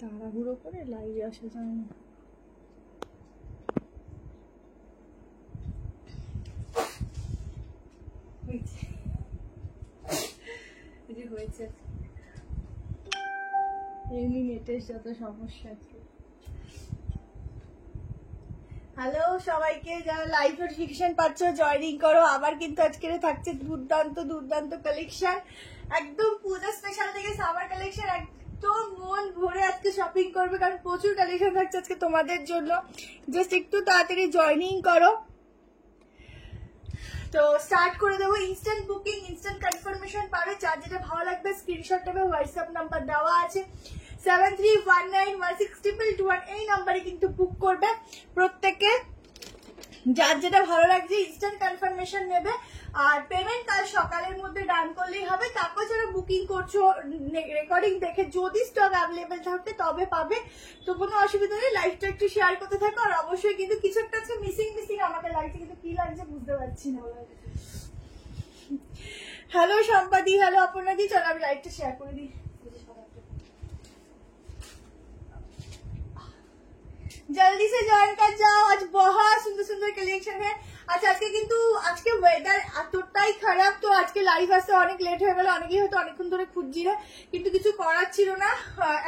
তাড়াহুড়ো করে লাইভে আসা যায় না। হয়েছে এমনি নেটের যত সমস্যা আছে। হ্যালো সবাইকে, যারা লাইভ নোটিফিকেশন পাচ্ছ জয়েনিং করো। আবার কিন্তু আজকে থাকছে দুর্দান্ত দুর্দান্ত কালেকশন, একদম পূজা স্পেশাল থেকে সামার কালেকশন। একদম মন ভরে আজকে শপিং করবে, কারণ প্রচুর কালেকশন থাকছে আজকে তোমাদের জন্য। জাস্ট একটু তাড়াতাড়ি জয়েনিং করো। তো স্টার্ট করে দেবো। ইনস্ট্যান্ট বুকিং, ইনস্ট্যান্ট কনফার্মেশন পাবে। যার যেটা ভালো লাগবে স্ক্রিনশট নেবে, হোয়াটসঅ্যাপ নাম্বার দেওয়া আছে 73191621। এই নাম্বারে কিন্তু বুক করবে প্রত্যেকে। যার যেটা ভালো লাগছে ইনস্ট্যান্ট কনফার্মেশন নেবে, আর পেমেন্ট কাল সকালের মধ্যে ডান করলেই হবে। তারপর যারা বুকিং করছো রেকর্ডিং দেখে যদি স্টক অ্যাভেলেবেল থাকে তবে পাবে। তো কোনো অসুবিধা নেই, লাইভটা একটু শেয়ার করতে থাকো। আর অবশ্যই কিন্তু কিছু একটা আছে মিসিং আমাকে লাগছে, কিন্তু কি লাগছে বুঝতে পারছি না। হ্যালো সম্পাদি, হ্যালো আপনাদি, চলো আমি লাইভটা শেয়ার করে দিই। जल्दी से ज्वाइन कर जाओ, आज बहुत सुंदर सुंदर कलेक्शन है। আচ্ছা আজকে কিন্তু আজকে ওয়েদার এতটাই খারাপ, তো আজকে লাইভ আসতে অনেক লেট হয়ে গেল। অনেকেই হয়তো অনেকক্ষণ ধরে খুঁজছিলে, কিন্তু কিছু করার ছিল না,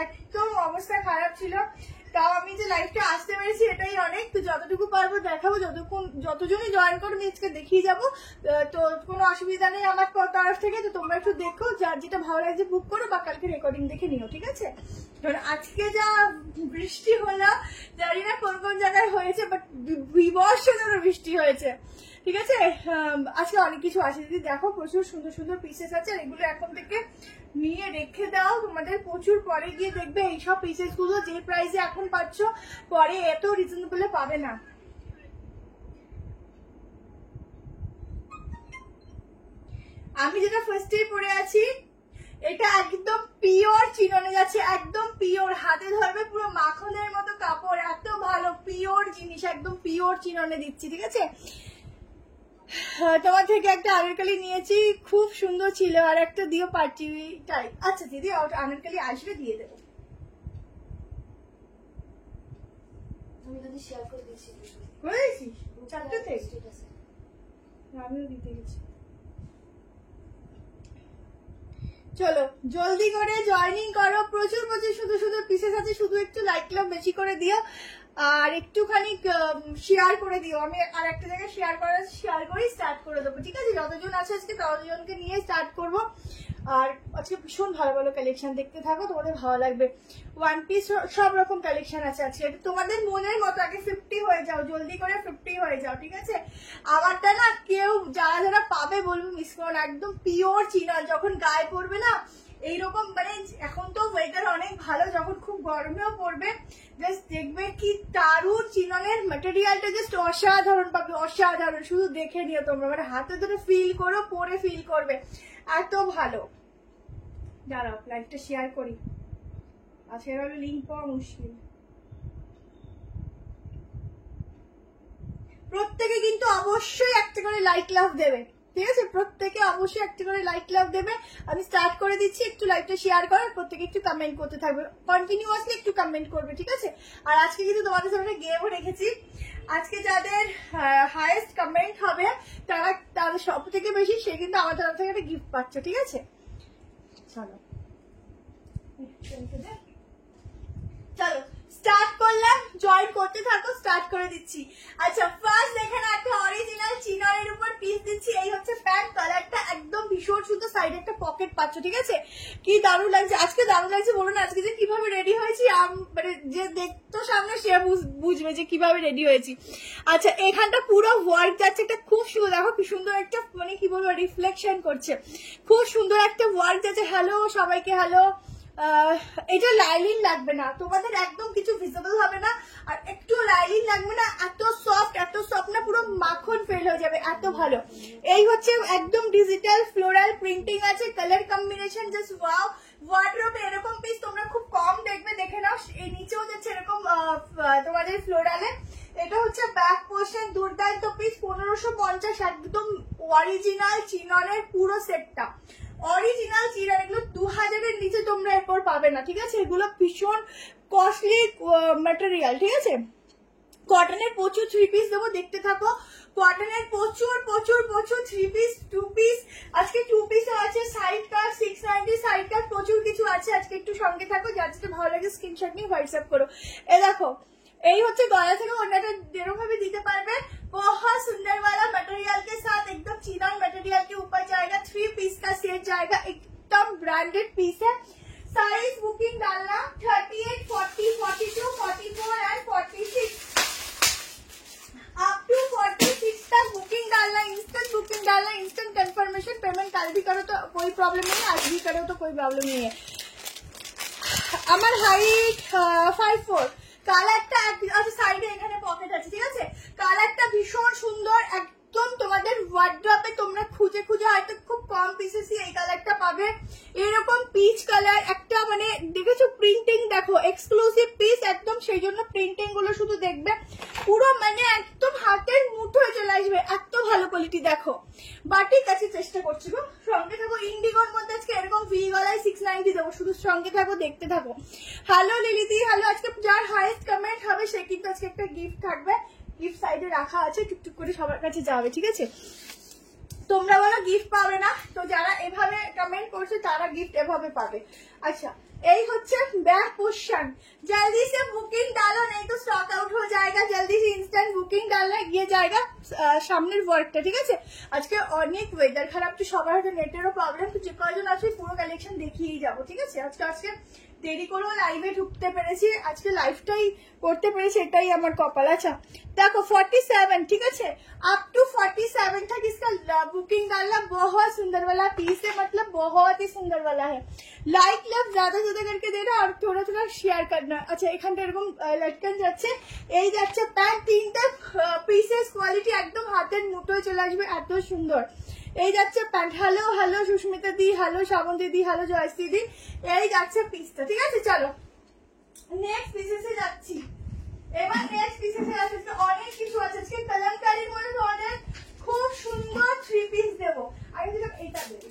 একদম অবস্থা খারাপ ছিল। তাও আমি যে লাইভটা আসতে পেরেছি এটাই অনেক। তো যতটুকু পারবো দেখাবো, যতজনই জয়েন করো আজকে দেখিয়ে যাবো। তো কোনো অসুবিধা নেই আমার তরফ থেকে। তো তোমরা একটু দেখো, যার যেটা ভালো লাগছে বুক করো, বা কালকে রেকর্ডিং দেখে নিও, ঠিক আছে? আজকে যা বৃষ্টি হলো, জানি না কোন কোন জায়গায় হয়েছে, বাট বিবর্ষ যেন বৃষ্টি হয়েছে, ঠিক আছে? আজকে অনেক কিছু আছে, যদি দেখো প্রচুর সুন্দর সুন্দর পিসেস আছে। আর এগুলো এখন থেকে নিয়ে রেখে দাও, তোমাদের প্রচুর পরে গিয়ে দেখবে এইসব পিসেস গুলো যে প্রাইসে এখন পাচ্ছ পরে এত রিজনেবলে পাবে না। আমি যেটা ফার্স্ট ডে পরে আছি এটা একদম পিওর চিননে যাচ্ছে, একদম পিওর, হাতে ধরবে পুরো মাখনের মতো কাপড়, এত ভালো পিওর জিনিস, একদম পিওর চিননে দিচ্ছি, ঠিক আছে? তোমার থেকে একটা আনারকলি নিয়েছি, খুব সুন্দর ছিল। আর একটা দিও পার্টি টাইপ। আচ্ছা দিদি, আনারকলি আসবে দিয়ে দেবো। আমি যদি শেয়ার করে দিয়েছি, করে দিয়েছিস চারটাতে? আমিও দিতে গেছি। চলো জলদি করে জয়েনিং করো, প্রচুর প্রচুর শুধু শুধু পিসেস আছে, শুধু একটু লাইক লাভ বেশি করে দিও, আর একটুখানি শেয়ার করে দিও। আমি আর একটা জায়গায় শেয়ার করেই স্টার্ট করে দেবো, ঠিক আছে? যতজন আছে আজকে ততজনকে নিয়ে স্টার্ট করবো। আর আজকে ভীষণ ভালো ভালো কালেকশন, দেখতে থাকো, তোমাদের ভালো লাগবে। ওয়ান পিস সব রকম কালেকশন আছে আজকে, তোমাদের মনের মতো। আগে 50 হয়ে যাও, জলদি করে 50 হয়ে যাও, ঠিক আছে? আমারটা না কেউ যারা যারা পাবে বলবো মিস করো না, একদম পিওর চিনন, যখন গায়ে পড়বে না এইরকম, মানে এখন তো ওয়েদার অনেক ভালো, যখন খুব গরমেও পড়বে জাস্ট দেখবে কি দারুণ চিননের ম্যাটেরিয়ালটা, জাস্ট অসাধারণ পাবে, অসাধারণ। শুধু দেখে নিও তোমরা, মানে হাতে ধরে ফিল করো, পরে ফিল করবে, এত ভালো। দাঁড়াও লাইভটা শেয়ার করি, আজকে লিঙ্ক পাওয়া মুশকিল। প্রত্যেকে কিন্তু অবশ্যই একটা করে লাইক লাভ দেবে, ঠিক আছে? প্রত্যেকে অবশ্যই একটা করে লাইক লাভ দেবে। আমি স্টার্ট করে দিচ্ছি, একটু লাইভটা শেয়ার করো, প্রত্যেকে একটু কমেন্ট করতে থাকবে, কন্টিনিউয়াসলি একটু কমেন্ট করবে, ঠিক আছে? আর আজকে কিন্তু তোমাদের সামনে গেমও রেখেছি। আজকে যাদের হাইয়েস্ট কমেন্ট হবে তাদের সব থেকে বেশি, সে কিন্তু আমার তরফ থেকে একটা গিফট পাচ্ছে, ঠিক আছে? চলো চলো স্টার্ট করলাম, জয়েন করতে থাকো, স্টার্ট করে দিচ্ছি। আচ্ছা ফার্স্ট দেখেন একটা অরিজিনাল চিননের উপর পিস দিচ্ছি। এই হচ্ছে প্যান্ট, কালারটা একদম ভীষণ সুন্দর, সাইডে একটা পকেট পাচ্ছ, ঠিক আছে? কি দারুণ লাগছে আজকে, দারুণ লাগছে। বলুন আজকে যে কিভাবে রেডি হয়েছি, মানে যে দেখতো সামনে সে বুঝবে যে কিভাবে রেডি হয়েছি। আচ্ছা এখানটা পুরো ওয়ার্ক যাচ্ছে, একটা খুব সুন্দর, দেখো কি সুন্দর একটা, মানে কি বলবো, রিফ্লেকশন করছে, খুব সুন্দর একটা ওয়ার্ক যাচ্ছে। হ্যালো সবাইকে, হ্যালো। এটা লাইলিন লাগবে না তোমাদের, একদম কিছু ভিজিবল হবে না, আর একটু লাইলিন লাগবে না। এত সফট না, পুরো মাখন ফেল হয়ে যাবে, এত ভালো। এই হচ্ছে একদম ডিজিটাল ফ্লোরাল প্রিন্টিং আছে, কালার কম্বিনেশন জাস্ট ওয়াও। ওয়ার্ডরোবে এরকম পিস তোমরা খুব কম দেখবে, দেখে নাও। এই নিচেও যাচ্ছে এরকম তোমাদের ফ্লোরালে। এটা হচ্ছে ব্যাক পোর্শন, দুর্দান্ত পিস, 1550, একদম অরিজিনাল চিননের পুরো সেটটা, অরিজিনাল চিনার, এগুলো 2000-এর নিচে তোমরা এরপর পাবে না, ঠিক আছে? এগুলো ভীষণ কস্টলি ম্যাটেরিয়াল, ঠিক আছে? কটনের প্রচুর 3 পিস দেবো, দেখতে থাকো। কটনের প্রচুর প্রচুর প্রচুর 3 পিস, 2 পিস, আজকে 2 পিসও আছে, সাইড কাট 690 সাইড কাট, প্রচুর কিছু আছে আজকে। একটু সঙ্গে থাকো, যার যেটা ভালো লাগে স্ক্রিনশট নিয়ে হোয়াটসঅ্যাপ করো। এ দেখো, এই হচ্ছে গলা থেকে ওনাটা যেরকম ভাবে দিতে পারবে। बहुत सुंदर वाला मटेरियल के साथ एकदम चिनॉन मटेरियल के ऊपर जाएगा, 3 पीस का सेट जाएगा, एकदम ब्रांडेड पीस है। साइज बुकिंग डालना 38, 40, 42, 44 एंड 46 अप टू 46 तक बुकिंग डालना, इंस्टेंट बुकिंग डालना, इंस्टेंट कंफर्मेशन। पेमेंट कल भी करो तो कोई प्रॉब्लम नहीं है, आज भी करो तो कोई प्रॉब्लम नहीं है। আমার হাইট 5'4", কালারটা আচ্ছা সাইডে এখানে পকেট আছে, ঠিক আছে? কালারটা ভীষণ সুন্দর, একদম তোমাদের ওয়ার্ড্রপে তোমরা খুঁজে খুঁজে হয়তো খুব কম পিসেসই এই কালারটা পাবে। এরকম পিচ কালার একটা, মানে দেখেছো প্রিন্টিং, দেখো এক্সক্লুসিভ পিস একদম, সেই জন্য প্রিন্টিং গুলো শুধু দেখবে, পুরো মানে একদম হাতের মুঠোয় চলে আসবে, এত ভালো কোয়ালিটি। দেখো বাটিক আছে, চেষ্টা করছি গো, সঙ্গে থাকো। ইন্ডিগোর মধ্যে আজকে এরকম ভি গলায় 690 দেবো, শুধু সঙ্গে থাকো, দেখতে থাকো। হ্যালো লিলিদি, হ্যালো। আজকে যার হাইয়েস্ট কমেন্ট হবে সে কিন্তু আজকে একটা গিফট থাকবে, গিফট সাইডে রাখা আছে, টুকটুক করে সবার কাছে যাবে, ঠিক আছে? তোমরা বলো গিফট পাবে না, তো যারা এভাবে কমেন্ট করছে তারা গিফট এভাবে পাবে। আচ্ছা, এই হচ্ছে बैक पोर्शन, जल्दी से बुकिंग डालो नहीं तो स्टॉक आउट हो जाएगा, जल्दी से इंस्टेंट बुकिंग डालना, ये जाएगा সামনের ওয়ার্কটা, ঠিক আছে? আজকে অনেক ওয়েদার খারাপ, তো সবার হয়তো নেটেরও প্রবলেম, তো যে কয়জন আছে পুরো কালেকশন দেখিয়েই যাবো, ঠিক আছে? আজকে দেরি করেও লাইভে ঢুকতে পেরেছি, আজকে লাইভটাই করতে পেরেছি, এটাই আমার কপাল। আচ্ছা দেখো 47, ठीक है, अप टू 47 तक इसका बुकिंग डालना। बहुत सुंदर वाला पीस है, मतलब बहुत ही सुंदर वाला है। लाइक लव ज्यादा ज्यादा करके देना और थोड़ा थोड़ा शेयर करना। अच्छा এখানটা এরকম লটকন যাচ্ছে, এই যাচ্ছে প্যান্ট, 3টা পিসেস, কোয়ালিটি একদম হাতের মুঠোয় চলে আসবে, এত সুন্দর। এই যাচ্ছে প্যান্ট। হ্যালো হ্যালো সুস্মিতা দি, হ্যালো শ্রাবন্তী দি, হ্যালো জয়শ্রী দি, এই যাচ্ছে পিসটা, ঠিক আছে? চলো নেক্সট পিসেসে যাচ্ছি। এবার নেক্সট পিসেসে যাচ্ছে, অনেক কিছু আছে আজকে। কলমকারীর মধ্যে তোমাদের খুব সুন্দর 3 পিস দেবো। আগে দিলাম এইটা দেবো,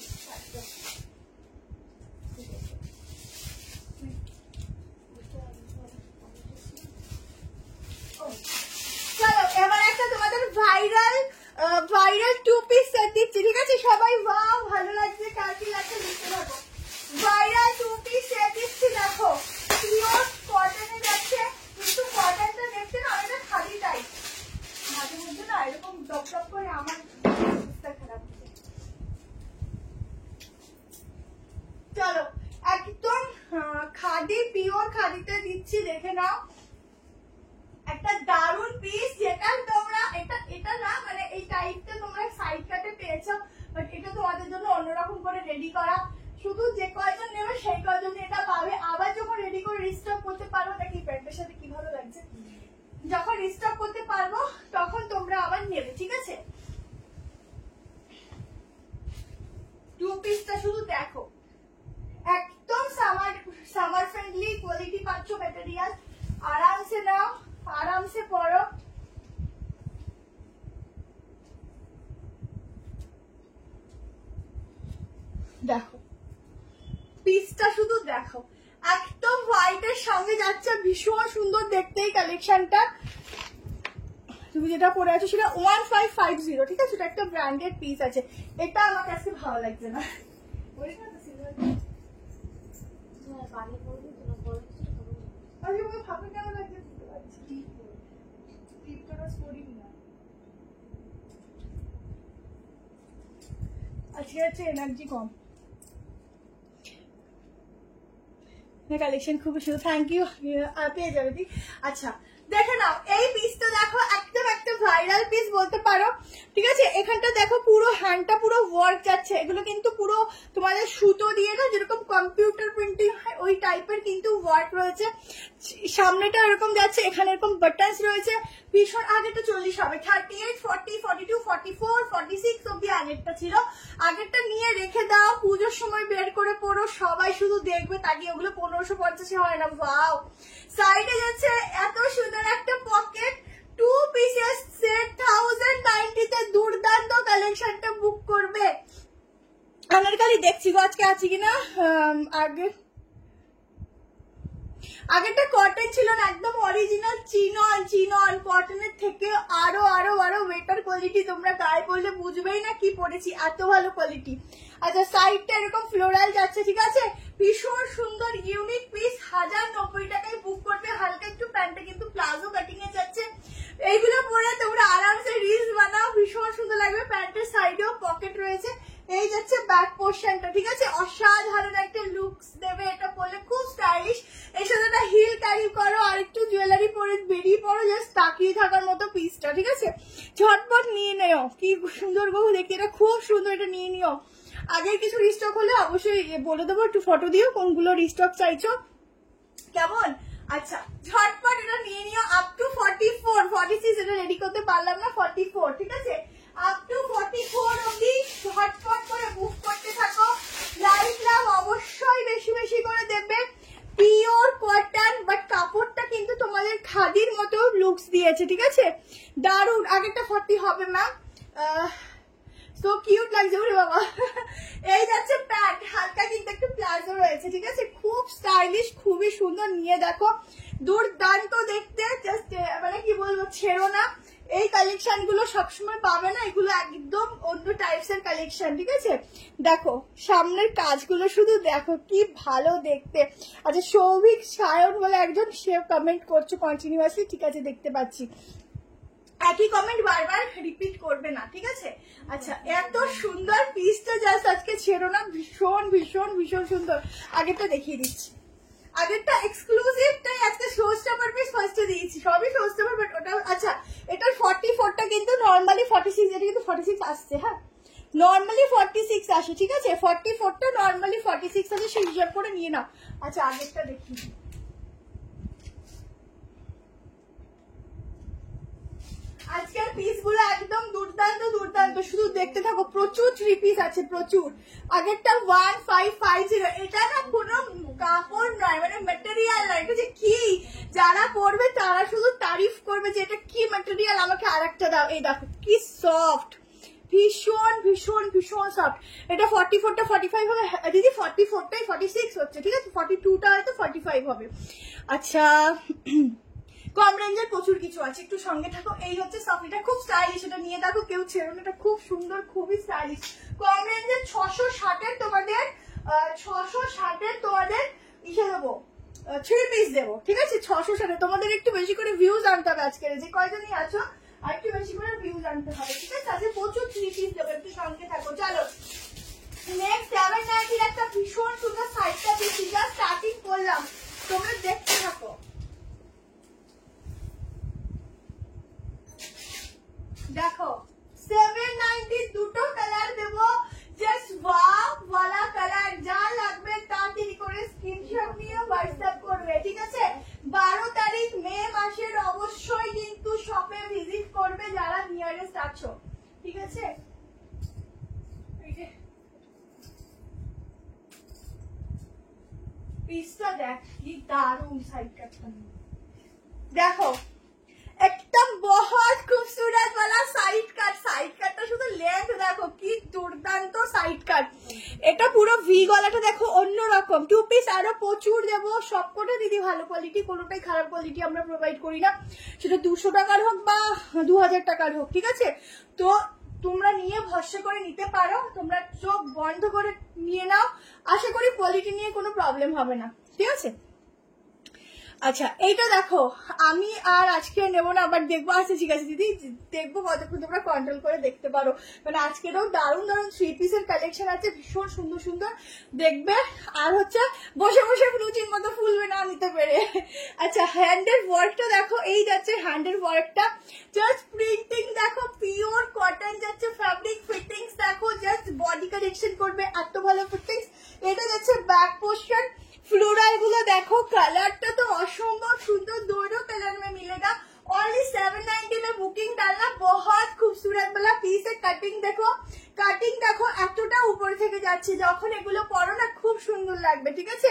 চলো এবার একটা তোমাদের ভাইরাল 2 পিস সেট দিচ্ছি, ঠিক আছে? সবাই ওয়াও ভালো লাগছে, কার কি লাগছে দেখতে থাকো। ভাইরাল 2 পিস সেট দিচ্ছি, দেখো পিওর কটনে যাচ্ছে, কিন্তু কটনটা দেখতে না অনেকটা খাদি টাইপ, মাঝে মধ্যে না এরকম ডপ ডপ করে আমার অবস্থা খারাপ হচ্ছে। চলো একদম খাদি, পিওর খাদিতে দিচ্ছি, দেখে নাও। একটা দারুন পিস, যেটা তোমরা এটা না মানে এই টাইপটা তোমরা সাইড কাটে পেয়েছো, বাট এটা তোমাদের জন্য অন্যরকম করে রেডি করা। শুধু যে কয়জন নেবে সেই কয়জন এটা পাবে। আবার যখন রেডি করে রিস্টক করতে পারবো, দেখি প্যান্টের সাথে কি ভালো লাগছে, যখন রিস্টক করতে পারবো তখন তোমরা আবার নেবে, ঠিক আছে? 2 পিসটা শুধু দেখো, একদম সামার ফ্রেন্ডলি কোয়ালিটি পাচ্ছ ম্যাটেরিয়াল। আরাম সে নাও, आराम से पढ़ो। দেখো পিসটা শুধু দেখো, একদম হোয়াইটের সঙ্গে যাচ্ছে, ভীষণ সুন্দর দেখতে এই কালেকশনটা। তুমি যেটা পরে আছো সেটা 1550, ঠিক আছে? এটা একটা ব্র্যান্ডেড পিস আছে, এটা আমার কাছে ভালো লাগছে না। ফাঁকা কেন লাগছে আজকে হচ্ছে এনার্জি কম, কালেকশন খুব সুন্দর, থ্যাংক ইউ, পেয়ে যাবে। আচ্ছা দেখে নাও এই পিসটা, দেখো একদম একটা ভাইরাল পিস বলতে পারো, ঠিক আছে? এখানটা দেখো পুরো হ্যান্ডটা পুরো ওয়ার্ক যাচ্ছে, এগুলো কিন্তু পুরো তোমাদের সুতো দিয়ে না, যেরকম কম্পিউটার প্রিন্টিং হয় ওই টাইপের কিন্তু ওয়ার্ক রয়েছে। সামনেটা এরকম যাচ্ছে, এখানে এরকম বাটনস রয়েছে, ভীষণ। আগেরটা 40 হবে, 38, 40, 42, 44, 46 অব্দি আগেরটা ছিল। আগেরটা নিয়ে রেখে দাও, পুজোর সময় বের করে পড়ো, সবাই শুধু দেখবে, তাকে ওগুলো 1550 হয় না। ওয়াও, সাইডে যাচ্ছে এত সুন্দর একটা পকেট, 2 পিসেস সেট 1090 তে দুর্দান্ত কালেকশনটা বুক করবে। আনারকালি দেখছি গো আজকে আছে কিনা। আগেরটা কটন ছিল না, একদম অরিজিনাল চিনন কটনের থেকে আরো আরো আরো বেটার কোয়ালিটি। তোমরা গায়ে পরলে বুঝবেই না কি পরেছি, এত ভালো কোয়ালিটি। আচ্ছা সাইডটা এরকম ফ্লোরাল যাচ্ছে, ঠিক আছে, ভীষণ সুন্দর ইউনিক পিস। 1090 টাকায় বুক করবে। হালকা একটু প্যান্টটা কিন্তু প্লাজো কাটিং এ যাচ্ছে। এইগুলো পরে তোমরা আরামসে রিলস বানাও, ভীষণ সুন্দর লাগবে। প্যান্টের সাইডেও পকেট রয়েছে। এই যাচ্ছে ব্যাক পোর্শনটা, ঠিক আছে, অসাধারণ একটা লুকস দেবে এটা পরলে, খুব স্টাইলিশ। এর সাথে একটা হিল ক্যারি করো আর একটু জুয়েলারি পরে বেরিয়ে পড়ো, জাস্ট তাকিয়ে থাকার মতো পিসটা, ঠিক আছে। ঝটপট নিয়ে নেও, কি সুন্দর গো দেখি, এটা খুব সুন্দর, এটা নিয়ে নিও। আগের কিছু রিস্টক হলে অবশ্যই বলে দেবো, একটু ফটো দিও কোনগুলো রিস্টক চাইছো, কেমন। আচ্ছা ঝটপট এটা নিয়ে নিও। আপ টু 44 46 এটা রেডি করতে পারলাম না, 44, ঠিক আছে, আপ টু 44 অবধি ঝটপট করে বুক করতে থাকো। লাইক লাভ অবশ্যই বেশি বেশি করে দেবে। পিওর কটন, বাট কাপড়টা কিন্তু তোমাদের খাদির মতো লুকস দিয়েছে, ঠিক আছে, দারুন। আগেরটা 40 হবে ম্যাম, সো কিউট লাগছে ওরে বাবা। এই যাচ্ছে প্যান্ট, হালকা কিন্তু একটু প্লাজো রয়েছে, ঠিক আছে, খুব স্টাইলিশ, খুবই সুন্দর। নিয়ে দেখো, দুর্দান্ত দেখতে, জাস্ট মানে কি বলবো, ছেড়ো না। এই কালেকশন গুলো সবসময় পাবে না, এগুলো একদম অন্য টাইপস এর কালেকশন, ঠিক আছে। দেখো সামনের কাজগুলো শুধু দেখো, কি ভালো দেখতে। আচ্ছা সৌভিক সায়ন বলে একজন, সে কমেন্ট করছো কন্টিনিউয়াসলি, ঠিক আছে, দেখতে পাচ্ছি। একই কমেন্ট বারবার রিপিট করবে না, ঠিক আছে। আচ্ছা এত সুন্দর পিসটা জাস্ট আজকে ছেড়ো না, ভীষণ ভীষণ ভীষণ সুন্দর। আগেরটা দেখিয়ে দিচ্ছি, আগেরটা এক্সক্লুসিভটাই আজকে শোস্টপার পিস ফার্স্টে দিয়েছি, সবই শোস্টপার, বাট ওটা আচ্ছা এটার 44টা কিন্তু নর্মালি 46, এটা কিন্তু 46 আসছে, হ্যাঁ নর্মালি 46 আসে, ঠিক আছে, 44টা নর্মালি 46 আসে, সেই হিসাব করে নিয়ে নাও। আচ্ছা আগেরটা দেখি, আজকের পিস গুলো একদম দুর্দান্ত দুর্দান্ত, শুধু দেখতে থাকো। প্রচুর 3 পিস আছে, প্রচুর। আগেরটা 1550, এটা না কোনো কাপড় নয়, মানে ম্যাটেরিয়াল নয়, এটা যে কি, যারা পরবে তারা শুধু তারিফ করবে যে এটা কি ম্যাটেরিয়াল, আমাকে আরেকটা দাও। এই দেখো কি সফট, ভীষণ ভীষণ ভীষণ সফট। এটা 44টা 45 হবে দিদি, 44টাই 46 হচ্ছে, ঠিক আছে, 42টা হয়তো 45 হবে। আচ্ছা কম রেঞ্জের প্রচুর কিছু আছে, একটু সঙ্গে থাকো। এই হচ্ছে সাফিটা, খুব স্টাইলিশ, এটা নিয়ে দেখো, কেউ ছেড়ো না, এটা খুব সুন্দর, খুবই স্টাইলিশ। কম রেঞ্জের 660-এর তোমাদের 660-এর তোমাদের ইসে দেবো, 3 পিস দেবো, ঠিক আছে, 660। তোমাদের একটু বেশি করে ভিউজ আনতে হবে আজকের, যে কয়জনই আছো আর একটু বেশি করে ভিউজ আনতে হবে, ঠিক আছে। আজকে প্রচুর 3 পিস দেবো, একটু সঙ্গে থাকো। চলো নেক্সট 790-র একটা ভীষণ সুন্দর সাইডটা দিচ্ছি, যা স্টার্টিং করলাম, তোমরা দেখতে থাকো। দেখো 790 দুটো কালার দেবো, জাস্ট ওয়াও ওয়ালা কালার। যা লাগবে তাড়াতাড়ি করে স্ক্রিনশট নিয়ে হোয়াটসঅ্যাপ করবে, ঠিক আছে। 12 তারিখ মে মাসের অবশ্যই কিন্তু শপে ভিজিট করবে যারা নিয়ারেস্ট আছো, ঠিক আছে। পিসটা দেখ কি দারুণ, সাইড কাটটা দেখো, एकदम बहुत खूबसूरत वाला साइड কাট। সাইড কাটটা শুধু লেন্থ দেখো, কি দুর্দান্ত সাইড কাট। এটা পুরো ভি গলাটা দেখো অন্যরকম। 2 পিস আরো প্রচুর দেবো, সবকটা দিদি ভালো কোয়ালিটি, কোনোটাই খারাপ কোয়ালিটি আমরা প্রোভাইড করি না, সেটা 200 টাকার হোক বা 2000 টাকার হোক, ঠিক আছে। তো তোমরা নিয়ে ভরসা করে নিতে পারো, তোমরা চোখ বন্ধ করে নিয়ে নাও, আশা করি কোয়ালিটি নিয়ে কোনো প্রবলেম হবে না, ঠিক আছে। আচ্ছা এইটা দেখো, আমি আর আজকে নেবো না, আবার দেখবো। আচ্ছা ঠিক আছে দিদি, দেখবো কতক্ষণ তোমরা কন্ট্রোল করে দেখতে পারো, মানে আজকেরও দারুণ দারুণ 3 পিসের কালেকশন আছে, ভীষণ সুন্দর সুন্দর দেখবে। আর হচ্ছে বসে বসে রুচির মতো ফুলবে না নিতে পেরে। আচ্ছা হ্যান্ডের ওয়ার্কটা দেখো, এই যাচ্ছে হ্যান্ডের ওয়ার্কটা, জাস্ট প্রিন্টিং দেখো, পিওর কটন যাচ্ছে, ফ্যাব্রিক ফিটিংস দেখো, জাস্ট বডি কালেকশন করবে, এত ভালো ফিটিংস। এটা যাচ্ছে ব্যাক পোর্শন, फ्लोरल गुलो देखो, कलरটা তো অসম্ভব সুন্দর, दोनों कलर में मिलेगा। ओनली 790 में बुकिंग डालना, बहुत खूबसूरत वाला पीस है। कटिंग देखो, এতটা উপর থেকে যাচ্ছে, যখন এগুলো পরো না খুব সুন্দর লাগবে, ঠিক আছে।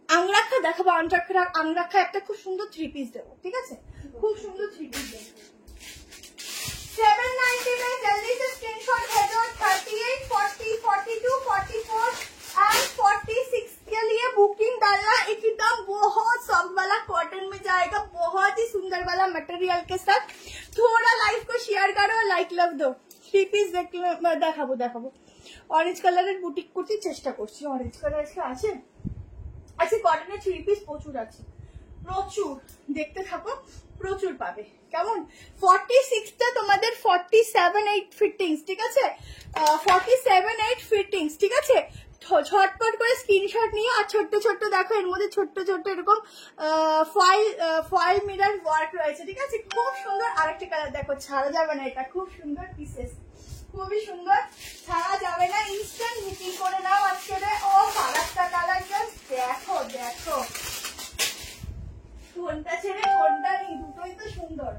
আংরাখা দেখাবো, আংরাখা একটা খুব সুন্দর 3 পিস দেবো, ঠিক আছে, খুব সুন্দর 3 পিস দেবো। 790 में जल्दी से स्क्रीनशॉट भेजो। 38, 40, 42, 44 एंड 46 के लिए बुकिंग डालना। एकदम बहुत सॉफ्ट वाला कॉटन में जाएगा, बहुत ही सुंदर वाला मटेरियल के साथ। थोड़ा लाइव को शेयर करो, लाइक लव दो। 3 পিস দেখাবো দেখাবো। অরেঞ্জ কালারের বুটিক কুর্তি চেষ্টা করছি। অরেঞ্জ কালার আছে, আচ্ছা কটনের 3 পিস প্রচুর আছে, প্রচুর। দেখতে থাকো, প্রচুর পাবে। কেমন 46টা তোমাদের 47-8 ফিটিংস, ঠিক আছে? 47-8 ফিটিংস, ঠিক আছে? ঝটপট করে স্ক্রিনশট নিয়ে। আর ছোট্ট ছোট্ট দেখো, এর মধ্যে ছোট্ট ছোট্ট এরকম ফয়েল মিরর ওয়ার্ক রয়েছে, ঠিক আছে? খুব সুন্দর। আরেকটা কালার দেখো, ছাড়া যাবে না, এটা খুব সুন্দর পিসেস, খুবই সুন্দর, ছাড়া যাবে না। ইনস্ট্যান্ট বুকিং করে নাও আজকে। ও আরেকটা কালার জাস্ট দেখো, দেখো কোনটা ছেড়ে কোনটা নেই, দুটোই তো সুন্দর।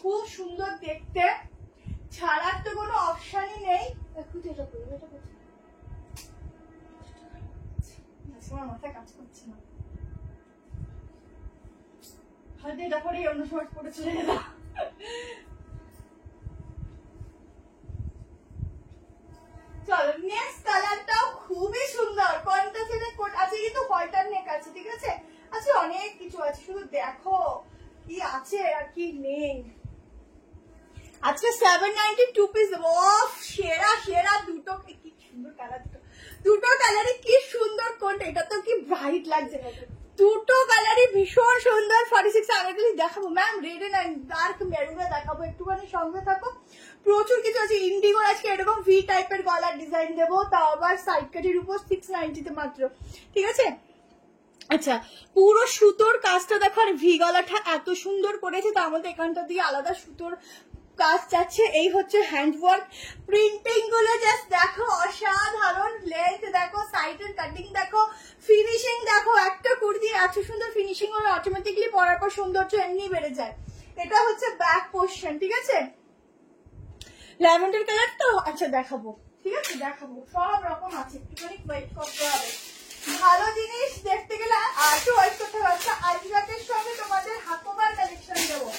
খুব সুন্দর দেখতে, ছাড়ার তো কোনো অপশনই নেই। আমার মাথায় কাজ করছে না, হয়তো এটা করে অন্য সময় পরে চলে গেলাম। চলো নেক্সট কালারটাও খুবই সুন্দর। কোনটা ছেড়ে কোন আছে, কিন্তু হোয়াইটার নেক আছে, ঠিক আছে? আচ্ছা অনেক কিছু আছে, শুধু দেখো কি আছে আর কি নেই। আজকে 792 পিস অফ, সেরা সেরা দুটো। কি সুন্দর কালার, দুটো কালারই কি সুন্দর। কোনটা, এটা তো কি ব্রাইট লাগছে, দুটো কালারই ভীষণ সুন্দর। 46 আগে দেখাবো ম্যাম, রেড এন্ড ডার্ক মেরুনে দেখাবো, একটুখানি সঙ্গে থাকো। প্রচুর কিছু আছে। ইন্ডিগোর আজকে এরকম ভি টাইপের গলার ডিজাইন দেবো, তাও আবার সাইড কাটির উপর 690 তে মাত্র, ঠিক আছে? আচ্ছা পুরো সুতোর কাজটা দেখো, আর ভি গলাটা এত সুন্দর করেছে, তার মধ্যে এখানটা দিয়ে আলাদা সুতোর কাজ যাচ্ছে। এই হচ্ছে হ্যান্ড ওয়ার্ক। প্রিন্টিং গুলো জাস্ট দেখো, অসাধারণ। লেন্থ দেখো, সাইডের কাটিং দেখো, ফিনিশিং দেখো। একটা কুর্তি এত সুন্দর ফিনিশিং হলে অটোমেটিকলি পরার পর সৌন্দর্য এমনি বেড়ে যায়। এটা হচ্ছে ব্যাক পোর্শন, ঠিক আছে? ল্যাভেন্ডার কালার তো, আচ্ছা দেখাবো, ঠিক আছে? দেখাবো, সব রকম আছে, একটুখানি ওয়েট করতে হবে। ভালো জিনিস দেখতে গেলে আর একটু ওয়েট করতে হবে। আচ্ছা আজরাকের সঙ্গে তোমাদের হাকোবার কালেকশন দেবো,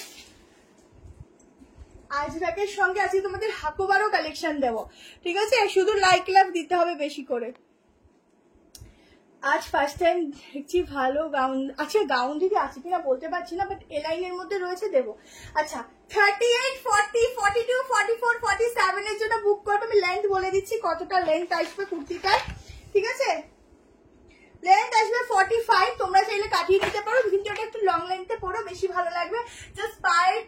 আজরাকের সঙ্গে আজকে তোমাদের হাকোবারও কালেকশন দেবো, ঠিক আছে? শুধু লাইক লাভ দিতে হবে বেশি করে। আজ ফার্স্ট টাইম দেখছি ভালো গাউন। আচ্ছা গাউন দিদি আছে কিনা বলতে পারছি না, বাট এলাইনের মধ্যে রয়েছে, দেবো। আচ্ছা 38, 40, 42, 44, 47 এর জন্য বুক করবে। আমি লেন্থ বলে দিচ্ছি কতটা লেন্থ আসবে কুর্তিটার, ঠিক আছে? লেন্থ আসবে 45। তোমরা চাইলে কাটিয়ে নিতে পারো, কিন্তু এটা একটু লং লেন্থে পরো, বেশি ভালো লাগবে। জাস্ট পায়ের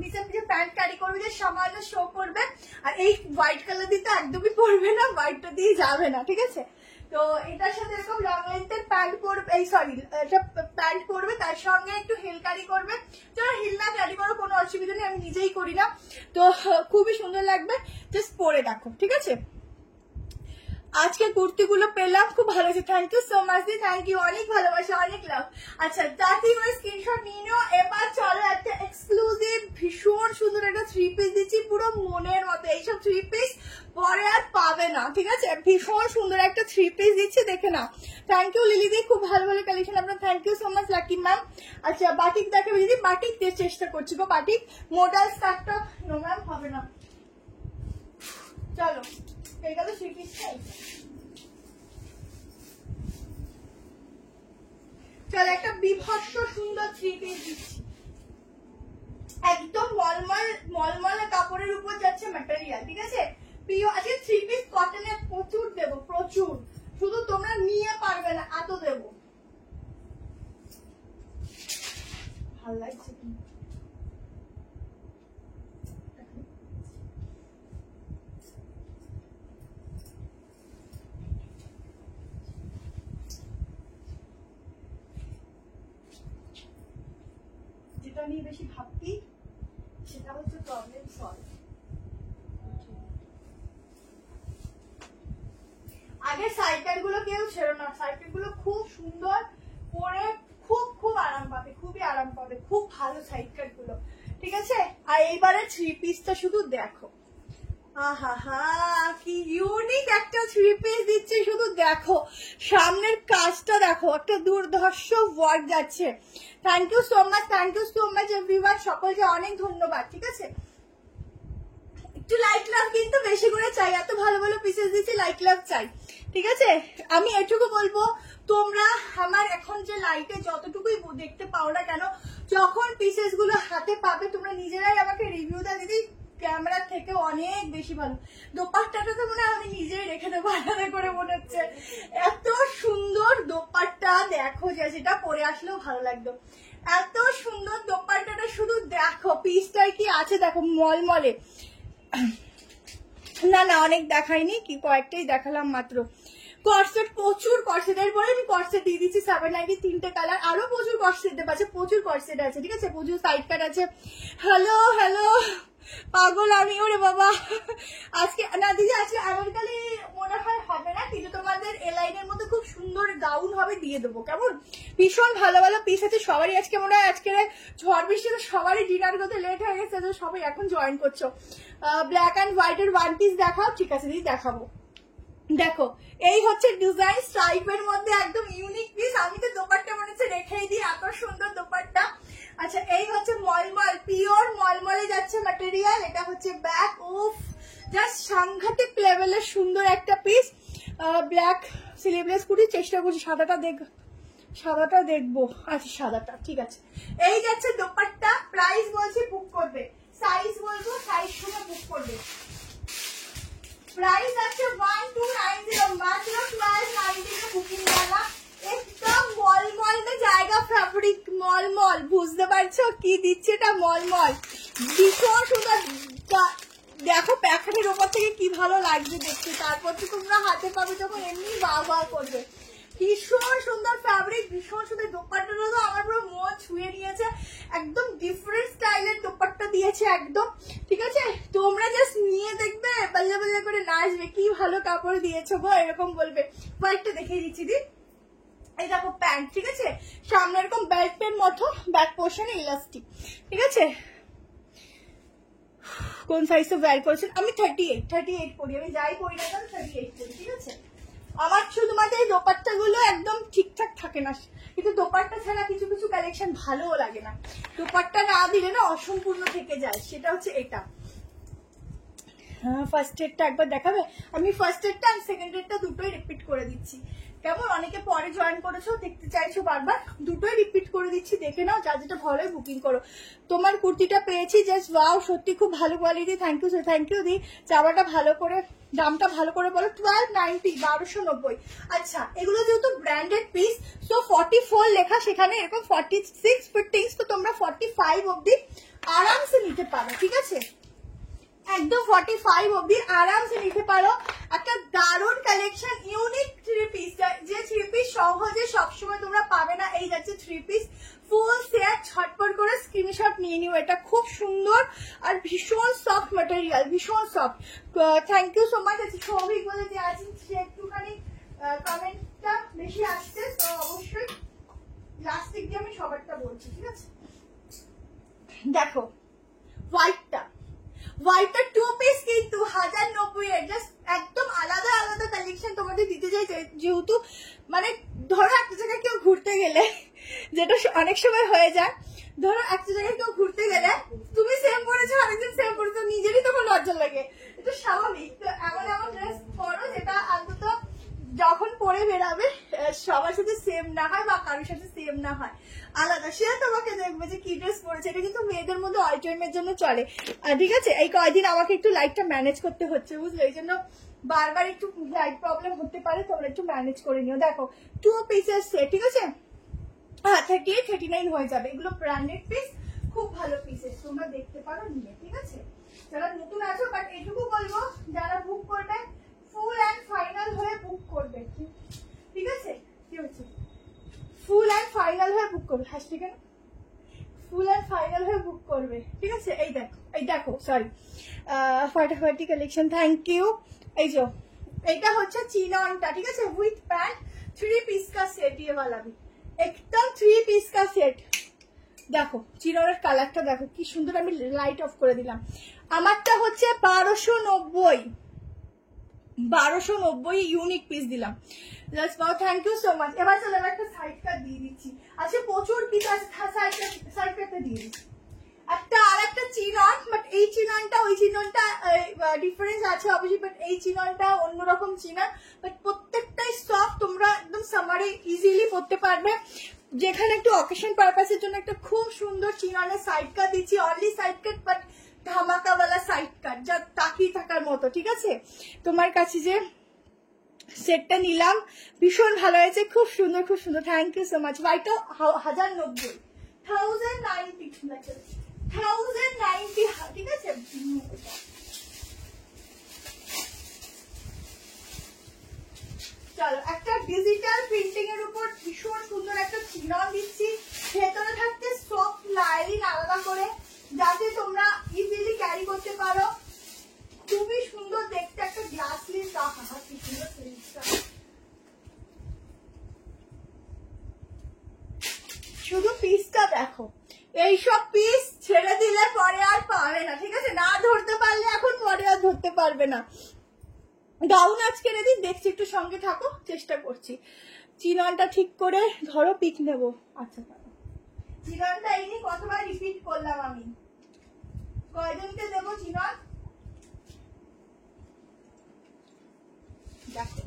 নিচে নিচে প্যান্ট ক্যারি করবে, যে সামান্য শো করবে। আর এই হোয়াইট কালার দিতে একদমই পরবে না, হোয়াইটটা দিয়ে যাবে না, ঠিক আছে? তো এটার সাথে এরকম লং লেন্থের প্যান্ট পরবে, এই সরি এটা প্যান্ট পরবে, তার সঙ্গে একটু হিল ক্যারি করবে। চলো হিল না ক্যারি করো, কোনো অসুবিধা নেই, আমি নিজেই করি না। তো খুবই সুন্দর লাগবে, জাস্ট পরে দেখো, ঠিক আছে? আজকে কুর্তিগুলো পেলাম, খুব ভালো আছে। থ্যাংক ইউ সো মাচ দি, থ্যাংক ইউ, অনেক ভালোবাসা, অনেক লাভ। আচ্ছা তাতেই ওই স্ক্রিনশট নিয়ে নিও। এবার চলো একটা এক্সক্লুসিভ ভীষণ সুন্দর একটা 3 পিস দিচ্ছি, পুরো মনের মতো। এইসব 3 পিস পরে আর পাবে না, ঠিক আছে? ভীষণ সুন্দর একটা 3 পিস দিচ্ছি, দেখে নাও। থ্যাংক ইউ লিলি দি, খুব ভালো ভালো কালেকশন আপনার, thank you so much lucky ma'am. আচ্ছা বাটিক দেখাবে দিদি, বাটিক দিয়ে চেষ্টা করছি গো। বাটিক মোডাল স্টার্টটা নো ম্যাম হবে না। চলো এই গেল 3 পিসটাই। চলো একটা বিভৎস সুন্দর 3 পিস দিচ্ছি, একদম মলমল কাপড়ের উপর যাচ্ছে ম্যাটেরিয়াল, ঠিক আছে? প্রিয় আজকে 3 পিস কটনের প্রচুর দেবো, প্রচুর। শুধু তোমরা নিয়ে পারবে না, এত দেবো। ভালো লাগছে যেটা নিয়ে বেশি ভাবতি সেটা হচ্ছে প্রবলেম সলভ। আগে সাইকেল গুলো কেউ ছেড়ো না, সাইকেল গুলো খুব সুন্দর পরে, খুব আরাম পাবে, খুবই আরাম পাবে, খুব ভালো সাইকেল গুলো, ঠিক আছে? আর এইবারে 3 পিসটা শুধু দেখো, আহা কি ইউনিক একটা থ্রি পিস দিচ্ছে, শুধু দেখো সামনের কাজটা দেখো, একটা দুর্ধর্ষ ওয়ার্ক যাচ্ছে। Thank you so much everyone, সকলকে অনেক ধন্যবাদ। ঠিক আছে, একটু লাইক লাভ কিন্তু বেশি করে চাই, এত ভালো ভালো পিসেস দিচ্ছি, লাইক লাভ চাই। ঠিক আছে, আমি এটুকু বলবো, তোমরা আমার এখন যে লাইটে যতটুকুই দেখতে পাও না কেন, যখন পিসেস গুলো হাতে পাবে তোমরা নিজেরাই আমাকে রিভিউ দাও দিদি, ক্যামেরার থেকে অনেক বেশি ভালো। দোপাট্টাটা তো মনে হয় আমি নিজেই রেখে দেবো আলাদা করে, মনে হচ্ছে এত সুন্দর দোপাট্টা। দেখো যেটা পরে আসলেও ভালো লাগতো, এত সুন্দর দোপাট্টাটা, শুধু দেখো পিসটায় কি আছে দেখো, মলমলে। না না অনেক দেখাইনি, কি কয়েকটাই দেখালাম মাত্র। কর্সেট, প্রচুর কর্সেটের পরে আমি কর্সেট দিয়ে দিচ্ছি 790, 3টে কালার, আরো প্রচুর কর্সেট দেওয়া আছে, প্রচুর কর্সেট আছে। ঠিক আছে, প্রচুর সাইড কাট আছে। হ্যালো হ্যালো পাগল আমি, ওরে বাবা আজকে না দিদি, আজকে আমেরিকালি মনে হয় হবে না, কিন্তু তোমাদের এলাইনের মধ্যে খুব সুন্দর গাউন হবে, দিয়ে দেবো কেমন। ভীষণ ভালো ভালো পিস আছে সবারই। আজকে মনে হয় আজকে ঝড় বৃষ্টিতে সবারই ডিনার করতে লেট হয়ে গেছে, তো সবাই এখন জয়েন করছো। ব্ল্যাক অ্যান্ড হোয়াইটের ওয়ান পিস দেখাও। ঠিক আছে দিদি দেখাবো। দেখো এই হচ্ছে ডিজাইন স্ট্রাইপের মধ্যে একদম ইউনিক পিস। আমি তো দোপাট্টা মনে হচ্ছে রেখেই দিই, এত সুন্দর দোপাট্টা। আচ্ছা এই হচ্ছে মলমল, পিওর মলমলে যাচ্ছে ম্যাটেরিয়াল। এটা হচ্ছে ব্যাক, উফ জাস্ট সাংঘাতিক লেভেলের সুন্দর একটা পিস। ব্ল্যাক স্লিভলেস কুর্তি, চেষ্টা করছি সাদাটা দেখবো। আচ্ছা সাদাটা ঠিক আছে। এই যাচ্ছে দোপাট্টা, প্রাইস বলছি বুক করবে, সাইজ বলবো সাইজ শুনে বুক করবে। প্রাইস আছে 1290, মাত্র 1290 বুকিং वाला। একদম মলমল में जाएगा ফ্যাব্রিক, মলমল, বুঝতে পারছো কি দিচ্ছে এটা, মলমল ভীষণ সুন্দর। দেখো প্যাকেটের ওপর থেকে কি ভালো লাগছে দেখতে, তারপর তো তোমরা হাতে পাবে যখন এমনি বাহ বাহ করবে। ভীষণ সুন্দর ফ্যাব্রিক, ভীষণ সুন্দর দোপাট্টাটা তো আমার পুরো মন ছুঁয়ে নিয়েছে, একদম ডিফারেন্ট স্টাইলের দোপাট্টা দিয়েছে একদম। ঠিক আছে, তোমরা জাস্ট নিয়ে দেখবে, পাল্লা পাল্লা করে নাচবে, কি ভালো কাপড় দিয়েছো গো, এরকম বলবে। কয়েকটা দেখিয়ে দিচ্ছি দি। এই দেখো প্যান্ট, ঠিক আছে, সামনে এরকম বেল্টের মতো, ব্যাক পোর্শনে ইলাস্টিক। ঠিক আছে, কোন সাইজে ওয়্যার করেছেন? আমি 38 পরি, আমি যাই পরি না কেন 38 পরি। ঠিক আছে, আমার শুধুমাত্র এই দোপাট্টা গুলো একদম ঠিকঠাক থাকে না, কিন্তু দোপাট্টা ছাড়া কিছু কিছু কালেকশন ভালোও লাগে না, দোপাট্টা না দিলে না অসম্পূর্ণ থেকে যায়। সেটা হচ্ছে এটা। হ্যাঁ ফার্স্ট এডটা একবার দেখাবে? আমি ফার্স্ট এডটা আর সেকেন্ড এডটা দুটোই রিপিট করে দিচ্ছি, কেমন? অনেকে পরে জয়েন করেছো, দেখতে চাইছো বারবার, দুটোই রিপিট করে দিচ্ছি, দেখে নাও, যা যেটা ভালো হয় বুকিং করো। তোমার কুর্তিটা পেয়েছি, জাস্ট ওয়াও, সত্যি খুব ভালো কোয়ালিটি, থ্যাংক ইউ দি। চাওয়াটা ভালো করে, দামটা ভালো করে বলো। 1290, 1290। আচ্ছা এগুলো যেহেতু ব্র্যান্ডেড পিস, সো 44 লেখা, সেখানে এরকম 46 ফিটিংস, তো তোমরা 45 অব্দি আরামসে নিতে পারো। ঠিক আছে, একদম 45 অব্দি আরামসে নিতে পারো। একটা দারুণ কালেকশন, ইউনিক থ্রি পিস, যে থ্রি পিস সহজে সবসময় তোমরা পাবে না। এই যাচ্ছে থ্রি পিস ফুল সেট, ছটপট করে স্ক্রিনশট নিয়ে নিও। এটা খুব সুন্দর আর ভীষণ সফট ম্যাটেরিয়াল, ভীষণ soft. Thank you so much. আছে সৌভিক বলে যে আছেন, সে একটুখানি কমেন্টটা বেশি আসছে, তো অবশ্যই লাস্ট দিক দিয়ে আমি সবারটা বলছি। ঠিক আছে, দেখো হোয়াইটটা 2 পিস কিন্তু 1090, জাস্ট একদম আলাদা আলাদা কালেকশন তোমাদের দিতে চাই, যেহেতু মানে ধরো একটা জায়গায় কেউ ঘুরতে গেলে, যেটা অনেক সময় হয়ে যায়, ধরো একটা জায়গায় কেউ ঘুরতে গেলে তুমি সেম পরেছো, আরেকজন সেম পরেছো, নিজেরই তখন লজ্জা লাগে, এটা স্বাভাবিক। তো এমন এমন ড্রেস পরো যেটা অন্তত যখন পরে বেরাবে সবার সাথে সেম না হয়, বা কারোর সাথে সেম না হয়, আলাদা, সে তোমাকে দেখবে যে কি ড্রেস পরেছে। এটা কিন্তু মেয়েদের মধ্যে অল টাইমের জন্য চলে। ঠিক আছে, এই কয়দিন আমাকে একটু লাইটটা ম্যানেজ করতে হচ্ছে, বুঝলে, এই জন্য বারবার একটু লাইট প্রবলেম হতে পারে, তোমরা একটু ম্যানেজ করে নিও। দেখো 2 পিসের সেট, ঠিক আছে, হ্যাঁ 38, 39 হয়ে যাবে। এগুলো ব্র্যান্ডেড পিস, খুব ভালো পিসেস, তোমরা দেখতে পারো নিয়ে। ঠিক আছে, যারা নতুন আছো, বাট এটুকু বলবো, যারা বুক করবে ফুল অ্যান্ড ফাইনাল হয়ে বুক করবে। ঠিক আছে, কি হচ্ছে, ফুল অ্যান্ড ফাইনাল হয়ে বুক করবে, হাসছি কেন, ফুল অ্যান্ড ফাইনাল হয়ে বুক করবে। ঠিক আছে, এই দেখো সরি, ফাটাফাটি কালেকশন, থ্যাংক ইউ। এই যে এইটা হচ্ছে চিননটা, ঠিক আছে, উইথ প্যান্ট, 3 পিস का सेट, ये वाला भी एकदम 3 পিস का सेट, দেখো চিননের কালারটা দেখো কি সুন্দর, আমি লাইট অফ করে দিলাম। আমারটা হচ্ছে 1290 ইউনিক পিস দিলাম। Thank you so much. এবার চলো একটা সাইড কাট দিয়ে দিচ্ছি। আচ্ছা প্রচুর পিস আছে, সাইড কাটটা দিয়ে দিচ্ছি। একটা আর একটা চিনন, বাট এই চিননটা ওই চিননটা ডিফারেন্স আছে অবশ্যই, বাট এই চিননটা অন্যরকম চিনন, বাট প্রত্যেকটাই সফট, তোমরা একদম সামারে ইজিলি পরতে পারবে। যেখানে একটু অকেশন পারপাসের জন্য একটা খুব সুন্দর চিননের সাইড কাট দিচ্ছি, অনলি সাইড কাট বাট ধামাকাওয়ালা সাইড কাট, যা তাকিয়ে থাকার মতো। ঠিক আছে, তোমার কাছে যে সেটটা নিলাম ভীষণ ভালো হয়েছে, খুব সুন্দর খুব সুন্দর। Thank you so much. ওয়াইটা 1090, 1090, ঠিক আছে। চলো একটা ডিজিটাল প্রিন্টিং এর উপর ভীষণ সুন্দর একটা চিনন দিচ্ছি, ভেতরে থাকতে সফট লাইনিং আলাদা করে, যাতে তোমরা ইজিলি ক্যারি করতে পারো। খুবই সুন্দর দেখতে একটা গ্লাস লিড, কি সুন্দর প্রিন্টটা। শুধু পিসটা দেখো, এইসব পিস ছেড়ে দিলে পরে আর পাবে না, ঠিক আছে, না ধরতে পারলে এখন পরে আর ধরতে পারবে না। গাউন আজকে রেডি, দেখছি একটু সঙ্গে থাকো, চেষ্টা করছি। চিননটা ঠিক করে ধরো, পিক নেব। আচ্ছা চিননটা এই নিয়ে কতবার রিপিট করলাম আমি, কয়জনকে দেবো চিনন? দেখো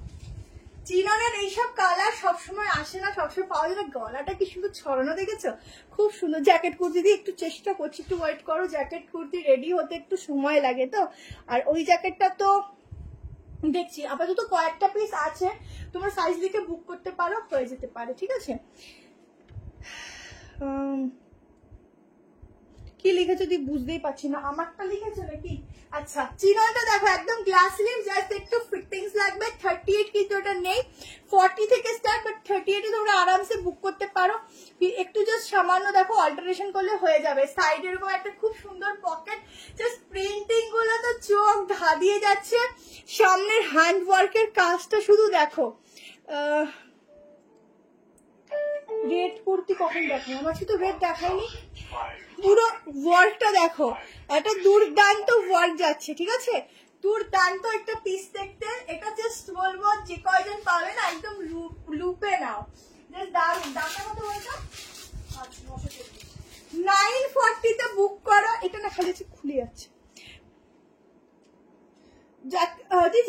চিননের এইসব কালার সবসময় আসে না, সবসময় পাওয়া যায় না। গলাটা কি সুন্দর ছড়ানো দেখেছো, খুব সুন্দর। জ্যাকেট কুর্তি দিয়ে একটু চেষ্টা করছি, একটু ওয়েট করো, জ্যাকেট কুর্তি রেডি হতে একটু সময় লাগে তো। আর ওই জ্যাকেটটা তো দেখছি আপাতত কয়েকটা পিস আছে, তোমরা সাইজ লিখে বুক করতে পারো, হয়ে যেতে পারে। ঠিক আছে, কি লিখেছো তুই বুঝতেই পারছি না, আমারটা লিখেছো নাকি? আচ্ছা চিননটা দেখো একদম গ্লাস লিভ, জাস্ট একটু ফিটিংস লাগবে। 38 কিন্তু ওটা নেই, 40 থেকে স্টার্ট, বাট 38 এ তোমরা আরামসে বুক করতে পারো। একটু জাস্ট সামান্য দেখো অল্টারেশন করলে হয়ে যাবে। সাইড এরকম একটা খুব সুন্দর পকেট, জাস্ট প্রিন্টিং গুলো তো চোখ ধাঁধিয়ে যাচ্ছে। সামনের হ্যান্ড ওয়ার্কের কাজটা শুধু দেখো। রেড কুর্তি কখন দেখাই, আমার শুধু রেড দেখায়নি, পুরো ওয়ার্কটা দেখো, একটা দুর্দান্ত ওয়ার্ক যাচ্ছে। ঠিক আছে, দুর্দান্ত একটা পিস দেখতে। এটা জাস্ট বলবো যে কয়জন পাবে না একদম লুপে নাও, জাস্ট দারুণ। দামটা কত বলতো? 940 তে বুক করো। এটা না খালি খুলে যাচ্ছে।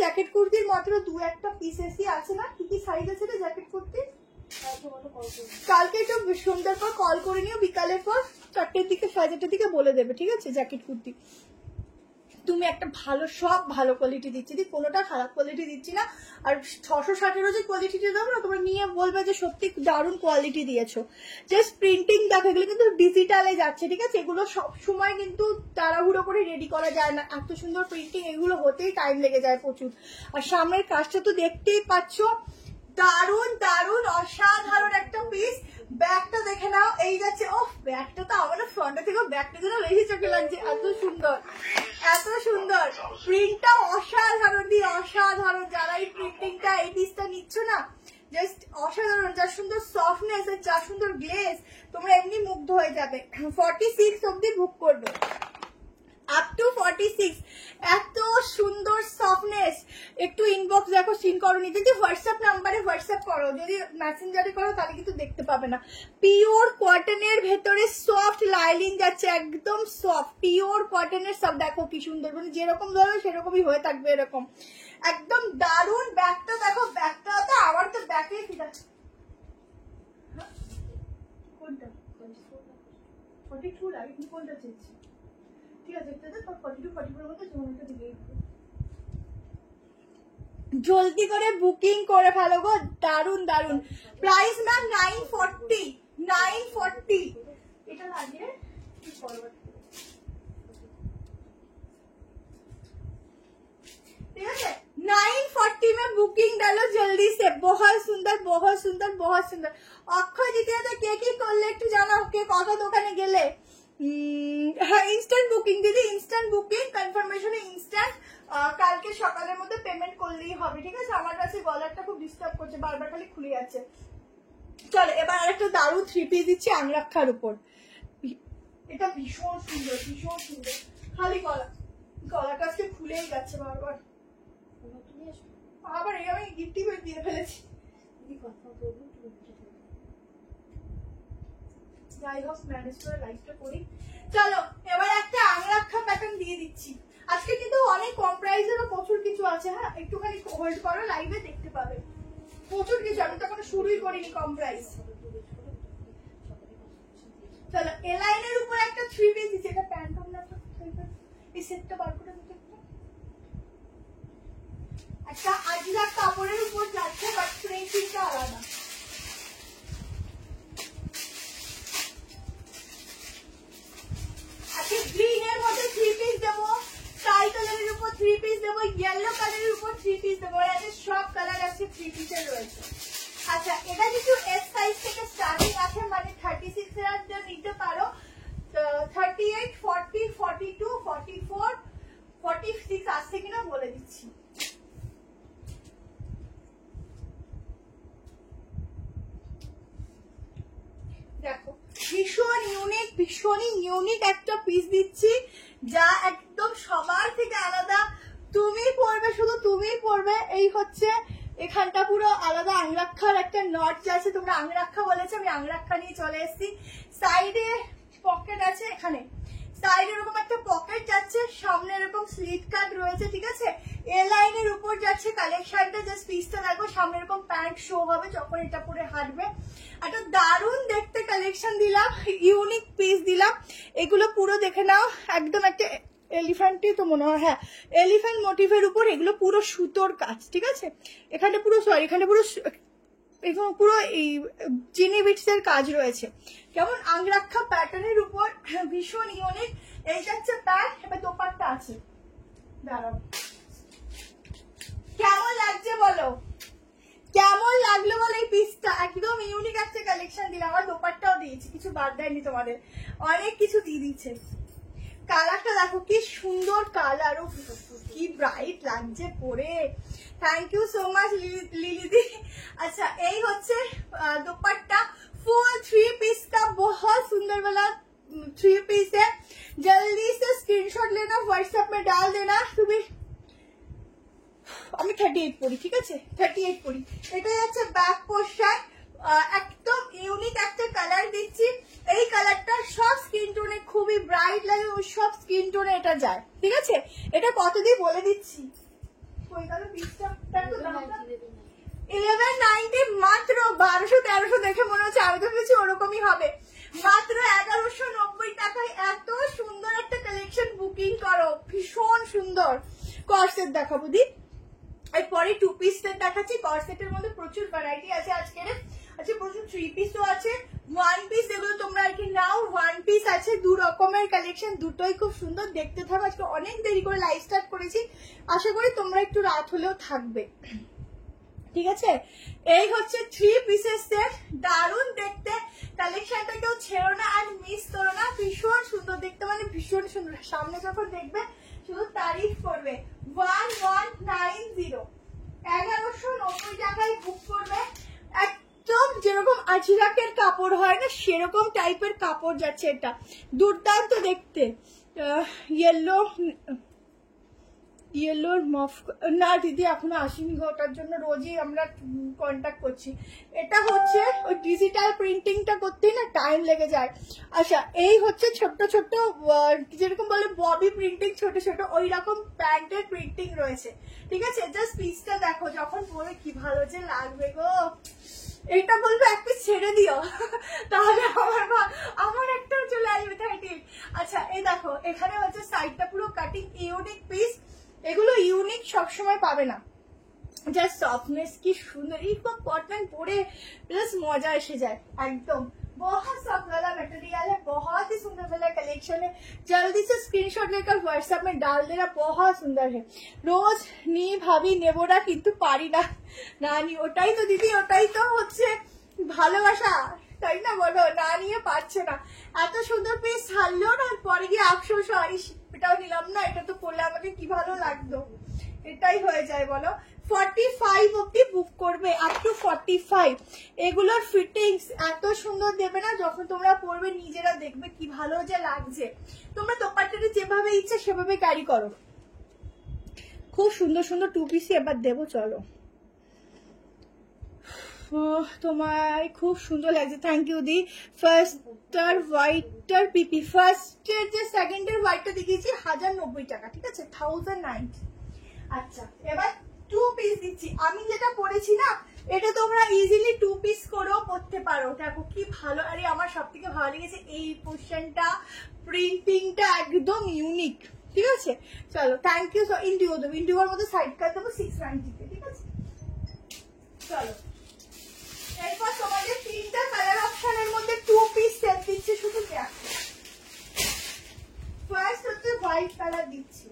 জ্যাকেট কুর্তির মাত্র 2-1টা পিস এসি আছে না, কি কি সাইজ আছে রে জ্যাকেট কুর্তির? কালকে একটু সন্ধ্যার পর কল করে নিও, বিকালের পর 4টের দিকে 4:30 দিকে বলে দেবে। ঠিক আছে, জ্যাকেট কুর্তি তুমি একটা ভালো, সব ভালো কোয়ালিটি দিচ্ছি, কোনোটা খারাপ কোয়ালিটি দিচ্ছি না। আর 660-এরও যে কোয়ালিটিটা দেবো না, তোমরা নিয়ে বলবে যে সত্যি দারুণ কোয়ালিটি দিয়েছো। জাস্ট প্রিন্টিং দেখো, এগুলো কিন্তু ডিজিটালে যাচ্ছে। ঠিক আছে, এগুলো সব সময় কিন্তু তাড়াহুড়ো করে রেডি করা যায় না, এত সুন্দর প্রিন্টিং, এগুলো হতেই টাইম লেগে যায় প্রচুর। আর সামনের কাজটা তো দেখতেই পাচ্ছ, দারুণ দারুণ অসাধারণ একটা পিস। ব্যাগটা দেখে নাও, এই যাচ্ছে। ও ব্যাগটা তো আমার ফ্রন্টে থেকে ব্যাগটা যেন বেশি চোখে লাগছে, এত সুন্দর এত সুন্দর। প্রিন্টটা অসাধারণ, অসাধারণ। যারা এই প্রিন্টিংটা এই পিসটা নিচ্ছ না, জাস্ট অসাধারণ। যা সুন্দর সফটনেস আর যা সুন্দর গ্লেজ, তোমরা এমনি মুগ্ধ হয়ে যাবে। 46 অব্দি বুক করবে, আপ টু 46। এত সুন্দর সফটনেস। একটু ইনবক্স দেখো, সিন করো, যদি হোয়াটসঅ্যাপ নাম্বারে হোয়াটসঅ্যাপ করো, যদি মেসেঞ্জারে করো তাহলে কিন্তু দেখতে পাবে না। পিওর কটনের ভেতরে সফট লাইনিং যাচ্ছে, একদম সফট পিওর কটনের। সব দেখো কি সুন্দর, মানে যেরকম ধরো সেরকমই হয়ে থাকবে, এরকম একদম দারুণ। ব্যাগটা দেখো, ব্যাগটা তো আমার তো ব্যাগে ফিট আছে। কোনটা 42 লাগে, তুমি কোনটা চেয়েছি? ঠিক আছে, 42-44 মধ্যে জোনটা দিবে। জলদি করে বুকিং করে ফেলো গো, দারুন দারুন। Price ma'am 940। এটা লাগিয়ে ठीक है 940 में बुकिंग डालो जल्दी से। बहुत सुंदर बहुत सुंदर बहुत सुंदर। অক্ষয় দ্বিতীয়তে কে কি করলে একটু জানাও, কে কত দোকানে গেলে। হ্যাঁ ইনস্ট্যান্ট বুকিং দিদি, ইনস্ট্যান্ট বুকিং, কনফার্মেশনে ইনস্ট্যান্ট। কালকে সকালের মধ্যে পেমেন্ট করলেই হবে। ঠিক আছে, আমার কাছে গলারটা খুব ডিস্টার্ব করছে, বারবার খালি খুলে যাচ্ছে। চলো এবার আরেকটা দারুণ 3 পিস দিচ্ছি আংরাক্ষার উপর, এটা ভীষণ সুন্দর, ভীষণ সুন্দর। খালি গলাটা আজকে খুলেই যাচ্ছে বারবার। আবার এই আমি গিফটি করে দিয়ে ফেলেছি। যাই হোক, ম্যানেজ করে লাইফটা করি। চলো এবার একটা আংরাক্ষা প্যাটার্ন দিয়ে দিচ্ছি। আজকে কিন্তু অনেক কম প্রাইসেরও প্রচুর কিছু আছে। হ্যাঁ, একটুখানি হোল্ড করো, লাইভে দেখতে পাবে প্রচুর কিছু। আমি তো কোনো শুরুই করিনি কম প্রাইস। চলো এ লাইনের উপর একটা 3 পিস দিচ্ছি। এটা প্যান্ট আমরা এই সেটটা বার করে দিতে একটা আজরাক কাপড়ের উপর যাচ্ছে, বাট প্রিন্টিংটা আলাদা। আজকে গ্রিন এর মধ্যে 3 পিস দেবো, স্কাই কালারের উপর 3 পিস দেবো, ইয়েলো কালারের উপর 3 পিস দেবো। এর সব কালার আছে 3 পিসের রয়েছে। আচ্ছা, এটা কিন্তু এস সাইজ থেকে স্টার্টিং আছে, মানে 36 এর নিতে পারো। 38, 40, 42, 44, 46 আসছে কিনা বলে দিচ্ছি। দেখো ভীষণ ইউনিক, ভীষণই ইউনিক একটা পিস দিচ্ছি, যা একদম সবার থেকে আলাদা। তুমি পরবে, শুধু তুমি পরবে। এই হচ্ছে এখানটা পুরো আলাদা আংরাক্ষার একটা নট যাচ্ছে। তোমরা আংরাক্ষা বলেছো, আমি আংরাক্ষা নিয়ে চলে এসেছি। সাইডে পকেট আছে, এখানে সাইডে এরকম একটা পকেট যাচ্ছে, সামনে এরকম স্লিট কাট রয়েছে, ঠিক আছে। এ লাইনের উপর যাচ্ছে কালেকশনটা, জাস্ট পিসটা দেখো। সামনে এরকম প্যান্ট শো হবে যখন এটা পরে হাঁটবে। একটা দারুণ দেখতে কালেকশন দিলাম, ইউনিক পিস দিলাম। এগুলো পুরো দেখে নাও, একদম একটা এলিফ্যান্টই তো মনে হয়, হ্যাঁ এলিফ্যান্ট মোটিভের উপর। এগুলো পুরো সুতোর কাজ, ঠিক আছে। এখানে পুরো এখানে পুরো পুরো এই চিনি বিটস এর কাজ রয়েছে। কেমন আংরাক্ষা প্যাটার্নের উপর, ভীষণ ইউনিক। এইটা হচ্ছে প্যান্ট, এবার দোপাট্টা আছে। দাঁড়াও, কেমন লাগছে বলো, কেমন লাগলো বলো এই পিসটা। একদম ইউনিক একটা কালেকশন দিলাম। আমার দোপাট্টাও দিয়েছি, কিছু বাদ দেয়নি তোমাদের, অনেক কিছু দিয়ে দিচ্ছে। কালারটা দেখো কি সুন্দর কালার, ও কি ব্রাইট লাগছে পরে। থ্যাংক ইউ সো মাচ লিলিদি। अच्छा এই হচ্ছে दुपट्टा, फुल 3 पीस का बहुत सुंदर वाला 3 पीस है। जल्दी से स्क्रीनशॉट लेना, व्हाट्सएप में डाल देना। तुम्हें আমি 38 পরি, ঠিক আছে 38 পরি। এটাই হচ্ছে ব্যাক পোরশন। একদম ইউনিক একটা কালার দিচ্ছি। এই কালারটা সব স্কিন টোনে খুবই ব্রাইট লাগে, ওই সব স্কিন টোনে এটা যায়, ঠিক আছে। এটা কত দিয়ে বলে দিচ্ছি, কই গেল পিসটা? 1190 মাত্র। 1200-1300 দেখে মনে হচ্ছে, আমি তো ভেবেছি ওরকমই হবে। মাত্র 1190 টাকায় এত সুন্দর একটা কালেকশন বুকিং করো, ভীষণ সুন্দর। কর্সেট দেখাবো দি, এরপরে 2 পিস সেট দেখাচ্ছি। কর্সেটের মধ্যে প্রচুর ভ্যারাইটি আছে আজকের। আচ্ছা, প্রচুর 3 পিসও আছে, 1 পিস। এগুলো তোমরা আর কি নাও, 1 পিস আছে। 2 রকমের কালেকশন, দুটোই খুব সুন্দর। দেখতে থাকো। আজকে অনেক দেরি করে লাইভ স্টার্ট করেছি, আশা করি তোমরা একটু রাত হলেও থাকবে, ঠিক আছে। এই হচ্ছে 3 পিসের সেট, দারুণ দেখতে। কালেকশনটা কেউ ছেড়ো না আর মিস করো না, ভীষণ সুন্দর দেখতে, মানে ভীষণ সুন্দর। সামনে যখন দেখবে শুধু তারিফ করবে। 1190, 1190 টাকায় বুক করবে। একদম যেরকম আজরাকের কাপড় হয় না, সেরকম টাইপের কাপড় যাচ্ছে। এটা দুর্দান্ত দেখতে। ইয়েলোর মফ না দিদি এখনো আসেনি, ওটার জন্য রোজই আমরা কন্ট্যাক্ট করছি। এটা হচ্ছে ওই ডিজিটাল প্রিন্টিংটা করতেই না টাইম লেগে যায়। আচ্ছা, এই হচ্ছে ছোট্ট ছোট্ট যেরকম বলে ববি প্রিন্টিং, ছোট ছোট ওই রকম প্যান্টের প্রিন্টিং রয়েছে, ঠিক আছে। জাস্ট পিসটা দেখো, যখন পরে কি ভালো যে লাগবে গো। এটা বলবো এক পিস ছেড়ে দিও, তাহলে আমার একটা চলে আসবে 30। আচ্ছা, এই দেখো এখানে হচ্ছে সাইডটা পুরো কাটিং, ইউনিক পিস। এগুলো ইউনিক সবসময় পাবে না। জাস্ট সফটনেস কি সুন্দর, এই কটন পরে প্লাস মজা এসে যায় একদম। बहुत सॉफ्ट वाला मटेरियल है, बहुत ही सुंदर वाला कलेक्शन है। जल्दी से स्क्रीनशॉट लेकर व्हाट्सएप में डाल देना, बहुत सुंदर है। रोज नी भाभी नेबो ना, কিন্তু পারি না। না নি, ওটাই তো দিদি, ওটাই তো হচ্ছে ভালোবাসা, তাই না বলো। না নিয়ে পারছে না। এত সুন্দর পিস ছাড়লো না, পরে গিয়ে আফসোস হয়, এটাও নিলাম না, এটা তো পরলে আমাকে কি ভালো লাগতো। এটাই হয়ে যায় বলো। 45 অব্দি বুক করবে, আপ টু 45। এগুলোর ফিটিংস এত সুন্দর দেবে না, যখন তোমরা পরবে নিজেরা দেখবে কি ভালো যে লাগছে। তোমরা দোপাট্টাটা যেভাবে ইচ্ছে সেভাবে ক্যারি করো। খুব সুন্দর সুন্দর টু পিসই এবার দেবো। চলো, তোমায় খুব সুন্দর লাগছে, থ্যাংক ইউ দি। ফার্স্টার হোয়াইটার পিপি, ফার্স্টের যে সেকেন্ডের হোয়াইটটা দেখিয়েছি 1090 টাকা, ঠিক আছে, 1090। আচ্ছা, এবার টু পিস দিচ্ছি। আমি যেটা পরেছি না, এটা তোমরা ইজিলি টু পিস করেও পরতে পারো। দেখো কি ভালো। আরে আমার সব থেকে ভালো লেগেছে এই পোর্শনটা, প্রিন্টিংটা একদম ইউনিক, ঠিক আছে। চলো, থ্যাংক ইউ। ইন্ডিগো দেবো, ইন্ডিগোর মধ্যে সাইড কাট দেবো 690-তে, ঠিক আছে। চলো, এরপর তোমাদের 3টা কালার অপশনের মধ্যে টু পিস সেট দিচ্ছে, শুধু দেখো। ফার্স্ট হচ্ছে হোয়াইট কালার দিচ্ছি।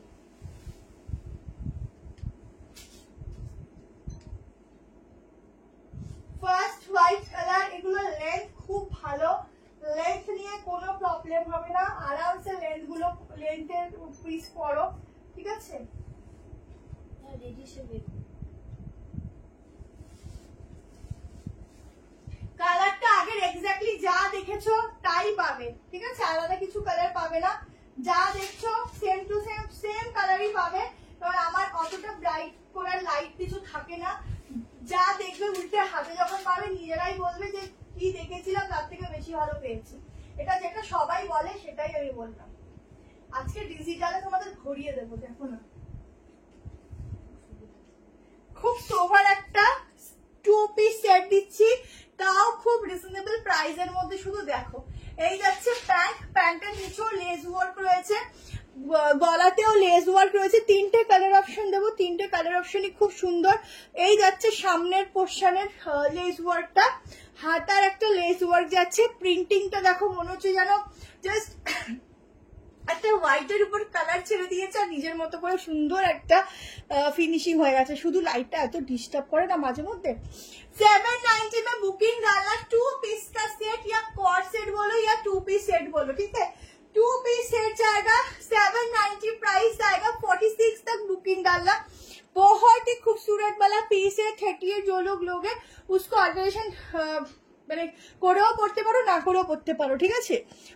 ফার্স্ট হোয়াইট কালার, এগুলো লেন্থ খুব ভালো, লেন্থ নিয়ে কোনো প্রবলেম হবে না, আরামসে লেন্থের পিস পরো, ঠিক আছে। কালারটা আগের এক্স্যাক্টলি যা দেখেছো তাই পাবে, ঠিক আছে, আলাদা কিছু কালার পাবে না। যা দেখছো সেম টু সেম কালারই পাবে, কারণ আমার অতটা ব্রাইট করার লাইট কিছু থাকে না। যা দেখবে উল্টে হাতে যখন পাবে নিজেরাই বলবে যে কি দেখেছিলাম তার থেকে বেশি ভালো পেয়েছি। এটা যেটা সবাই বলে সেটাই আমি বললাম। আজকে ডিজিটালে তোমাদের ঘুরিয়ে দেবো, দেখো না, খুব সোভার একটা টু পিস সেট দিচ্ছি, তাও খুব রিজনেবল প্রাইসের মধ্যে। শুধু দেখো, এই যাচ্ছে প্যান্ট, প্যান্টের নিচেও লেস ওয়ার্ক রয়েছে, গলাতেও লেস ওয়ার্ক রয়েছে। 3টে কালার অপশন দেবো, 3টে কালার অপশনই খুব সুন্দর। এই যাচ্ছে সামনের পোর্শনের লেস ওয়ার্কটা, হাতার একটা লেস ওয়ার্ক যাচ্ছে। প্রিন্টিংটা দেখো, মনে হচ্ছে যেন জাস্ট একটা হোয়াইটের উপর কালার ছেড়ে দিয়েছে আর নিজের মতো করে সুন্দর একটা ফিনিশিং হয়ে গেছে। শুধু লাইটটা এত ডিস্টার্ব করে না মাঝে মধ্যে। 790 में बुकिंग डालना, टू पीस का सेट या कॉर्ड सेट बोलो या टू पीस सेट बोलो, ठीक है। टू पीस सेट जाएगा 790, प्राइस आएगा 46 तक बुकिंग डालना। बहुत ही खूबसूरत वाला पीस है, 38 जो लोग लोगे उसको ऑर्गेनाइजेशन মানে করেও পড়তে পারো, না করেও পড়তে পারো, ঠিক আছে।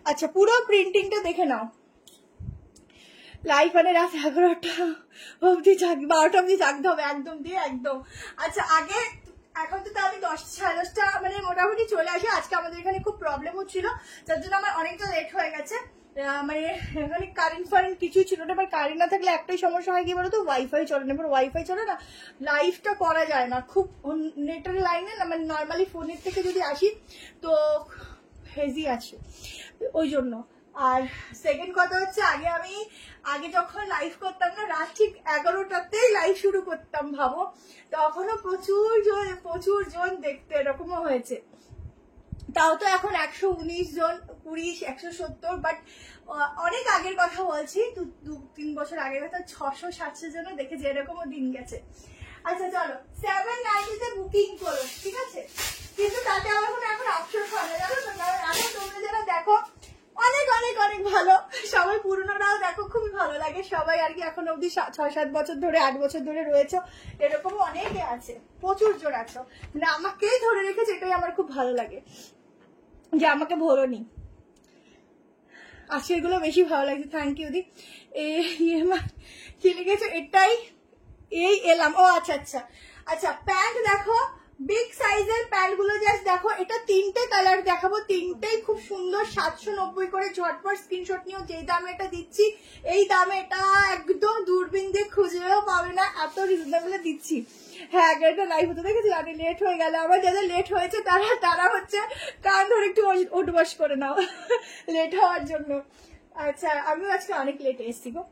আচ্ছা, পুরো প্রিন্টিংটা দেখে নাও। লাইভ মানে রাত 11টা অবধি 12টা অবধি জাগতে হবে একদম দিয়ে একদম। আচ্ছা, আগে এখন তো আমি 10টা সাড়ে 10টা মানে মোটামুটি চলে আসি। আজকে আমাদের এখানে খুব প্রবলেম হচ্ছিল, যার জন্য আমার অনেকটা লেট হয়ে গেছে। মানে এখানে কারেন্ট ফারেন্ট কিছুই ছিল না। এবার কারেন্ট না থাকলে একটাই সমস্যা হয় কি বলতো, ওয়াইফাই চলে না। এবার ওয়াইফাই চলে না, লাইভটা করা যায় না, খুব নেটের লাইনে না, মানে নর্মালি ফোনের থেকে যদি আসি তো হেজি আছে ওই জন্য। আর সেকেন্ড কথা হচ্ছে, আগে যখন লাইভ করতাম না, রাত ঠিক 11টাতেই লাইভ শুরু করতাম, ভাবো, তখনও প্রচুর জন দেখতে, এরকমও হয়েছে। তাও তো এখন 119 জন, 20, 170, বাট অনেক আগের কথা বলছি, 2-3 বছর আগের কথা, 600-700 জন দেখেছে, এরকমও দিন গেছে। আচ্ছা চলো, 790-তে বুকিং করো, ঠিক আছে। কিন্তু তাতে আমার কোনো এখন অপশন হয় না, জানো তো, কারণ এখন তোমরা যারা দেখো অনেক অনেক অনেক ভালো, সবাই পুরনোরাও দেখো, খুবই ভালো লাগে সবাই আর কি। এখন অব্দি 6-7 বছর ধরে, 8 বছর ধরে রয়েছে, এরকমও অনেকে আছে, প্রচুর জন আছো, মানে আমাকেই ধরে রেখেছে, এটাই আমার খুব ভালো লাগে যে আমাকে ভোরনি। আজকে এগুলো বেশি ভালো লাগছে, থ্যাংক ইউ দি। কি লিখেছো এটাই, এই এলাম। ও আচ্ছা আচ্ছা আচ্ছা, প্যান্ট দেখো, বিগ সাইজের প্যান্ট গুলো জাস্ট দেখো। এটা 3টে কালার দেখাবো, 3টেই খুব সুন্দর, 790 করে। ঝটপট স্ক্রিনশট নিও, যে দামে এটা দিচ্ছি এই দামে এটা একদম দূরবীন দিয়ে খুঁজেও পাবে না, এত রিজনেবলে দিচ্ছি। হ্যাঁ, আগে একটা লাইভ হতে দেখেছি, আমি লেট হয়ে গেল। আমার যাদের লেট হয়েছে তারা হচ্ছে কান ধরে একটু উঠবাস করে নাও লেট হওয়ার জন্য। আচ্ছা, আমিও আজকে অনেক লেট এসেছি গো।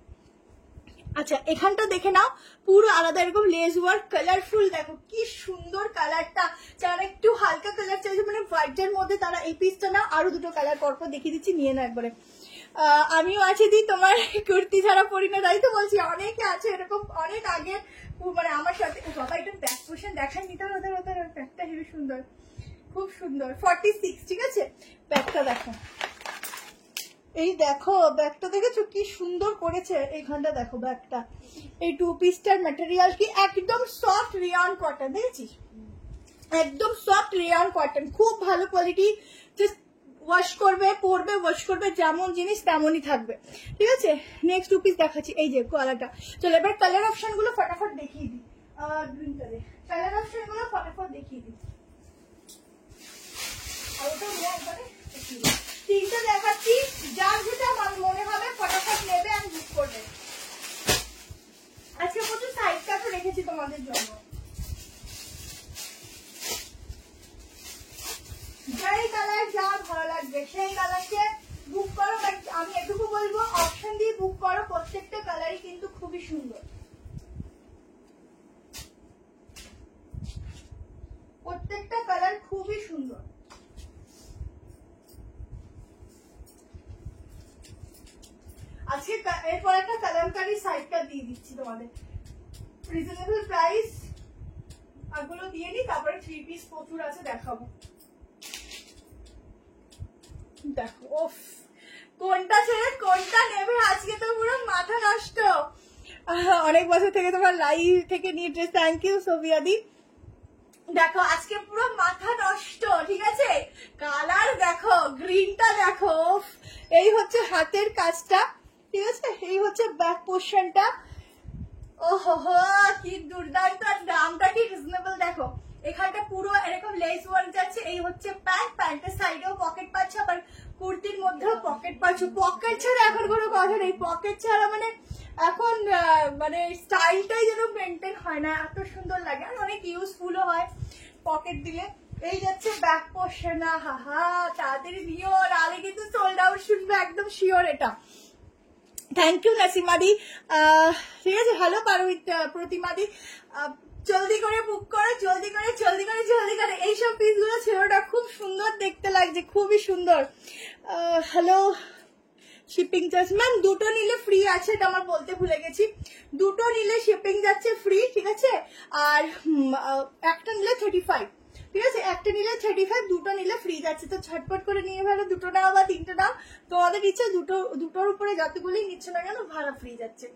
আচ্ছা, এখানটা দেখে নাও, পুরো আলাদা এরকম লেস ওয়ার্ক, কালারফুল, দেখো কি সুন্দর কালারটা। যারা একটু হালকা কালার চাইছে, মানে হোয়াইটের মধ্যে, তারা এই পিসটা নাও। আরো দুটো কালার পরপর দেখিয়ে দিচ্ছি, নিয়ে নাও একবারে। আমিও আছি দি, তোমার কুর্তি ছাড়া পরি না, তাই তো বলছি। অনেকে আছে এরকম, অনেক আগে মানে আমার সাথে। বাবা, এটা ব্যাক পোর্শন দেখাই নিতে হবে, ব্যাকটা হেবি সুন্দর, খুব সুন্দর। 46, ঠিক আছে, ব্যাকটা দেখো। এই দেখো ব্যাগটা দেখেছো কি সুন্দর করেছে, এইখানটা দেখো ব্যাগটা, এই 2 পিসটার ম্যাটেরিয়াল কি একদম সফট রেয়ন কটন, দেখেছিস একদম সফট রেয়ন কটন, খুব ভালো কোয়ালিটি, জাস্ট ওয়াশ করবে পরবে ওয়াশ করবে যেমন জিনিস তেমনই থাকবে, ঠিক আছে। নেক্সট 2 পিস দেখাচ্ছি, এই যে কলারটা। চলো এবার কালার অপশন গুলো ফটাফট দেখিয়ে দিই, গ্রিন কালার কালার অপশন গুলো ফটাফট দেখিয়ে দিই, আর ওটা একবারে দেখিয়ে দিই। তিনটা দেখাচ্ছি, যার যেটা মনে হবে ফটাফট নেবে আর বুক করবে। আজকে প্রচুর সাইড কাটও রেখেছি তোমাদের জন্য, যেই কালার যা ভালো লাগবে সেই কালারকে বুক করো। আমি এটুকু বলবো অপশন দিয়ে বুক করো, প্রত্যেকটা কালারই কিন্তু খুবই সুন্দর, প্রত্যেকটা কালার খুবই সুন্দর। আজকে এরপর একটা কালামকারী সাইড কাট দিয়ে দিচ্ছি তোমাদের, রিজনেবল প্রাইস এগুলো দিয়ে নি, তারপরে 3 পিস প্রচুর আছে দেখাবো। দেখো ওফ, কোনটা ছেড়ে কোনটা নেবে, আজকে তো পুরো মাথা নষ্ট। অনেক বছর থেকে তোমার লাইভ থেকে নিয়ে ড্রেস, থ্যাংক ইউ সোভিয়াদি। দেখো আজকে পুরো মাথা নষ্ট, ঠিক আছে। কালার দেখো, গ্রিনটা দেখো, এই হচ্ছে হাতের কাজটা, ঠিক আছে, এই হচ্ছে ব্যাক পোর্শনটা, ওহো কি দুর্দান্ত, আর দামটা কি রিজনেবল। দেখো এখানটা পুরো এরকম লেস ওয়ার্ক যাচ্ছে, এই হচ্ছে প্যান্ট, প্যান্টের সাইডেও পকেট পাচ্ছ, আবার কুর্তির মধ্যেও পকেট পাচ্ছ। পকেট ছাড়া এখন কোনো কথা নেই, পকেট ছাড়া মানে এখন মানে স্টাইলটাই যেন মেনটেন হয় না, এত সুন্দর লাগে, আর অনেক ইউজফুলও হয় পকেট দিলে। এই যাচ্ছে ব্যাক পোর্শন, হাহা তাড়াতাড়ি দিও, নাহলে কিন্তু সোল্ড আউট শুনবে একদম শিওর এটা। থ্যাংক ইউ নাসিমাদি, ঠিক আছে। হ্যালো প্রতিমাদি, জলদি করে বুক করো, জলদি করে জলদি করে জলদি করে। এইসব পিসগুলো ছেলেটা খুব সুন্দর দেখতে লাগছে, খুবই সুন্দর। হ্যালো শিপিং চার্জ ম্যাম দুটো নিলে ফ্রি আছে, এটা আমার বলতে ভুলে গেছি, দুটো নিলে শিপিং যাচ্ছে ফ্রি, ঠিক আছে। আর একটা নিলে 35, ঠিক আছে, একটা নিলে 35, দুটো নিলে ফ্রি যাচ্ছে। তো ছটপট করে নিয়ে ফেলো, দুটো নাও বা তিনটে নাও, তোমাদের ইচ্ছে। দুটোর উপরে যতগুলি নিচ্ছে না কেন ভাড়া ফ্রি যাচ্ছে,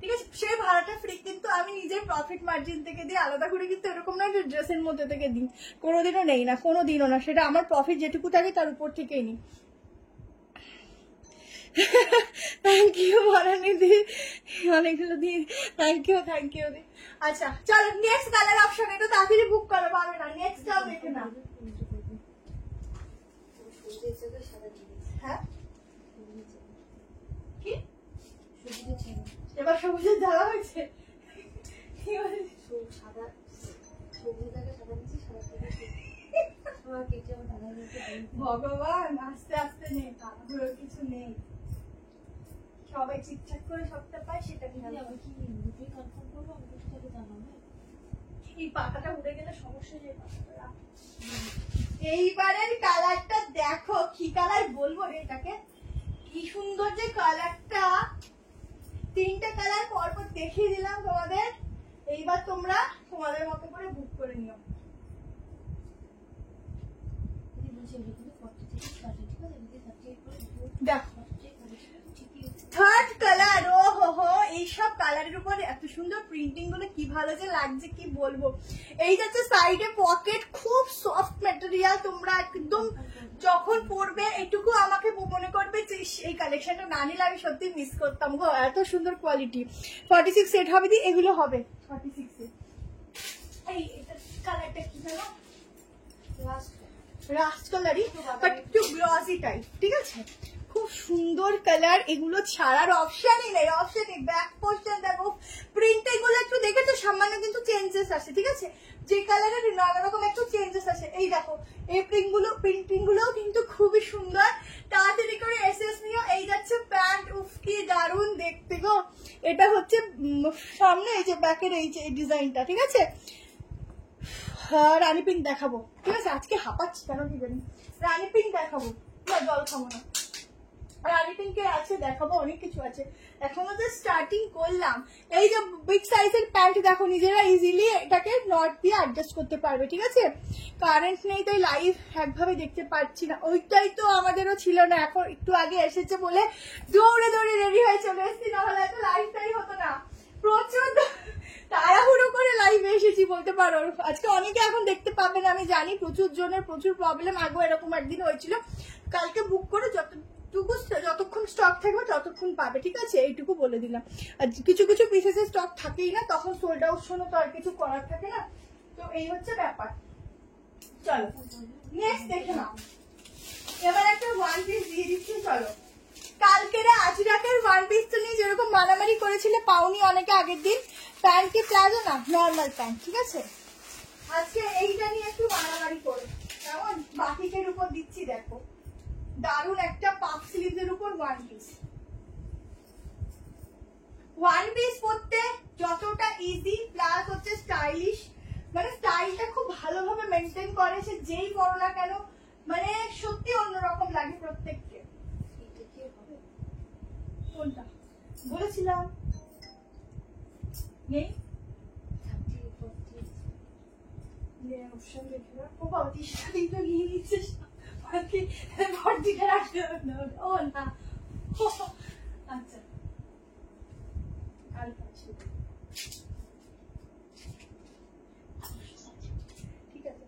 ঠিক আছে। সেই ভাড়াটা ফ্রি কিন্তু আমি নিজের প্রফিট মার্জিন থেকে দিই, আলাদা করে কিন্তু এরকম নয় যে ড্রেসের মধ্যে থেকে দিই, কোনোদিনও নেই না, কোনোদিনও না, সেটা আমার প্রফিট যেটুকু থাকে তার উপর থেকেই নিই। থ্যাংক ইউ ভরানি দি, অনেকগুলো দিই, থ্যাংক ইউ দি। আচ্ছা চলো নেক্সট কালার অপশন, একটু তাড়াতাড়ি বুক করো, পাবে না, নেক্সটটাও দেখে না। হ্যাঁ কি এবার সবুজের জ্বালা হয়েছে, ভগবান আস্তে আস্তে নেই, তাড়াহুড়োর কিছু নেই, সবাই ঠিকঠাক করে সবটা পায়, সেটা কি কনফার্ম করবো, এই পাতাটা উড়ে গেলে সমস্যা নেই। এইবারের কালারটা দেখো, কি কালার বলবো রে এটাকে, কি সুন্দর যে কালারটা, তিনটা কালার পরপর দেখিয়ে দিলাম তোমাদের, এইবার তোমরা তোমাদের মতো করে বুক করে নিও। দেখো থার্ড কালার, ও হো, এইসব কালারের উপর এত সুন্দর প্রিন্টিং গুলো কি ভালো যে লাগছে, কি বলবো। এই যাচ্ছে সাইডে পকেট, খুব সফট ম্যাটেরিয়াল, তোমরা একদম যখন পরবে এটুকু আমাকে মনে করবে যে এই কালেকশনটা না নিলে আমি সত্যি মিস করতাম গো, এত সুন্দর কোয়ালিটি। 46 সেট হবে দি, এগুলো হবে 46 এ। এই কালারটা কি জানো, রাস্ট কালারই, বাট একটু গ্লসি টাইপ, ঠিক আছে, খুব সুন্দর কালার। এগুলো ছাড়ার অপশনই নেই, ব্যাক পোর্শন দেখো, প্রিন্টিং গুলো একটু দেখে তো সামান্য কিন্তু চেঞ্জেস আসে, ঠিক আছে, যে কালারের নানা রকম একটু চেঞ্জেস আসে। এই দেখো এই প্রিন্টিং গুলোও কিন্তু খুবই সুন্দর, তাড়াতাড়ি করে এসএস নিও। এই যাচ্ছে প্যান্ট, উফ কি দারুণ দেখতে গো, এটা হচ্ছে সামনে, এই যে ব্যাকের এই যে ডিজাইনটা, ঠিক আছে। রানী পিঙ্ক দেখাবো, ঠিক আছে, আজকে হাঁপাচ্ছি কেন কি জানি, রানী পিঙ্ক দেখাবো, জল খাবো না। রানী পিঙ্কের আছে, দেখাবো, অনেক কিছু আছে। এখনো তো স্টার্টিং করলাম। এই যে বিগ সাইজের প্যান্ট দেখো, নিজেরা ইজিলি এটাকে নট দিয়ে অ্যাডজাস্ট করতে পারবে, ঠিক আছে। কারেন্ট নেই তাই লাইভ একভাবে দেখতে পাচ্ছি না, ওইটাই তো আমাদেরও ছিল না, এখন একটু আগে এসেছে বলে দৌড়ে দৌড়ে রেডি হয়ে চলে এসেছি, নাহলে তো লাইভটাই হতো না। প্রচুর তাড়াহুড়ো করে লাইভে এসেছি বলতে পারো। আজকে অনেকে এখন দেখতে পাবে না আমি জানি, প্রচুর জনের প্রচুর প্রবলেম, আগেও এরকম একদিন হয়েছিল। কালকে বুক করে যতক্ষণ স্টক থাকবে ততক্ষণ পাবে, ঠিক আছে, এইটুকু বলে দিলাম। আর কিছু কিছু পিসেসের স্টক থাকেই না, তখন সোল্ড আউট শোনো তো আর কিছু করার থাকে না, তো এই হচ্ছে ব্যাপার। চলো নেক্সট দেখে নাও। এবার একটা ওয়ান পিস দিয়ে দিচ্ছি, চলো। কালকের আজরাকের ওয়ান পিস তো নিয়ে যেরকম মারামারি করেছিল পাওনি অনেকে আগের দিন, প্যান্ট কি প্লাজো না, নর্মাল প্যান্ট, ঠিক আছে। আজকে এইটা নিয়ে একটু মারামারি করো, কেমন। বাটিকের উপর দিচ্ছি, দেখো দারুন একটা পাফ স্লিভের উপর ওয়ান পিস। ওয়ান পিস পরতে যতটা ইজি প্লাস হচ্ছে স্টাইলিশ, মানে স্টাইলটা খুব ভালোভাবে মেনটেন করে, সে যেই পরো না কেন, মানে সত্যি অন্যরকম লাগে প্রত্যেককে। কোনটা বলেছিলাম নেই, অপশন দেখে ও বাতির সাথেই তো নিয়ে নিচ্ছে, ও না আচ্ছা ঠিক আছে।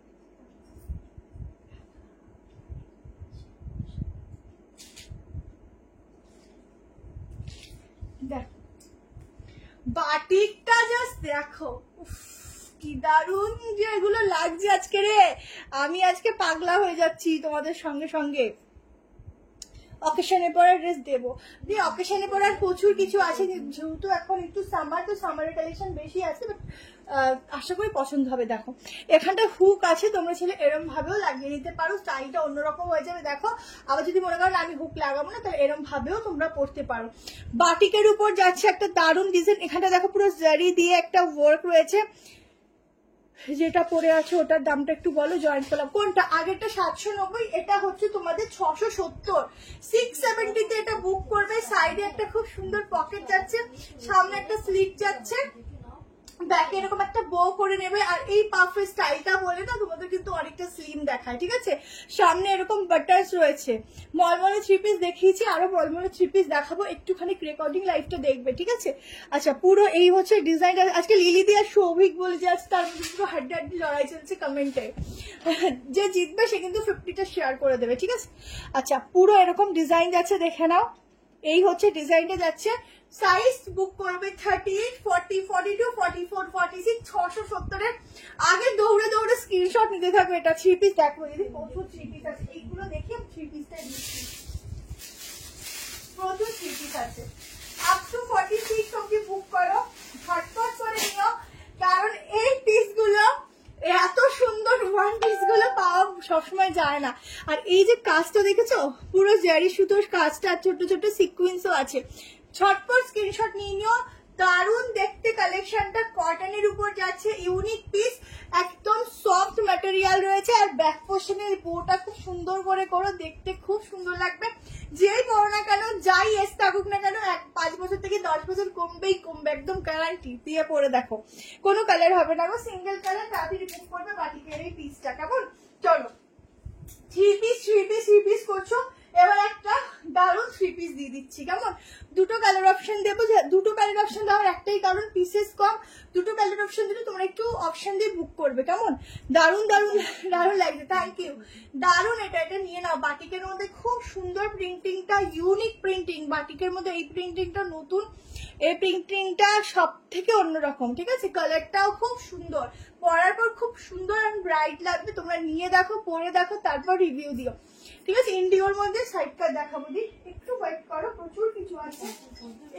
দেখো বাটিকটা জাস্ট দেখো, কি দারুন যে এগুলো লাগছে আজকে রে, আমি আজকে পাগলা হয়ে যাচ্ছি তোমাদের সঙ্গে সঙ্গে। অকেশনে পরার ড্রেস দেবো, অকেশনে পরার প্রচুর কিছু আছে, যেহেতু এখন একটু সামার, তো সামারের কালেকশন বেশি আছে, বাট আশা করি পছন্দ হবে। দেখো এখানটা হুক আছে, তোমরা ছেলে এরম ভাবেও লাগিয়ে নিতে পারো, স্টাইলটা অন্যরকম হয়ে যাবে। দেখো আবার যদি মনে করো আমি হুক লাগাবো না, তাহলে এরম ভাবেও তোমরা পরতে পারো। বাটিকের উপর যাচ্ছে একটা দারুণ ডিজাইন, এখানটা দেখো পুরো জারি দিয়ে একটা ওয়ার্ক রয়েছে। যেটা পরে আছে ওটার দামটা একটু বলো, জয়েন্ট করলাম কোনটা, আগেরটা 790, এটা হচ্ছে তোমাদের 670। 670 তে এটা বুক করবে। সাইডে একটা খুব সুন্দর পকেট যাচ্ছে, সামনে একটা স্লিট যাচ্ছে, ব্যাকে এরকম একটা বো করে নেবে। আর এই পাফের স্টাইলটা বলে না তোমাদের কিন্তু অনেকটা স্লিম দেখায়, ঠিক আছে। সামনে এরকম বাটার্স রয়েছে, মলমলে থ্রি পিস দেখিয়েছি, আরো মলমলে থ্রি পিস দেখাবো, একটুখানি রেকর্ডিং লাইভটা দেখবে, ঠিক আছে। আচ্ছা পুরো এই হচ্ছে ডিজাইনটা। আজকে লিলি দি আর সৌভিক বলে যে আজ তার মধ্যে পুরো হাড্ডি হাড্ডি লড়াই চলছে কমেন্টে, যে জিতবে সে কিন্তু 50টা শেয়ার করে দেবে, ঠিক আছে। আচ্ছা পুরো এরকম ডিজাইন যাচ্ছে, দেখে নাও। এই হচ্ছে ডিজাইনটা যাচ্ছে। সাইজ বুক করবে 38, 40, 42, 44, 46, 670 এর। আগে দৌড়ে দৌড়ে স্ক্রিনশট নিতে থাকবে। এটা থ্রি পিস দেখো, যদি প্রচুর থ্রি পিস আছে, এইগুলো দেখে থ্রি পিসটা দিচ্ছি, প্রচুর থ্রি পিস আছে। আপ টু 46 অব্দি বুক করো, ঝটপট করে নিও, কারণ এই পিসগুলো এত সুন্দর ওয়ান পিস গুলো পাওয়া সবসময় যায় না। আর এই যে কাজটা দেখেছো, পুরো জারি সুতোর কাজটা, ছোট ছোট সিকুয়েন্সও আছে। ঝটপট স্ক্রিনশট নিয়ে নিও, দারুণ দেখতে কালেকশনটা, কটনের উপর যাচ্ছে, ইউনিক পিস, একদম সফট ম্যাটেরিয়াল রয়েছে। আর ব্যাক পোর্শনের বোটা খুব সুন্দর করে করো, দেখতে খুব সুন্দর লাগবে। যেই পড়ো না কেন, যাই এস থাকুক না কেন, 5 বছর থেকে 10 বছর কমবেই কমবে, একদম গ্যারান্টি দিয়ে পরে দেখো, কোনো কালার হবে না গো, সিঙ্গেল কালার, তাড়াতাড়ি বুক করবে বাটিকের এই পিসটা, কেমন। চলো থ্রি পিস করছো, এবার একটা দারুণ থ্রি পিস দিয়ে দিচ্ছি, কেমন। দুটো কালার অপশন দেবো, দুটো কালার অপশন দেওয়ার একটাই কারণ, পিসেস কম, দুটো কালার অপশন দিলে তোমরা একটু অপশন দিয়ে বুক করবে, কেমন। দারুণ দারুণ দারুণ লাগছে, থ্যাংক ইউ, দারুণ। এটা নিয়ে নাও, বাটিকের মধ্যে খুব সুন্দর প্রিন্টিংটা, ইউনিক প্রিন্টিং, বাটিকের মধ্যে এই প্রিন্টিংটা নতুন, এই প্রিন্টিংটা সব থেকে অন্যরকম, ঠিক আছে। কালারটাও খুব সুন্দর, পরার পর খুব সুন্দর আর ব্রাইট লাগবে। তোমরা নিয়ে দেখো, পরে দেখো, তারপর রিভিউ দিও, ঠিক আছে। ইন্ডিওর মধ্যে সাইড কাট দেখাবো, একটু ওয়েট করো, প্রচুর কিছু আছে,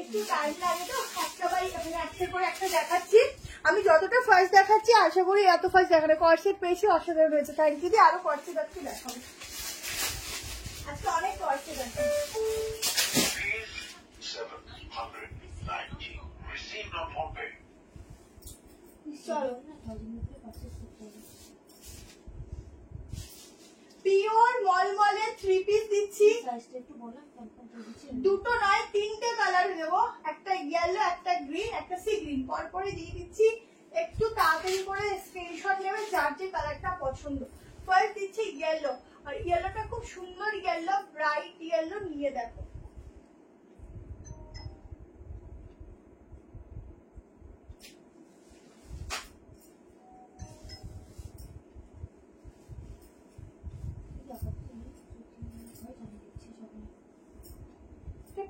একটু টাইম লাগে তো, একটা বাই একটা করে একটা দেখাচ্ছি। আমি যতটা ফার্স্ট দেখাচ্ছি আশা করি এত ফার্স্ট দেখানো, কর্সেট পেয়েছি, অসাধারণ হয়েছে, থ্যাংক ইউ। আরো কর্সেট আছে দেখাবো, আজকে অনেক কর্সেট আছে। চলো পিওর মলমলে 3 পিস দিচ্ছি। দুটো নয় 3টে কালার দেবো, একটা ইয়েলো, একটা গ্রিন, একটা সি গ্রিন, পরপরই দিয়ে দিচ্ছি। একটু তাড়াতাড়ি করে স্ক্রিনশট নেবে যার যে কালারটা পছন্দ। ফার্স্ট দিচ্ছি ইয়েলো, আর ইয়েলোটা খুব সুন্দর ইয়েলো, ব্রাইট ইয়েলো, নিয়ে দেখো।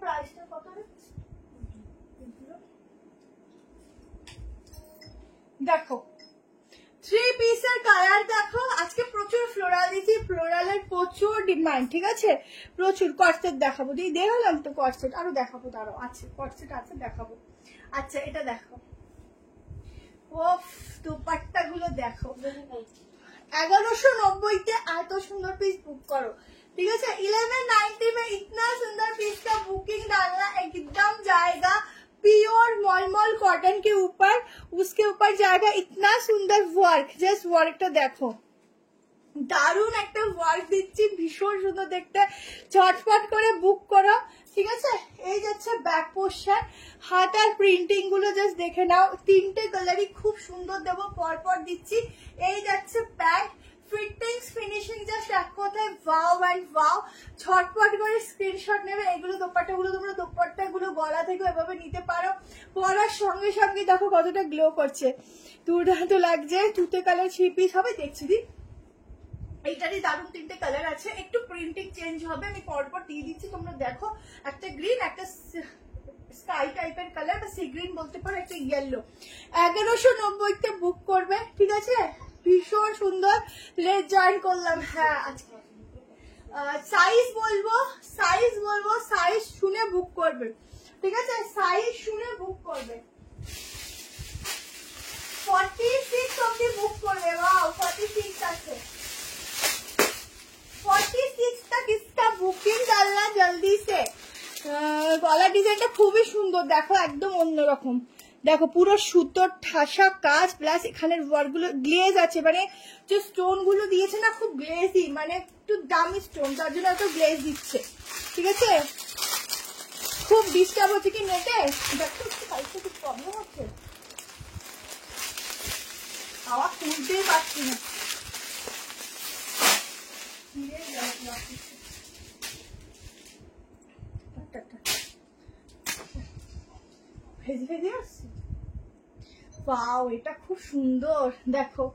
প্রাইসটা কত রে? দেখো 3 পিসের কালার দেখো। আজকে প্রচুর ফ্লোরাল দিচ্ছি, ফ্লোরালের প্রচুর ডিমান্ড, ঠিক আছে? প্রচুর কর্সেট দেখাবো, দিয়ে দেখালাম তো কর্সেট, আরো দেখাবো, তারও আছে কর্সেট আছে দেখাবো। আচ্ছা এটা দেখো, ওফ দুপাট্টা গুলো দেখো। 1190 এত সুন্দর পিস বুক করো, ठीक है। 1190 में इतना सुंदर पीस का बुकिंग डालना एकदम जाएगा प्योर मॉलमॉल कॉटन के ऊपर, उसके ऊपर जाएगा इतना सुंदर वर्क। जस्ट वर्कটা দেখো, দারুন একটা ওয়ার্ক দিচ্ছি, ভীষণ সুন্দর দেখতে। ঝটপট করে বুক করো, ঠিক আছে? এই যাচ্ছে ব্যাক পোর্শন, হাত আর প্রিন্টিং গুলো জাস্ট দেখে নাও। 3টে কালারই খুব সুন্দর দেবো, পরপর দিচ্ছি। এই যাচ্ছে প্যান্ট, ফিটিংস ফিনিশিং জাস্ট এক কথায় ওয়াও এন্ড ওয়াও। ঝটপট করে স্ক্রিনশট নেবে। এগুলো দোপাট্টাগুলো তোমরা দোপাট্টাগুলো গলা থেকে এভাবে নিতে পারো, পরার সঙ্গে সঙ্গে দেখো কতটা গ্লো করছে, দুর্দান্ত লাগছে। 2টে কালার 3 পিস হবে, দেখছি দি। এইটারই দারুণ 3টে কালার আছে, একটু প্রিন্টিং চেঞ্জ হবে, আমি পরপর দিয়ে দিচ্ছি, তোমরা দেখো। একটা গ্রিন, একটা স্কাই টাইপের কালার বা সি গ্রিন বলতে পারো, একটা ইয়েলো। 1190 বুক করবে, ঠিক আছে? ভীষণ সুন্দর। লেট জয়েন করলাম। হ্যাঁ আজকে সাইজ বলবো, সাইজ শুনে বুক করবে, ঠিক আছে? সাইজ শুনে বুক করবে। 46 অবধি বুক করবে। ওয়াও 46 আছে, 46 तक इसका बुकिंग डालना जल्दी से। গলার ডিজাইনটা খুবই সুন্দর, দেখো একদম অন্যরকম। দেখো পুরো সুতোর ঠাসা কাজ, প্লাস এখানের ওয়ার্ক গুলো গ্লেজ আছে, মানে যে স্টোন গুলো দিয়েছে না খুব গ্লেজি, মানে একটু দামি স্টোন, তার জন্য এত গ্লেজ দিচ্ছে, ঠিক আছে? খুব ডিস্টার্ব হচ্ছে কি নেটে? দেখো একটু খুব প্রবলেম হচ্ছে, আওয়াজ শুনতেই পাচ্ছি না। ওয়াও এটা খুব সুন্দর। দেখো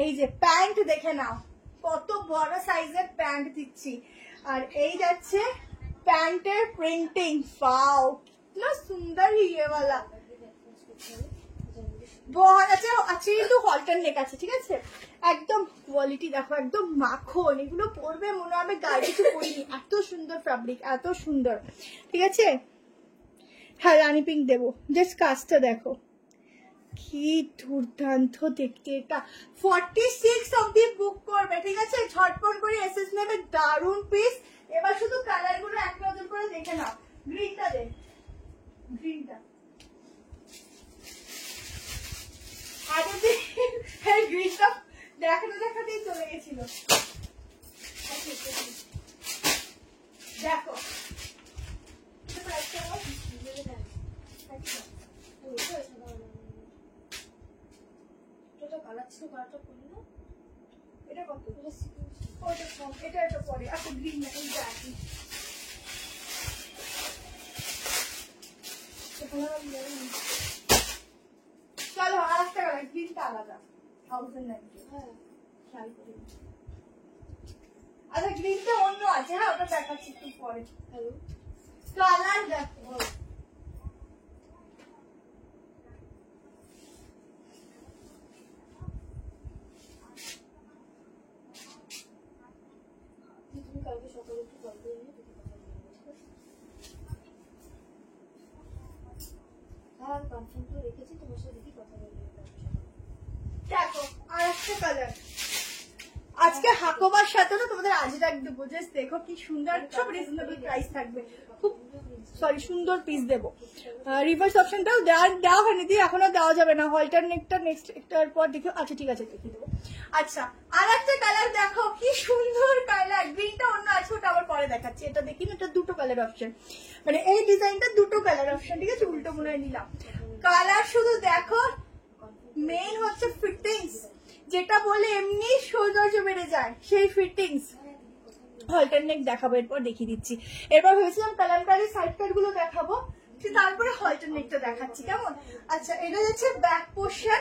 এই যে প্যান্ট দেখে নাও, কত বড় সাইজের প্যান্ট দিচ্ছি, আর এই যাচ্ছে প্যান্টের প্রিন্টিং। ওয়াও কিतना সুন্দর ये वाला बहुत अच्छा। আচ্ছা কিন্তু হলটার নেক আছে, ঠিক আছে? একদম কোয়ালিটি দেখো, একদম মাখন। এগুলো পরবে মনে হবে গায়ে কিছু পরিনি, এত সুন্দর ফ্যাব্রিক, এত সুন্দর, ঠিক আছে? হ্যাঁ রানি পিঙ্ক দেবো, জাস্ট কাজটা দেখো কি দুর্দান্ত দেখতে। এটা 46 অবধি বুক করবে, ঠিক আছে? ঝটপট করে এসএস নেবে, দারুন পিস। এবার শুধু কালার গুলো এক নজর করে দেখে নাও। গ্রিনটা দে, গ্রিনটা গ্রিনটা দেখাতে দেখাতেই চলে গেছিল। দেখো এটা কত? এটা এটা পরে। আচ্ছা গ্রিন না, এইটা আছে। চলো আর একটা কালার, গ্রিনটা আলাদা 1090। হ্যাঁ খেয়াল করি। আচ্ছা গ্রিনটা অন্য আছে, হ্যাঁ ওটা দেখাচ্ছি একটু পরে। হ্যালো কালার দেখো, তুমি কালকে সকালে একটু কল করে নিয়ে দেখো। হ্যাঁ কনফার্ম করে রেখেছি, তোমার সাথে দেখি কথা বলবো। দেখো আর একটা কালার আজকে হাকোবার সাথে না তোমাদের আজ রাখ দেবো, জাস্ট দেখো কি সুন্দর, সব রিজনেবল প্রাইস থাকবে, খুব সুন্দর পিস দেবো। রিভার্স অপশনটাও দেওয়া হয়নি, দিয়ে এখনো দেওয়া যাবে না, হলটার নেকটা নেক্সট একটার পর দেখো। আচ্ছা ঠিক আছে দেখিয়ে দেবো। আচ্ছা আর একটা কালার দেখো, কি সুন্দর কালার, গ্রিনটা অন্য আছে, ওটা আবার পরে দেখাচ্ছি। এটা দেখি না, এটা দুটো কালার অপশন, মানে এই ডিজাইনটা দুটো কালার অপশন, ঠিক আছে, উল্টো মনে হয় নিলাম। কালার শুধু দেখো, মেইন হচ্ছে ফিটিংস, যেটা বলে এমনি সৌন্দর্য বেড়ে যায়, সেই ফিটিংস। হলটার নেক দেখাবো, এরপর দেখিয়ে দিচ্ছি। এরপর ভেবেছিলাম কালামকারী সাইড কাট গুলো দেখাবো, তারপরে হলটার নেকটা দেখাচ্ছি, কেমন? আচ্ছা এটা যাচ্ছে ব্যাক পোর্শন,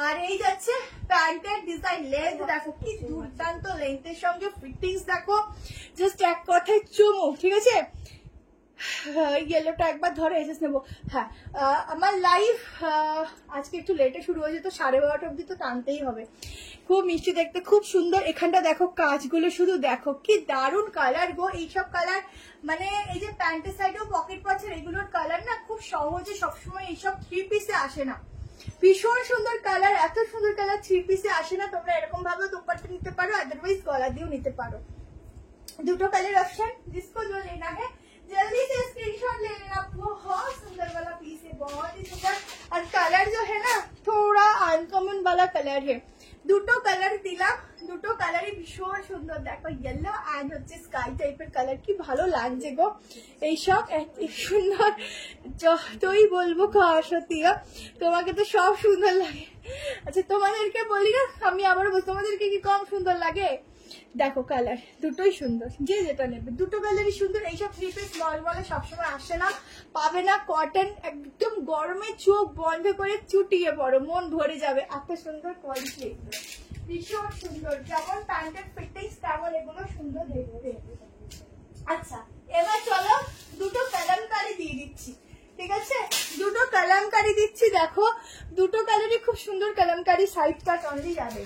আর এই যাচ্ছে প্যান্টের ডিজাইন। লেন্থ দেখো কি দুর্দান্ত, লেন্থের সঙ্গে ফিটিংস দেখো, জাস্ট এক কথায় চুমু, ঠিক আছে। ইয়েলোটা একবার ধরে এসেস নেবো। হ্যাঁ আমার লাইভ আজকে একটু লেটে শুরু হয়েছে, তো 12:30 অব্দি তো টানতেই হবে। খুব মিষ্টি দেখতে, খুব সুন্দর। এখানটা দেখো কাজগুলো শুধু দেখো, কি দারুণ কালার গো। এইসব কালার মানে এই যে প্যান্টের সাইডেও পকেট পাচ্ছেন, এগুলোর কালার না খুব সহজে সবসময় এইসব 3 পিসে আসে না। ভীষণ সুন্দর কালার, এত সুন্দর কালার 3 পিসে আসে না। তোমরা এরকম ভাবে দোপাট্টা নিতে পারো, আদারওয়াইজ গলা দিয়েও নিতে পারো। দুটো কালার ऑप्शन, जिसको जो लेना है जल्दी से स्क्रीनशॉट ले लेना। बहुत सुंदर वाला पीस है, बहुत ही सुंदर। और कलर जो है ना थोड़ा अनकॉमन वाला कलर है। দুটো কালার দিলাম, দুটো কালারই ভীষণ সুন্দর। দেখো ইয়েলো এন্ড হচ্ছে স্কাই টাইপের কালার, কি ভালো লাগছে গো এইসব, এত সুন্দর। যতই বলবো সত্যিও তোমাকে তো সব সুন্দর লাগে। আচ্ছা তোমাদেরকে বলি না, আমি আবার বলছি, তোমাদেরকে কি কম সুন্দর লাগে? দেখো কালার দুটোই সুন্দর, যে যেটা নেবে দুটো কালারই সুন্দর। এইসব 3 পিস নর্মালে সবসময় আসে না, পাবে না। কটন একদম গরমে চোখ বন্ধ করে চুটিয়ে পড়ো, মন ভরে যাবে, এত সুন্দর কোয়ালিটি, ভীষণ সুন্দর। যেমন প্যান্টের ফিটিংস তেমন এগুলো সুন্দর দেখতে। আচ্ছা এবার চলো দুটো কালামকারি দিয়ে দিচ্ছি, ঠিক আছে, দুটো কালামকারি দিচ্ছি। দেখো দুটো কালারই খুব সুন্দর কালামকারি, সাইড কাট অনলি যাবে।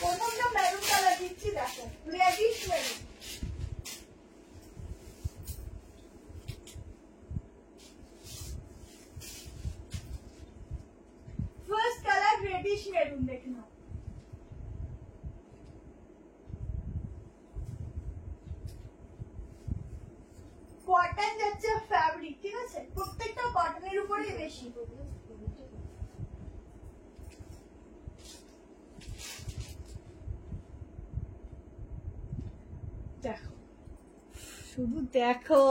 প্রথমটা মেরুন কালার দিচ্ছি, দেখো radish maroon. First colour radish maroon, দেখে নাও। কটন যাচ্ছে ফ্যাব্রিক, ঠিক আছে, প্রত্যেকটা কটনের উপরে বেশি। দেখো শুধু देखो,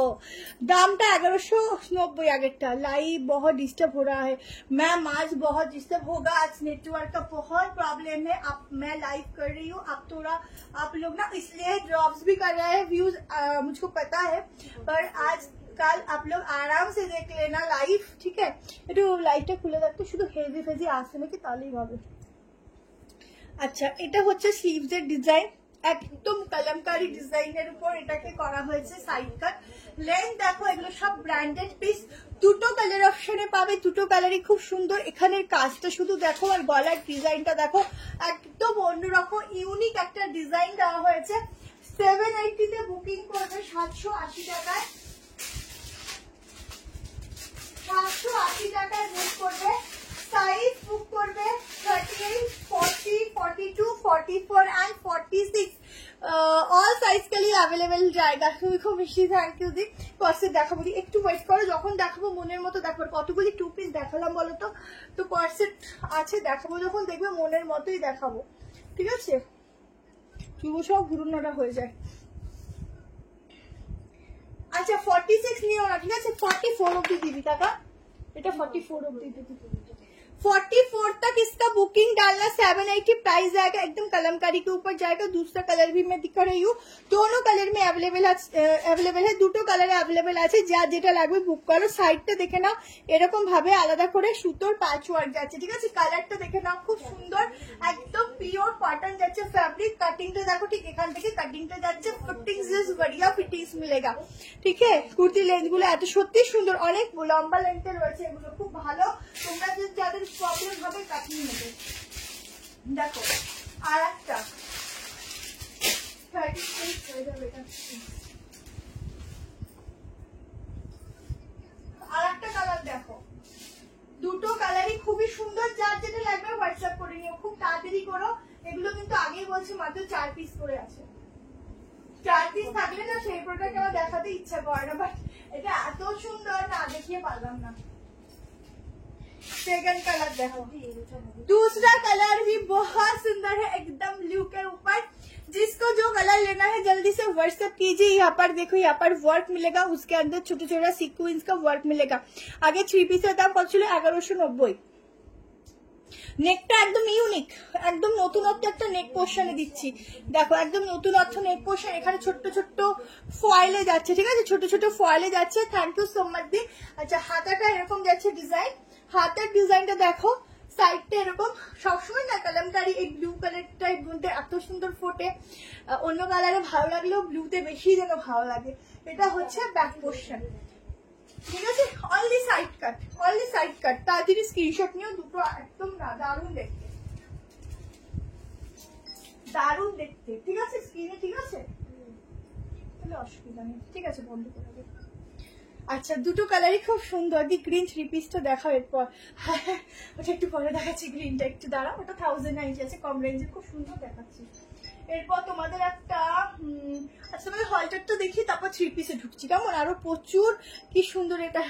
दामটা 1190 আগেরটা। लाइव बहुत डिस्टर्ब हो रहा है मैम, आज बहुत डिस्टर्ब होगा, आज नेटवर्क का बहुत प्रॉब्लम है। अब मैं लाइव कर रही हूँ, अब थोड़ा आप लोग ना इसलिए ड्रॉप्स भी कर रहे हैं व्यूज, मुझको पता है, पर आज कल आप लोग आराम से देख लेना लाइव, ठीक है। একটু লাইটটা খুলে রাখতে, শুধু হেভি ফেজি আসে নাকি তাহলেই হবে। আচ্ছা এটা হচ্ছে স্লিভসের ডিজাইন, একদম কলমকারী ডিজাইনের উপর এটাকে করা হয়েছে সাইড কাট। লেন্থ দেখো, এগুলো সব ব্র্যান্ডেড পিস। দুটো কালার অপশনে পাবে, দুটো কালারই খুব সুন্দর। এখানের কাজটা শুধু দেখো, আর গলার ডিজাইনটা দেখো, একদম অন্যরকম ইউনিক একটা ডিজাইন দেওয়া হয়েছে। 780 তে বুকিং করবে, 780 টাকায়, 780 টাকায় বুক করবে। সাইজ বুক করবে 38, 40, 42, 44 एंड 46, ऑल साइज के लिए अवेलेबल जाएगा। তুমি খুব বেশি থ্যাংক ইউ দি। কর্সেট দেখাবো, একটু ওয়েট করো, যখন দেখাবো মনের মতো দেখাবো। কতগুলি 2 পিস দেখালাম বলো তো, তো কর্সেট আছে দেখাবো, যখন দেখবে মনের মতোই দেখাবো, ঠিক আছে। চুল সব ঘুরুনোটা হয়ে যায়। আচ্ছা 46 নিও না, ঠিক আছে, 44 অব্দি দিবি টাকা, এটা 44 অব্দি দিবি। 44 तक इसका बुकिंग डालना, 780 प्राइस आएगा, एकदम कलमकारी के ऊपर जाएगा। दूसरा कलर भी मैं दिखा रही हूँ, दोनों कलर में अवेलेबल है, দুটো কালারে अवेलेबल আছে, যা যেটা লাগবে বুক করো। সাইডটা দেখে নাও, এরকম ভাবে আলাদা করে সুতোর প্যাচ ওয়ার্ক যাচ্ছে, ঠিক আছে। কালারটা দেখে নাও, খুব সুন্দর, একদম পিওর কটন যাচ্ছে ফ্যাব্রিক। কাটিংটা দেখো, ঠিক এখান থেকে কাটিংটা যাচ্ছে, ফিটিংস ইজ बढ़िया ফিটিংস মিলেগা, ঠিক আছে। কুর্তি লেন্থ গুলো এত সত্যি সুন্দর, অনেক লম্বা লেন্থে রয়েছে, এগুলো খুব ভালো। তোমরা যাদের প্রবলেম হবে কাটিয়ে নেবে। দেখো আর একটা কালার দেখো, দুটো কালারই খুবই সুন্দর, যার যেটা লাগবে কোয়ান্টিটি করো। এগুলো কিন্তু আগেই বলছি মাত্র 4 পিস করে আছে। 4 পিস থাকলে না সেই প্রোডাক্ট আমার দেখাতে ইচ্ছা করে না, বাট এটা এত সুন্দর না দেখিয়ে পারলাম না। सेकंड कलर देखो, दूसरा कलर भी बहुत सुंदर है, एकदम ब्लू के ऊपर। जिसको जो कलर लेना है जल्दी से व्हाट्सएप कीजिए। यहाँ पर देखो, यहाँ पर वर्क मिलेगा, उसके अंदर छोटा छोटा सीक्वेंस का वर्क मिलेगा। आगे 3 পিসের দাম কত ছিল? 1190। নেকটা একদম ইউনিক, একদম নতুনত্ব একটা নেক পোর্শনে দিচ্ছি। দেখো একদম নতুনত্ব নেক পোর্শন, এখানে ছোট্ট ছোট্ট ফয়েলে যাচ্ছে, ঠিক আছে, ছোট ছোট ফয়েলে যাচ্ছে। থ্যাংক ইউ সো মাচ দি। আচ্ছা হাতাটা এরকম যাচ্ছে ডিজাইন, হাতের ডিজাইনটা দেখো, সাইডটা এরকম। সবসময় না কালামকারি এই ব্লু কালারটা মধ্যে এত সুন্দর ফোটে, অন্য কালারে ভালো লাগলেও ব্লুতে বেশি যেন ভালো লাগে। এটা হচ্ছে ব্যাক পোর্শন, ঠিক আছে, অনলি সাইড কাট, অনলি সাইড কাট। তাড়াতাড়ি স্ক্রিনশট নিও, দুটো একদম না দারুণ দেখতে, দারুণ দেখতে, ঠিক আছে স্ক্রিনে, ঠিক আছে, তাহলে অসুবিধা নেই, ঠিক আছে বন্ধ করে দেবো। আচ্ছা দুটো কালারই খুব সুন্দর। দি গ্রিন 3 পিসটা দেখাও এরপর। ওটা একটু পরে দেখাচ্ছি, গ্রিনটা একটু দাঁড়া, ওটা 1090 আছে, কম রেঞ্জে, খুব সুন্দর দেখাচ্ছি। এরপর তোমাদের একটা আচ্ছা তোমাদের হলটারটা দেখি, তারপর 3 পিসে ঢুকছি, কেমন? আরো প্রচুর কি সুন্দর এটা।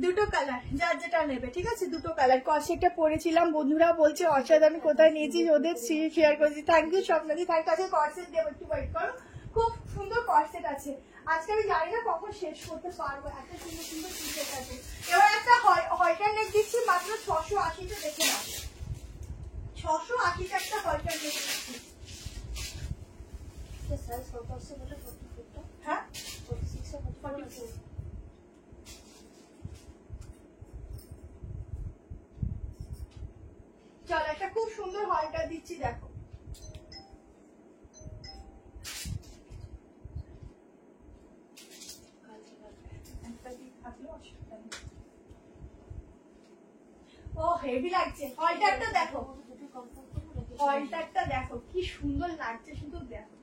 দুটো কালার, যার যেটা নেবে, ঠিক আছে, দুটো কালার। কসেটটা পরেছিলাম, বন্ধুরা বলছে অসাধারণ, কোথায় নিয়েছি ওদের শেয়ার করেছি। থ্যাংক ইউ স্বপ্নাদি, থ্যাংক আছে। কর্সেট দেবো, একটু ওয়েট করো, খুব সুন্দর কর্সেট আছে। আজকে আমি জানি না কখন শেষ করতে পারবো, এত সুন্দর সুন্দর টি-শার্ট আছে। এবার একটা হয়টার নেক দিচ্ছি মাত্র 680তে, দেখে নাও, 680 একটা হয়টার নেক দিচ্ছি। হ্যাঁ 46 চল একটা খুব সুন্দর হয়টার দিচ্ছি, দেখো ও হেভি লাগছে। হলটারটা দেখো, হলটারটা দেখো কি সুন্দর লাগছে, শুধু দেখো।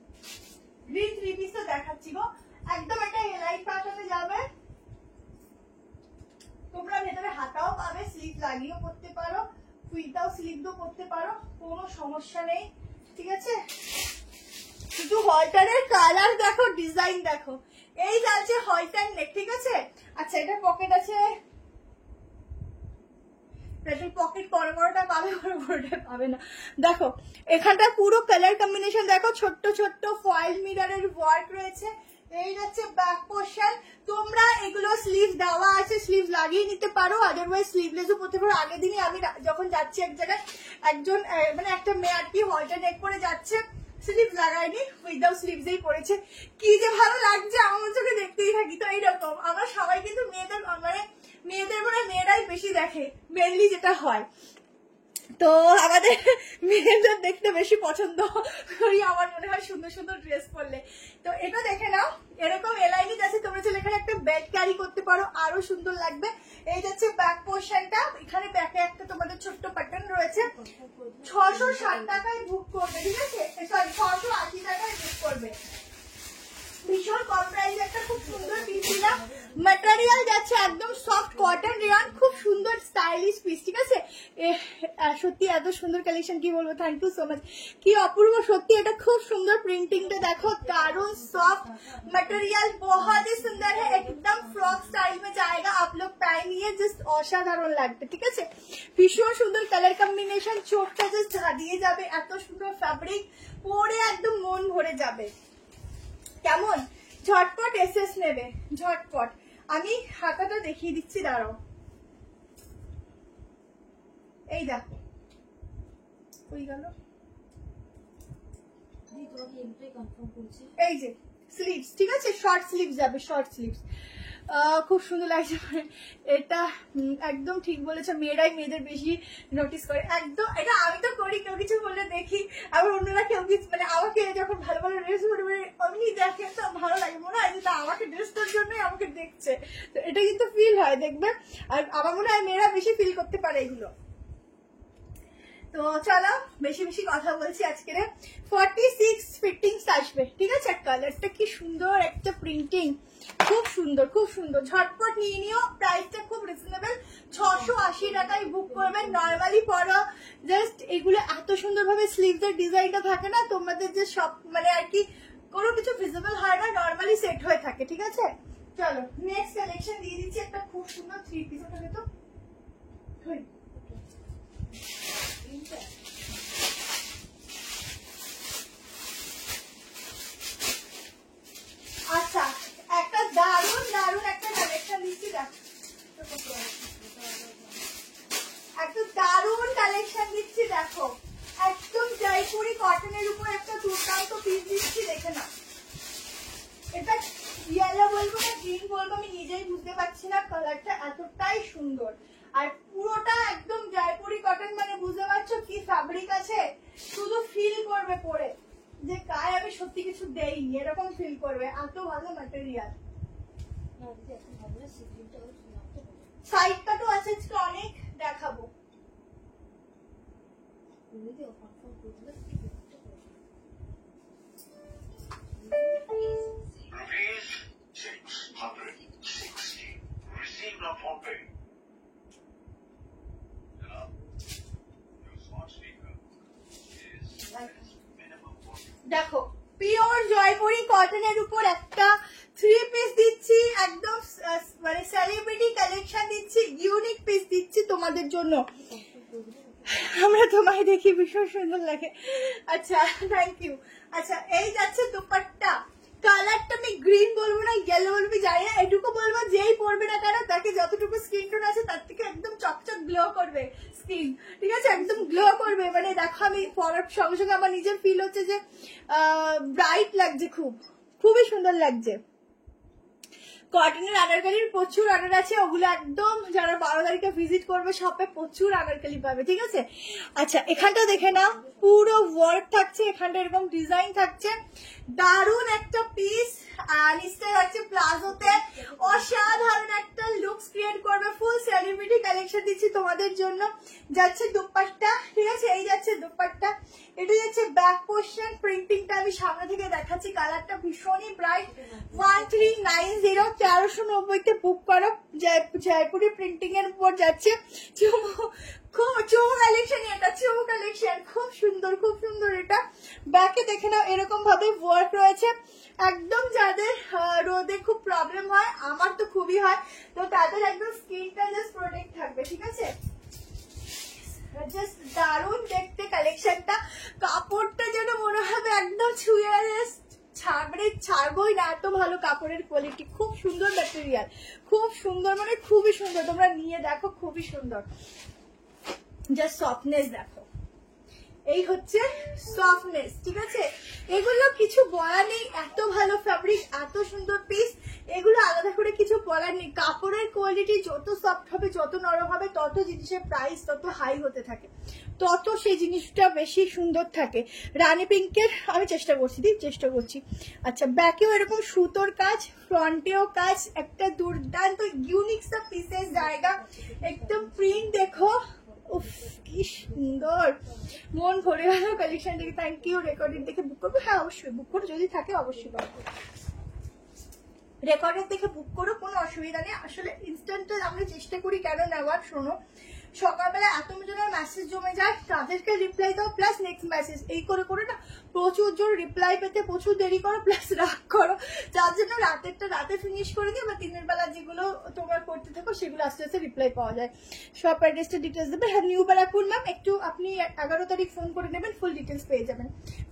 গ্রিন 3 পিস তো দেখাচ্ছি গো, একদম একটা এলাইট প্যাটার্নে যাবে। তোমরা ভেতরে হাতাও পাবে, স্লিভ লাগিয়েও করতে পারো, উইদাও স্লিভ দিয়েও করতে পারো, কোনো সমস্যা নেই, ঠিক আছে। শুধু হলটারের কালার দেখো, ডিজাইন দেখো। এই যাচ্ছে হলটার নেক, ঠিক আছে। আচ্ছা এটা পকেট আছে, পকেট বড় বড়টা পাবে, বড় বড়টা পাবে না। দেখো এখানটা পুরো কালার কম্বিনেশন দেখো, ছোট্ট ছোট্ট ফয়েল মিররের ওয়ার্ক রয়েছে। এই যাচ্ছে ব্যাক পোর্শন। তোমরা এগুলো স্লিভ দেওয়া আছে, স্লিভ লাগিয়ে নিতে পারো, আদারওয়াইজ স্লিভলেসও পরতে পারো। আগের দিনই আমি যখন যাচ্ছি এক জায়গায়, একজন মানে একটা মেয়ে আর কি হলটা নেক করে যাচ্ছে, স্লিভ লাগায়নি, উইদাউট স্লিভসেই পড়েছে, কি যে ভালো লাগছে, আমার চোখে দেখতেই থাকি। তো এইরকম আমরা সবাই কিন্তু মেয়েদের মানে মেয়েরাই বেশি দেখে মেনলি যেটা হয়, তো আমাদের মেয়েদের দেখতে বেশি পছন্দ করি আমার মনে হয় সুন্দর সুন্দর ড্রেস পরলে। তো এটা দেখে নাও, এরকম এলাইনিক আছে, তোমরা চাইলে এখানে একটা বেল্ট ক্যারি করতে পারো, আরো সুন্দর লাগবে। এই যাচ্ছে ব্যাক পোর্শনটা, এখানে ব্যাকে একটা তোমাদের ছোট্ট প্যাটার্ন রয়েছে। 660 টাকায় বুক করবে, ঠিক আছে, সরি 680 টাকায় বুক করবে। ভীষণ কম প্রাইসে একটা খুব সুন্দর পিস দিলাম। ম্যাটেরিয়াল যাচ্ছে একদম সফট কটন রেয়ন, খুব সুন্দর স্টাইলিশ পিস, ঠিক আছে। সত্যি এত সুন্দর কালেকশন, কি বলবো, থ্যাংক ইউ সো মাচ, কি অপূর্ব সত্যি। এটা খুব সুন্দর, প্রিন্টিংটা দেখো, दारुण सॉफ्ट मटेरियल, बहुत ही सुंदर है, एकदम फ्रॉक स्टाइल में जाएगा। आप लोग पाएंगे जस्ट অসাধারণ লাগবে, ঠিক আছে। ভীষণ সুন্দর কালার কম্বিনেশন, চোখটা জাস্ট দিয়ে যাবে, এত সুন্দর ফ্যাব্রিক, পরে একদম মন ভরে যাবে। কেমন? ঝটপট এসএস নেবে, ঝটপট। আমি হাতাটা দেখিয়ে দিচ্ছি, দাঁড়াও, এই দেখো, ওই গেল, এই যে স্লিভস, ঠিক আছে, শর্ট স্লিভস যাবে, শর্ট স্লিভস, খুব সুন্দর লাগছে। এটা একদম ঠিক বলেছে, মেয়েরাই মেয়েদের বেশি নোটিস করে, একদম। এটা আমি তো করি, কেউ কিছু বললে দেখি, আবার অন্যরা কেউ কিছু মানে আমাকে যখন ভালো ভালো ড্রেস পরবে অমনি দেখে, তো ভালো লাগে, মনে হয় যে না আমাকে ড্রেসটার জন্যই আমাকে দেখছে, তো এটা কিন্তু ফিল হয়, দেখবে। আর আমার মনে হয় মেয়েরা বেশি ফিল করতে পারে এগুলো। তো চলো বেশি বেশি কথা বলছি আজকে 46 ফিটিংস আসবে, ঠিক আছে? আর কালারটা কি সুন্দর, একটা প্রিন্টিং খুব সুন্দর, খুব সুন্দর। ঝটপট নিয়ে নিও, প্রাইসটা খুব রিজনেবল, 680 টাকায় বুক করবেন। নর্মালি পরো, জাস্ট এগুলো এত সুন্দর ভাবে স্লিভস এর ডিজাইনটা থাকে না, তোমাদের যে সব মানে আর কি কোনো কিছু ভিজিবল হয় না, নর্মালি সেট হয়ে থাকে, ঠিক আছে? চলো নেক্সট কালেকশন দিয়ে দিচ্ছি, একটা খুব সুন্দর 3 পিস। ওটা তো আচ্ছা, একটা দারুন দারুন একটা কালেকশন দিচ্ছি, দেখো একটা দারুন কালেকশন দিচ্ছি, দেখো একদম জয়পুরি কটনের উপর একটা দুর্দান্ত পিস দিচ্ছি, দেখে না। এটা ইয়েলো বলবো না গ্রিন বলবো আমি নিজেই বুঝতে পারছি না, কালারটা এতটাই সুন্দর। আর পুরোটা একদম জয়পুরি কটন, মানে বুঝতে পারছো কি ফ্যাব্রিক আছে, শুধু ফিল করবে পরে যে গায়ে আমি সত্যি কিছু দেইনি, এরকম ফিল করবে, এত ভালো ম্যাটেরিয়াল। সাইড কাটও আছে, অনেক দেখাবো। দেখো পিওর জয়পুরি কটনের উপর একটা 3 পিস দিচ্ছি, একদম মানে সেলিব্রিটি কালেকশন দিচ্ছি, ইউনিক পিস দিচ্ছি তোমাদের জন্য। আমরা তোমায় দেখি ভীষণ সুন্দর লাগে। আচ্ছা থ্যাংক ইউ। আচ্ছা এই যাচ্ছে দুপাট্টা, কালারটা আমি গ্রিন বলবো না ইয়েলো বলবো জানি না, এটুকু বলবো যেই পরবে না কেন তাকে যতটুকু স্কিন টোন আছে তার থেকে একদম চকচক গ্লো করবে স্কিন, ঠিক আছে? একদম গ্লো করবে, মানে দেখো আমি পরার সঙ্গে সঙ্গে আমার নিজের ফিল হচ্ছে যে ব্রাইট লাগছে, খুবই সুন্দর লাগছে। কটনের আনারকালির প্রচুর অর্ডার আছে, ওগুলো একদম যারা 12 তারিখে ভিজিট করবে শপে প্রচুর আনারকালি পাবে, ঠিক আছে? আচ্ছা এখানটা দেখে নাও, পুরো ওয়ার্ক থাকছে, এখানটা এরকম ডিজাইন থাকছে, দারুন একটা পিস। আর নিচে যাচ্ছে প্লাজোতে, অসাধারণ একটা লুকস ক্রিয়েট করবে, ফুল সেলিব্রিটি কালেকশন দিচ্ছি তোমাদের জন্য। যাচ্ছে দুপাট্টা, ঠিক আছে? এই যাচ্ছে দুপাট্টা, এটা যাচ্ছে ব্যাক পোর্শন, প্রিন্টিংটা আমি সামনে থেকে দেখাচ্ছি, কালারটা ভীষণই ব্রাইট। 1390 1390 বুক করো, জয়পুরি প্রিন্টিং এর উপর যাচ্ছে। চুমু কালেকশন, এটা চুমু কালেকশন, খুব সুন্দর খুব সুন্দর। এটা ব্যাকে দেখে নাও এরকম ভাবে ওয়ার্ক রয়েছে, একদম যাদের রোদে খুব প্রবলেম হয়, আমার তো খুবই হয়, তো তাদের একদম স্কিনটা জাস্ট প্রোটেক্ট থাকবে, ঠিক আছে? জাস্ট দারুণ দেখতে কালেকশনটা, কাপড়টা যেন মনে হবে একদম ছুঁয়ে ছাড়বোই না, এত ভালো কাপড়ের কোয়ালিটি, খুব সুন্দর ম্যাটেরিয়াল, খুব সুন্দর, মানে খুবই সুন্দর। তোমরা নিয়ে দেখো, খুবই সুন্দর, জাস্ট সফটনেস দেখো, এই হচ্ছে সফটনেস, ঠিক আছে? এগুলো কিছু বলার নেই, এত ভালো ফ্যাব্রিক, এত সুন্দর পিস, এগুলো আলাদা করে কিছু বলার নেই। কাপড়ের কোয়ালিটি যত সফট হবে, যত নরম হবে, তত জিনিসের প্রাইস তত হাই হতে থাকে, তত সেই জিনিসটা বেশি সুন্দর থাকে। রানী পিঙ্কের আমি চেষ্টা করছি। আচ্ছা ব্যাকেও এরকম সুতোর কাজ, ফ্রন্টেও কাজ, একটা দুর্দান্ত ইউনিক সব পিসের জায়গা, একদম প্রিন্ট দেখো, উফ কি সুন্দর, মন ভরে গেল কালেকশন দেখে। Thank you. রেকর্ডের দেখে বুক করবো? হ্যাঁ অবশ্যই বুক করো, যদি থাকে অবশ্যই পাবো। রেকর্ডের দেখে বুক করো, কোনো অসুবিধা নেই। আসলে ইনস্ট্যান্টে আমরা চেষ্টা করি কেন নেওয়ার, শোনো সকালবেলা এত জনের মেসেজ জমে যায়, তাদেরকে রিপ্লাই দাও প্লাস নেক্সট মেসেজ, এই করে করে না প্রচুর জন রিপ্লাই পেতে প্রচুর দেরি করো, প্লাস রাগ করো, যার জন্য রাতে ফিনিশ করে দিও, বা দিনের বেলা যেগুলো তোমরা করতে থাকো সেগুলো আস্তে আস্তে রিপ্লাই পাওয়া যায়। শপ অ্যাড্রেসটা ডিটেলস দেবে। হ্যাঁ নিউ ব্যারাকপুর ম্যাম, একটু আপনি 11 তারিখ ফোন করে নেবেন, ফুল ডিটেলস পেয়ে যাবেন।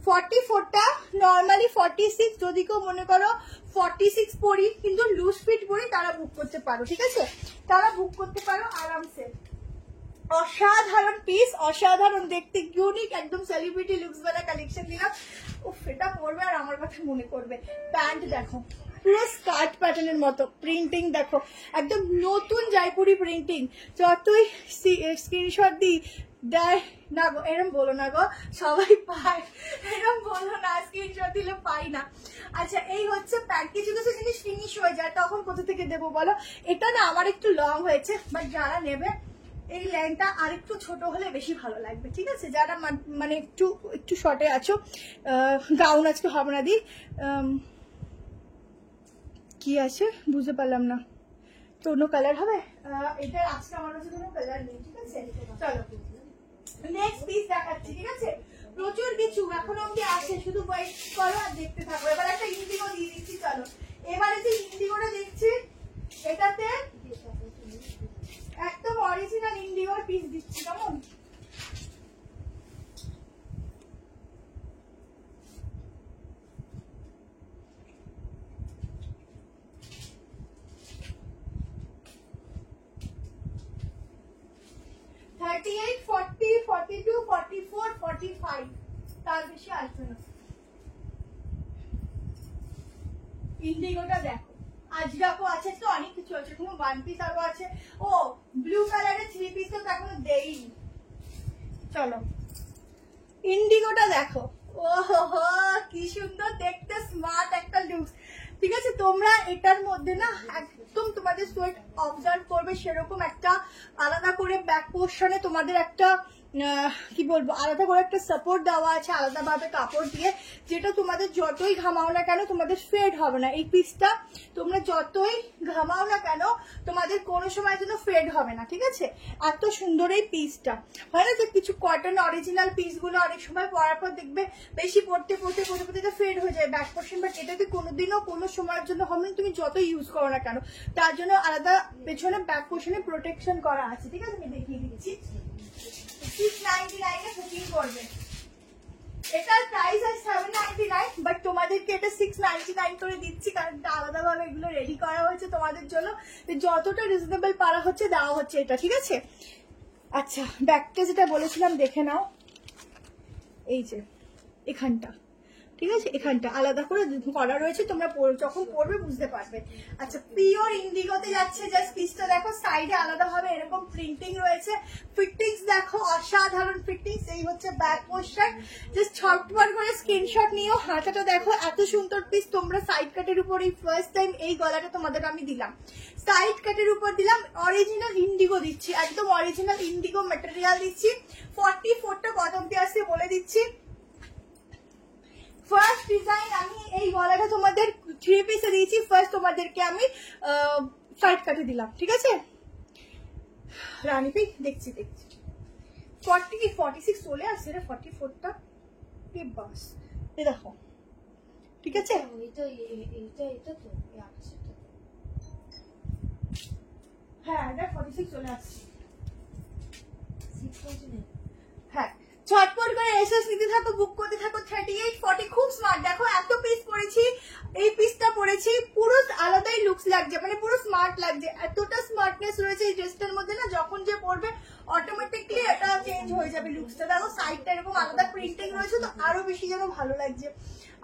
44টা নর্মালি 46, যদি কেউ মনে করো 46 পরি কিন্তু লুজ ফিট পরি, তারা বুক করতে পারো, ঠিক আছে? তারা বুক করতে পারো আরামসে। অসাধারণ পিস, অসাধারণ দেখতে, ইউনিক একদম সেলিব্রিটি লুকস वाला কালেকশন দিলাম। উফ এটা পরবে আর আমার কথা মনে করবে। প্যান্ট দেখো পুরো স্কার্ট প্যাটার্নের মতো, প্রিন্টিং দেখো একদম নতুন জয়পুরি প্রিন্টিং, যতই স্ক্রিনশট দিই দেয় না গো, এরম বলো না গো, সবাই পায়, এরম বলো না, স্ক্রিনশট দিলে পাই না। আচ্ছা এই হচ্ছে প্যান্ট, কিছু কিছু জিনিস ফিনিশ হয়ে যায়, তখন কোথা থেকে দেবো বলো? এটা না আমার একটু লং হয়েছে, বাট যারা নেবে এই লাইনটা আরেকটু ছোট হলে বেশি ভালো লাগবে, ঠিক আছে? যারা মানে একটু একটু শর্টে আছো, গাউন আজকে হবে না দি, কি আছে বুঝতে পারলাম না, তো অন্য কালার হবে। এটা আজকে আমার কাছে কোনো কালার নেই, ঠিক আছে? চলো নেক্সট পিস দেখাচ্ছি, ঠিক আছে? প্রচুর কিছু এখন অব্দি আছে, শুধু ওয়েট করো আর দেখতে থাকো। এবার একটা ইন্ডিগো দিয়ে দিচ্ছি, চলো এবারে যে ইন্ডিগোটা দেখছি এটাতে একদম অরিজিনাল ইন্ডিগোর পিস দিচ্ছি, কেমন? তার বেশি আসবে না। ইন্ডিগোটা দেখো, আজরাকও আছে, তো অনেক কিছু আছে, কোনো ওয়ান পিস আরো আছে। ও ব্লু কালারের 3 পিস তো এখনো দেইনি। চলো ইন্ডিগোটা দেখো, ও হো কি সুন্দর দেখতে, স্মার্ট একটা লুক, ঠিক আছে? তোমরা এটার মধ্যে না একদম তোমাদের সোয়েট অবজার্ভ করবে, সেরকম একটা আলাদা করে ব্যাক পোর্শনে তোমাদের একটা কি বলবো আলাদা করে একটা সাপোর্ট দেওয়া আছে আলাদাভাবে কাপড় দিয়ে, যেটা তোমাদের যতই ঘামাও না কেন তোমাদের ফেড হবে না। এই পিসটা তোমরা যতই ঘামাও না কেন তোমাদের কোনো সময় যেন ফেড হবে না, ঠিক আছে? এত সুন্দর এই পিসটা হয় না যে কিছু কটন অরিজিনাল পিসগুলো অনেক সময় পরার পর দেখবে বেশি পড়তে পড়তে পড়তে পড়তে ফেড হয়ে যায় ব্যাক পোর্শন, বাট এটাতে কোনোদিনও কোনো সময়ের জন্য হবে না, তুমি যত ইউজ করো না কেন। তার জন্য আলাদা পেছনে ব্যাক পোর্শনে প্রোটেকশন করা আছে, ঠিক আছে? আমি দেখিয়ে দিচ্ছি। 699 এ বুকিং করবে। এটার প্রাইস আছে 799, বাট তোমাদেরকে এটা 699 করে দিচ্ছি, কারণ আলাদাভাবে এগুলো রেডি করা হয়েছে তোমাদের জন্য, যতটা রিজনেবল পারা হচ্ছে দেওয়া হচ্ছে এটা, ঠিক আছে? আচ্ছা ব্যাকটা যেটা বলেছিলাম দেখে নাও, এই যে এখানটা, ঠিক আছে? এখানটা আলাদা করে করা রয়েছে, তোমরা যখন পরবে বুঝতে পারবে। আচ্ছা পিওর ইন্ডিগোতে যাচ্ছে, জাস্ট পিসটা দেখো, সাইডে আলাদাভাবে এরকম প্রিন্টিং রয়েছে, ফিটিংস দেখো অসাধারণ ফিটিংস। এই হচ্ছে ব্যাক পোর্শন, জাস্ট ছটপট করে স্ক্রিনশট নিও। হাতাটা দেখো এত সুন্দর পিস, তোমরা সাইড কাটের উপর এই ফার্স্ট টাইম এই গলাটা তোমাদের আমি দিলাম, সাইড কাটের উপর দিলাম, অরিজিনাল ইন্ডিগো দিচ্ছি, একদম অরিজিনাল ইন্ডিগো ম্যাটেরিয়াল দিচ্ছি। 44টা বটম দিয়ে আসছে বলে দিচ্ছি। ফার্স্ট ডিজাইন আমি এই গলাটা তোমাদের 3 পিসে দিয়েছি, ফার্স্ট তোমাদেরকে আমি সাইড কাটে দিলাম, ঠিক আছে? রানী পিক দেখছি 46 চলে আসছে রে, 44টা বাস, এই দেখো, ঠিক আছে? হ্যাঁ এটা 46 চলে আসছে, হ্যাঁ ঝটপট করে এসএস নিতে থাকো, বুক করতে থাকো। 38 40 খুব স্মার্ট, দেখো এত পিস পরেছি, এই পিসটা পরেছি, পুরো আলাদাই লুকস লাগছে, মানে পুরো স্মার্ট লাগছে, এতটা স্মার্টনেস রয়েছে এই ড্রেসটার মধ্যে না, যখন যে পরবে অটোমেটিকলি এটা চেঞ্জ হয়ে যাবে লুকসটা। দেখো সাইডটা এরকম আলাদা প্রিন্টিং রয়েছে, তো আরো বেশি যেন ভালো লাগছে।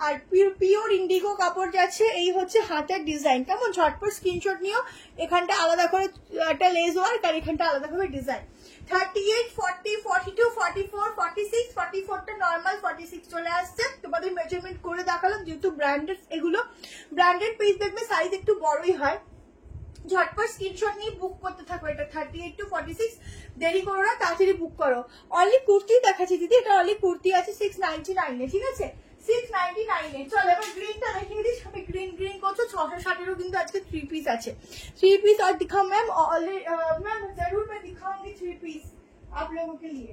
আর পিওর ইন্ডিগো কাপড় যাচ্ছে, এই হচ্ছে হাতের ডিজাইন, কেমন? ঝটপট স্ক্রিনশট নিও, এখানটা আলাদা করে একটা লেস ওয়ার্ক আর এখানটা আলাদা করে ডিজাইন। 38 40 42 44 46 44টা নরমাল, 46 চলে আসছে। তোমাদের মেজারমেন্ট করে দেখালাম, যেহেতু ব্র্যান্ডেড, এগুলো ব্র্যান্ডেড পিস দেখবে সাইজ একটু বড়ই হয়। ঝটপট স্ক্রিনশট নিয়ে বুক করতে থাকো, এটা 38 to 46, দেরি করো না, তাড়াতাড়ি বুক করো। অনলি কুর্তি দেখাচ্ছি দিদি, এটা অনলি কুর্তি আছে 699 এ, ঠিক আছে? 699 এ। চলো এবার গ্রিনটা দেখিয়ে দিই, সবাই গ্রিন গ্রিন করছো। 660 কিন্তু আজকে 3 পিস আছে, 3 পিस और दिखाओ मैम, मैम जरूर मैं दिखाऊंगी 3 पीस आप लोगों के लिए।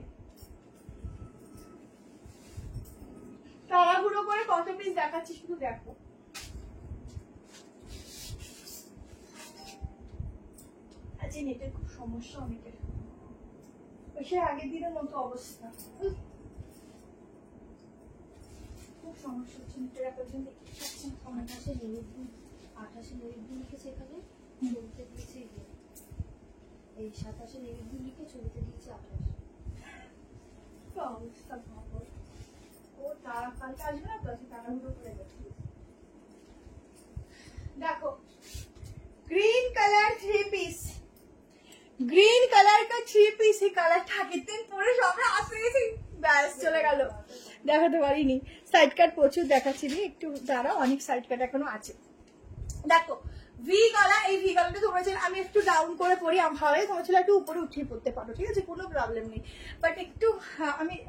তাড়াহুড়ো করে কত পিস দেখাচ্ছি শুধু দেখো। আজ নেটের খুব সমস্যা, অনেকের সে আগের দিনের মতো অবস্থা, খুব সমস্যা হচ্ছে নেটের। একজন দেখতে পাচ্ছেন 28 নৈবেদ্য লিখেছে এখানে, ছবিতে দিয়েছে এই 27 নৈবেদ্য লিখে ছবিতে দিয়েছে 28। অবস্থা খবর, ও তারা কালকে আসবে না তো, তাড়াহুড়ো করে দেখো। Green colour 3 piece, green colour का 3 पीस, এই কালারটা আগের দিন পরে সবাই আসে গেছি, ব্যাস চলে গেল, দেখাতে পারিনি। সাইড কাট প্রচুর দেখাচ্ছি, একটু দাঁড়াও, অনেক সাইড কাট এখনো আছে। দেখো ভি গলা, এই ভি গলাটা তোমরা চাইলে আমি একটু ডাউন করে পরি, ভাবে তোমার ছেলে একটু উপরে উঠিয়ে পড়তে পারো, ঠিক আছে, কোনো প্রবলেম নেই। বাট একটু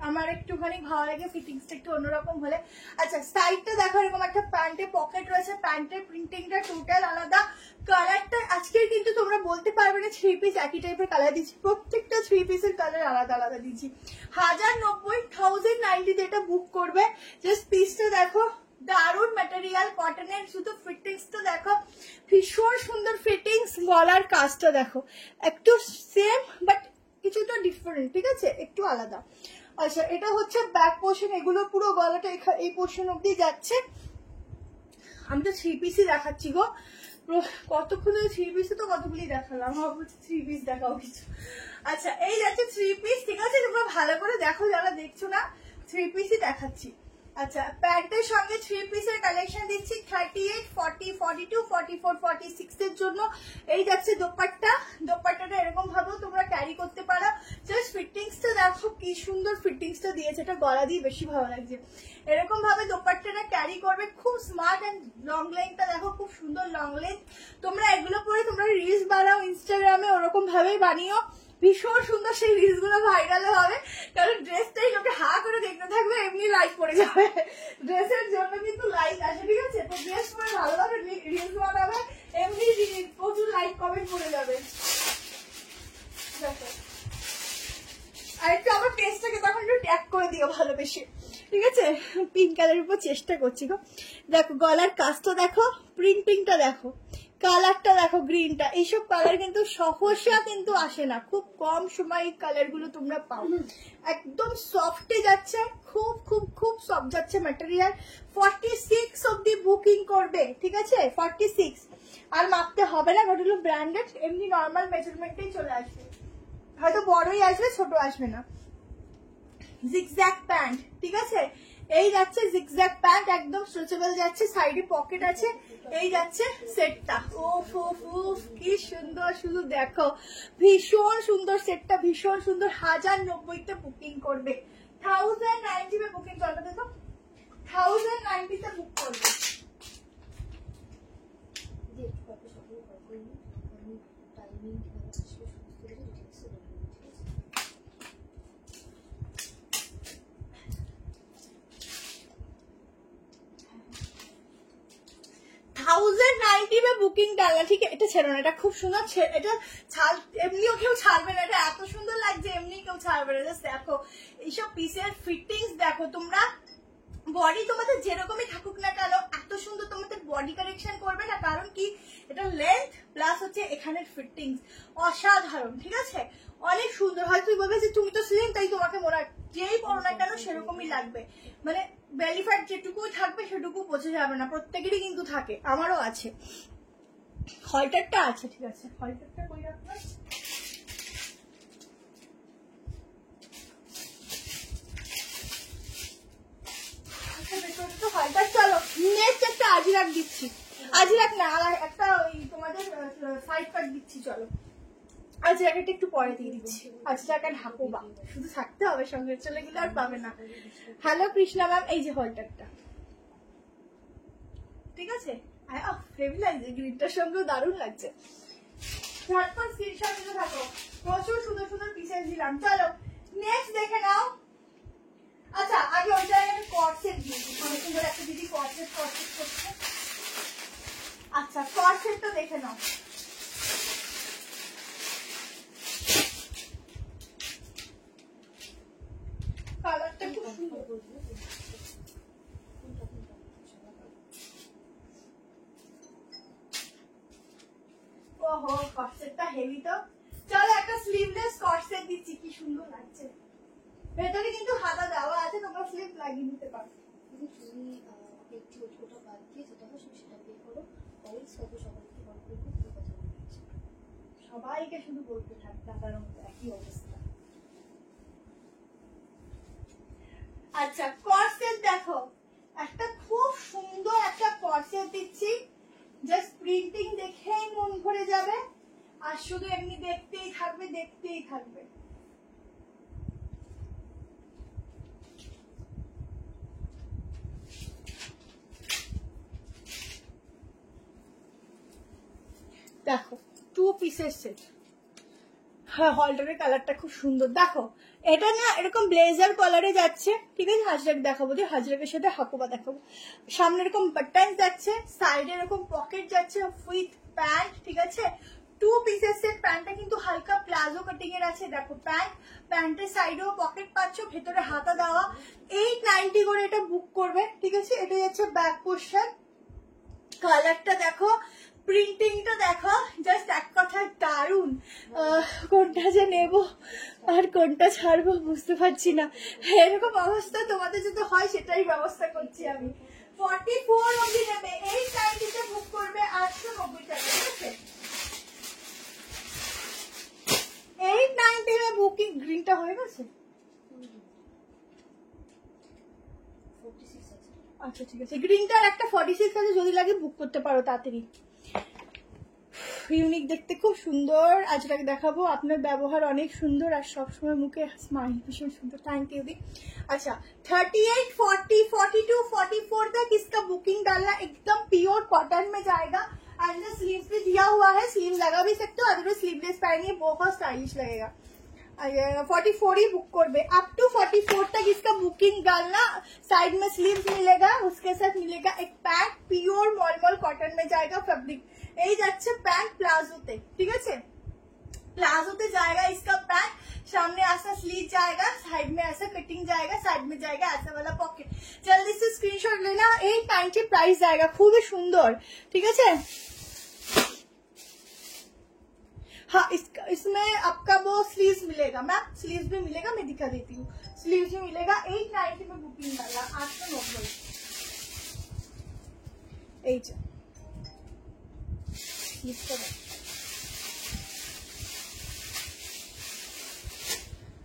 আমার একটুখানি ভালো লাগে ফিটিংসটা একটু অন্যরকম হলে। আচ্ছা সাইডটা দেখো, এরকম একটা প্যান্টে পকেট রয়েছে, প্যান্টের প্রিন্টিংটা টোটাল আলাদা। কালারটা আজকের কিন্তু তোমরা বলতে পারবে না 3 পিস একই টাইপের কালার দিচ্ছি, প্রত্যেকটা 3 পিসের কালার আলাদা আলাদা দিচ্ছি। 1090 1090 এটা বুক করবে। জাস্ট পিসটা দেখো, দারুন ম্যাটেরিয়াল, কটনের, শুধু ফিটিংস তো দেখো, ভীষণ সুন্দর ফিটিংস। গলার কাজটা দেখো একটু সেম বাট কিছুটা ডিফারেন্ট, ঠিক আছে, একটু আলাদা। আচ্ছা এটা হচ্ছে ব্যাক পোর্শন, এগুলো পুরো গলাটা এই পোর্শন অব্দি যাচ্ছে। আমি তো 3 পিসই দেখাচ্ছি গো, কতক্ষণ ধরে 3 পিসে তো কতগুলি দেখালাম, আমার বলছি 3 পিস দেখাও কিছু। আচ্ছা এই যাচ্ছে 3 পিস, ঠিক আছে, তোমরা ভালো করে দেখো যারা দেখছো না, 3 পিসই দেখাচ্ছি। আচ্ছা প্যান্টের সঙ্গে 3 পিসের কালেকশন দিচ্ছি 38, 40, 42, 44, 46 এর জন্য। এই যাচ্ছে দোপাট্টা, দোপাট্টাটা এরকম ভাবেও তোমরা ক্যারি করতে পারো। জাস্ট ফিটিংসটা দেখো কি সুন্দর ফিটিংসটা দিয়েছে, এটা গলা দিয়ে বেশি ভালো লাগছে। এরকম ভাবে দোপাট্টাটা ক্যারি করবে, খুব স্মার্ট অ্যান্ড লং লেন্থটা দেখো, খুব সুন্দর লং লেন্থ। তোমরা এগুলো পরে তোমরা রিলস বানাও ইনস্টাগ্রামে, ওরকম ভাবেই বানিও, ভীষণ সুন্দর সেই রিলস গুলো ভাইরাল হবে। কারণ ড্রেসটাই লোকে হা করে দেখতে থাকবে, এমনি লাইক পড়ে যাবে, ড্রেসের জন্য কিন্তু লাইক আসে, ঠিক আছে, তো ড্রেস পরে ভালোভাবে রিলস বানাবে, এমনি প্রচুর লাইক কমেন্ট পড়ে যাবে। দেখো আর একটু আমার পেজটাকে তখন একটু ট্যাগ করে দিও ভালোবেসে, ঠিক আছে, পিঙ্ক কালারের উপর চেষ্টা করছি গো। দেখো গলার কাজটা দেখো, প্রিন্টিংটা দেখো, কালারটা দেখো, গ্রিনটা, এইসব কালার কিন্তু সহসা কিন্তু আসে না, খুব কম সময় কালার গুলো তোমরা পাও। একদম সফটে যাচ্ছে, খুব খুব খুব সফট যাচ্ছে ম্যাটেরিয়াল। 46 অব্দি বুকিং করবে, ঠিক আছে, 46 আর মাপতে হবে না, কারণ হলো ব্র্যান্ডেড, এমনি নর্মাল মেজারমেন্টেই চলে আসবে, হয়তো বড়ই আসবে ছোট আসবে না। জিগজ্যাগ প্যান্ট, ঠিক আছে, এই যাচ্ছে জিগজ্যাগ প্যান্ট, একদম স্ট্রেচেবল যাচ্ছে, সাইডে পকেট আছে, এই যাচ্ছে সেটটা, ওফ ওফ ওফ কি সুন্দর, শুধু দেখো ভীষণ সুন্দর সেটটা, ভীষণ সুন্দর। 1090 বুকিং করবে, 1090 তে বুকিং করবে, দেখো 1090 তে বুক করবে। বুকিং ডালা, ঠিক আছে, এটা ছেড়ো না, এটা খুব সুন্দর, এটা ছাড় এমনিও কেউ ছাড়বে না, এটা এত সুন্দর লাগছে, এমনি কেউ ছাড়বে না। জাস্ট দেখো এইসব পিসের ফিটিংস দেখো তোমরা, বডি তোমাদের যেরকমই থাকুক না কেন এত সুন্দর তোমাদের বডি কারেকশন করবে না, কারণ কি এটা লেন্থ প্লাস হচ্ছে এখানের ফিটিংস অসাধারণ, ঠিক আছে, অনেক সুন্দর। হয়তো তুই বলবে যে তুমি তো স্লিম তাই তোমাকে মনে হয়, যেই পড়ো না কেন সেরকমই লাগবে, মানে বেলি ফ্যাট যেটুকু থাকবে সেটুকু বোঝা যাবে না, প্রত্যেকেরই কিন্তু থাকে, আমারও আছে, হলটারটা আছে, ঠিক আছে, হলটারটা কই রাখবো, চলো নেক্সট একটা আজিরাক দিচ্ছি, আজিরাক না আর একটা ওই তোমাদের সাইড কাট দিচ্ছি, চলো আজিরাকটা একটু পরে দিয়ে দিচ্ছি, আজিরাকা ঢাকো বা শুধু থাকতে হবে, সঙ্গে চলে গেলে আর পাবে না। হ্যালো কৃষ্ণা ম্যাম, এই যে হলটারটা, ঠিক আছে, হেভি লাগছে, গ্রিনটার সঙ্গেও দারুণ লাগছে, ঝটপট স্ক্রিনশট নিতে থাকো, প্রচুর সুন্দর সুন্দর পিসেস দিলাম। চলো নেক্সট দেখে নাও। আচ্ছা আগে ওই জায়গায় আমি কর্সেট দিয়েছি, মানে সুন্দর একটা দিদি কর্সেট করছে। আচ্ছা কর্সেটটা দেখে নাও, কালারটা খুব সুন্দর, ওহো কর্সেটটা হেভি তো। চলো একটা স্লিভলেস কর্সেট দিচ্ছি, কি সুন্দর লাগছে, ভেতরে কিন্তু হাতা দেওয়া আছে, তোমরা স্লিভ লাগিয়ে নিতে পারো। তুমি একটু ওটা বাদ দিয়ে যেটা হয় সেটা পে করো, অলওয়েজ কত সবাইকে বল করবে কি কথা বলছি, সবাইকে শুধু বলতে থাক, টাকার মতো একই অবস্থা। আচ্ছা কর্সেট দেখো, একটা খুব সুন্দর একটা কর্সেট দিচ্ছি, জাস্ট প্রিন্টিং দেখেই মন ভরে যাবে, আর শুধু এমনি দেখতেই থাকবে দেখতেই থাকবে। দেখো 2 পিসের সেট। হ্যাঁ হলটারের কালারটা খুব সুন্দর। দেখো এটা না এরকম ব্লেজার কলারে যাচ্ছে, ঠিক আছে। হাজরাক দেখাবো, দিয়ে হাজরাকের সাথে হাকুবা দেখাবো। সামনে এরকম বাটন যাচ্ছে, সাইডে এরকম পকেট যাচ্ছে উইথ প্যান্ট, ঠিক আছে। 2 পিসের সেট। প্যান্টটা কিন্তু হালকা প্লাজো কাটিং এর আছে। দেখো প্যান্টের সাইডেও পকেট পাচ্ছ, ভেতরে হাতা দেওয়া। 890 করে এটা বুক করবে, ঠিক আছে। এটা যাচ্ছে ব্যাক পোর্শন। কালারটা দেখো, প্রিন্টিংটা দেখো, জাস্ট এক কথায় দারুন। কোনটা যে নেব আর কোনটা ছাড়বো বুঝতে পারছি না। এরকম অবস্থা তোমাদের যদি হয় সেটাই ব্যবস্থা করছি আমি। 44 অবধি নেবে, 890 তে বুক করবে 890 টাকা, ঠিক আছে। 890 এ বুকিং। গ্রিনটা হয়ে গেছে? আচ্ছা ঠিক আছে, গ্রিনটার একটা 46 আছে, যদি লাগে বুক করতে পারো তাড়াতাড়ি। ইউনিক দেখতে, খুব সুন্দর। আজকে দেখাবো। আপনার ব্যবহার অনেক সুন্দর আর সবসময় মুখে স্মাইল ভীষণ সুন্দর। थैंक यू दी। अच्छा 38, 40, 42, 44 तक इसका बुकिंग डालना। एकदम प्योर कॉटन में जाएगा एंड द स्लीव्स भी दिया हुआ है, स्लीव लगा भी सकते हो, अदरवाइज स्लीवलेस पहनिए, बहुत स्टाइलिश लगेगा। 44 ही बुक कर दे। अप टू 44 तक इसका बुकिंग डालना। साइड में स्लीव्स मिलेगा, उसके साथ मिलेगा एक पैंट, प्योर मॉलमॉल कॉटन में जाएगा फैब्रिक। এই যাচ্ছে প্যান্ট প্লাজোতে, ঠিক আছে। प्लाजोते जाएगा इसका पैंट, सामने ऐसा स्लीव जाएगा, साइड में ऐसा कटिंग जाएगा, साइड में जाएगा ऐसा वाला पॉकेट। जल्दी से स्क्रीनशॉट लेना। 890 प्राइस जाएगा, खूब ही सुंदर, ठीक है। हाँ इसमें आपका वो स्लीव्स मिलेगा मैम, स्लीव्स भी मिलेगा, मैं दिखा देती हूँ। स्लीव्स भी मिलेगा। 890 में बुकिंग डाला, 890।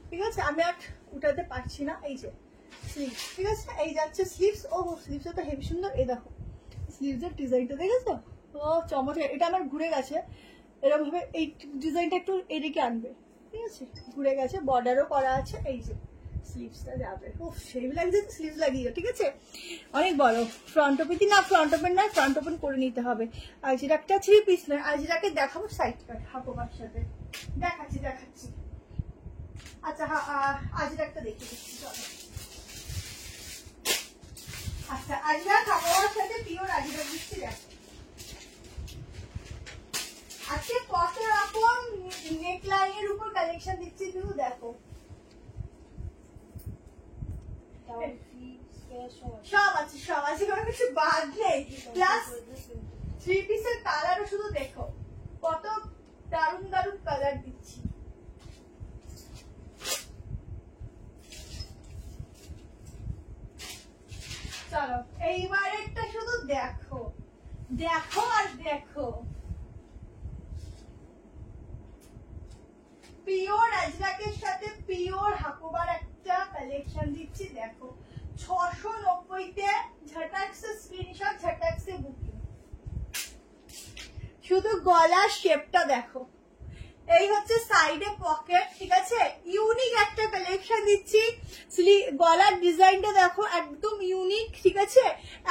ঠিক আছে, আমি আর উঠাতে পারছি না। এই যে স্লিভ, ঠিক আছে। এই যাচ্ছে স্লিভস। ও স্লিভসটা তো হেভি সুন্দর। এই দেখো স্লিভসের ডিজাইনটা দেখেছো? ও চমৎকার। এটা আমার ঘুরে গেছে এরকম ভাবে, এই ডিজাইনটা একটু এদিকে আনবে, ঠিক আছে। ঘুরে গেছে, বর্ডারও করা আছে। এই যে স্লিভসটা যাবে, ও সেই লাগছে, স্লিভস লাগিয়ে, ঠিক আছে। অনেক বড়। ফ্রন্ট ওপেন না, ফ্রন্ট ওপেন না, ফ্রন্ট ওপেন করে নিতে হবে। আজরাকটা 3 পিস নয়, আজরাকে দেখাবো সাইড কাট হাকোবার সাথে। দেখাচ্ছি। আচ্ছা হ্যাঁ, আজরাকটা দেখিয়ে দিচ্ছি, চলো। আচ্ছা আজরাক হাকোবার সাথে পিওর আজরাক দিচ্ছি, দেখো। আজকে কত রকম নেক লাইনের উপর কালেকশন দিচ্ছি, শুধু দেখো। সব আছে, সব আছে, কোনো কিছু বাদ নেই। প্লাস 3 পিসের কালারও শুধু দেখো, কত দারুন দারুন কালার দিচ্ছি। চলো এইবারেরটা শুধু দেখো, দেখো আর দেখো। পিওর আজরাকের সাথে পিওর হাকুবার একটা কালেকশন দিচ্ছি, দেখো। 690 তে ঝটক সে স্ক্রিনশট, ঝটক সে বুকিং। শুধু গলার শেপটা দেখো। এই হচ্ছে সাইডে পকেট, ঠিক আছে। ইউনিক একটা কালেকশন দিচ্ছি। গলার ডিজাইনটা দেখো, একদম ইউনিক, ঠিক আছে।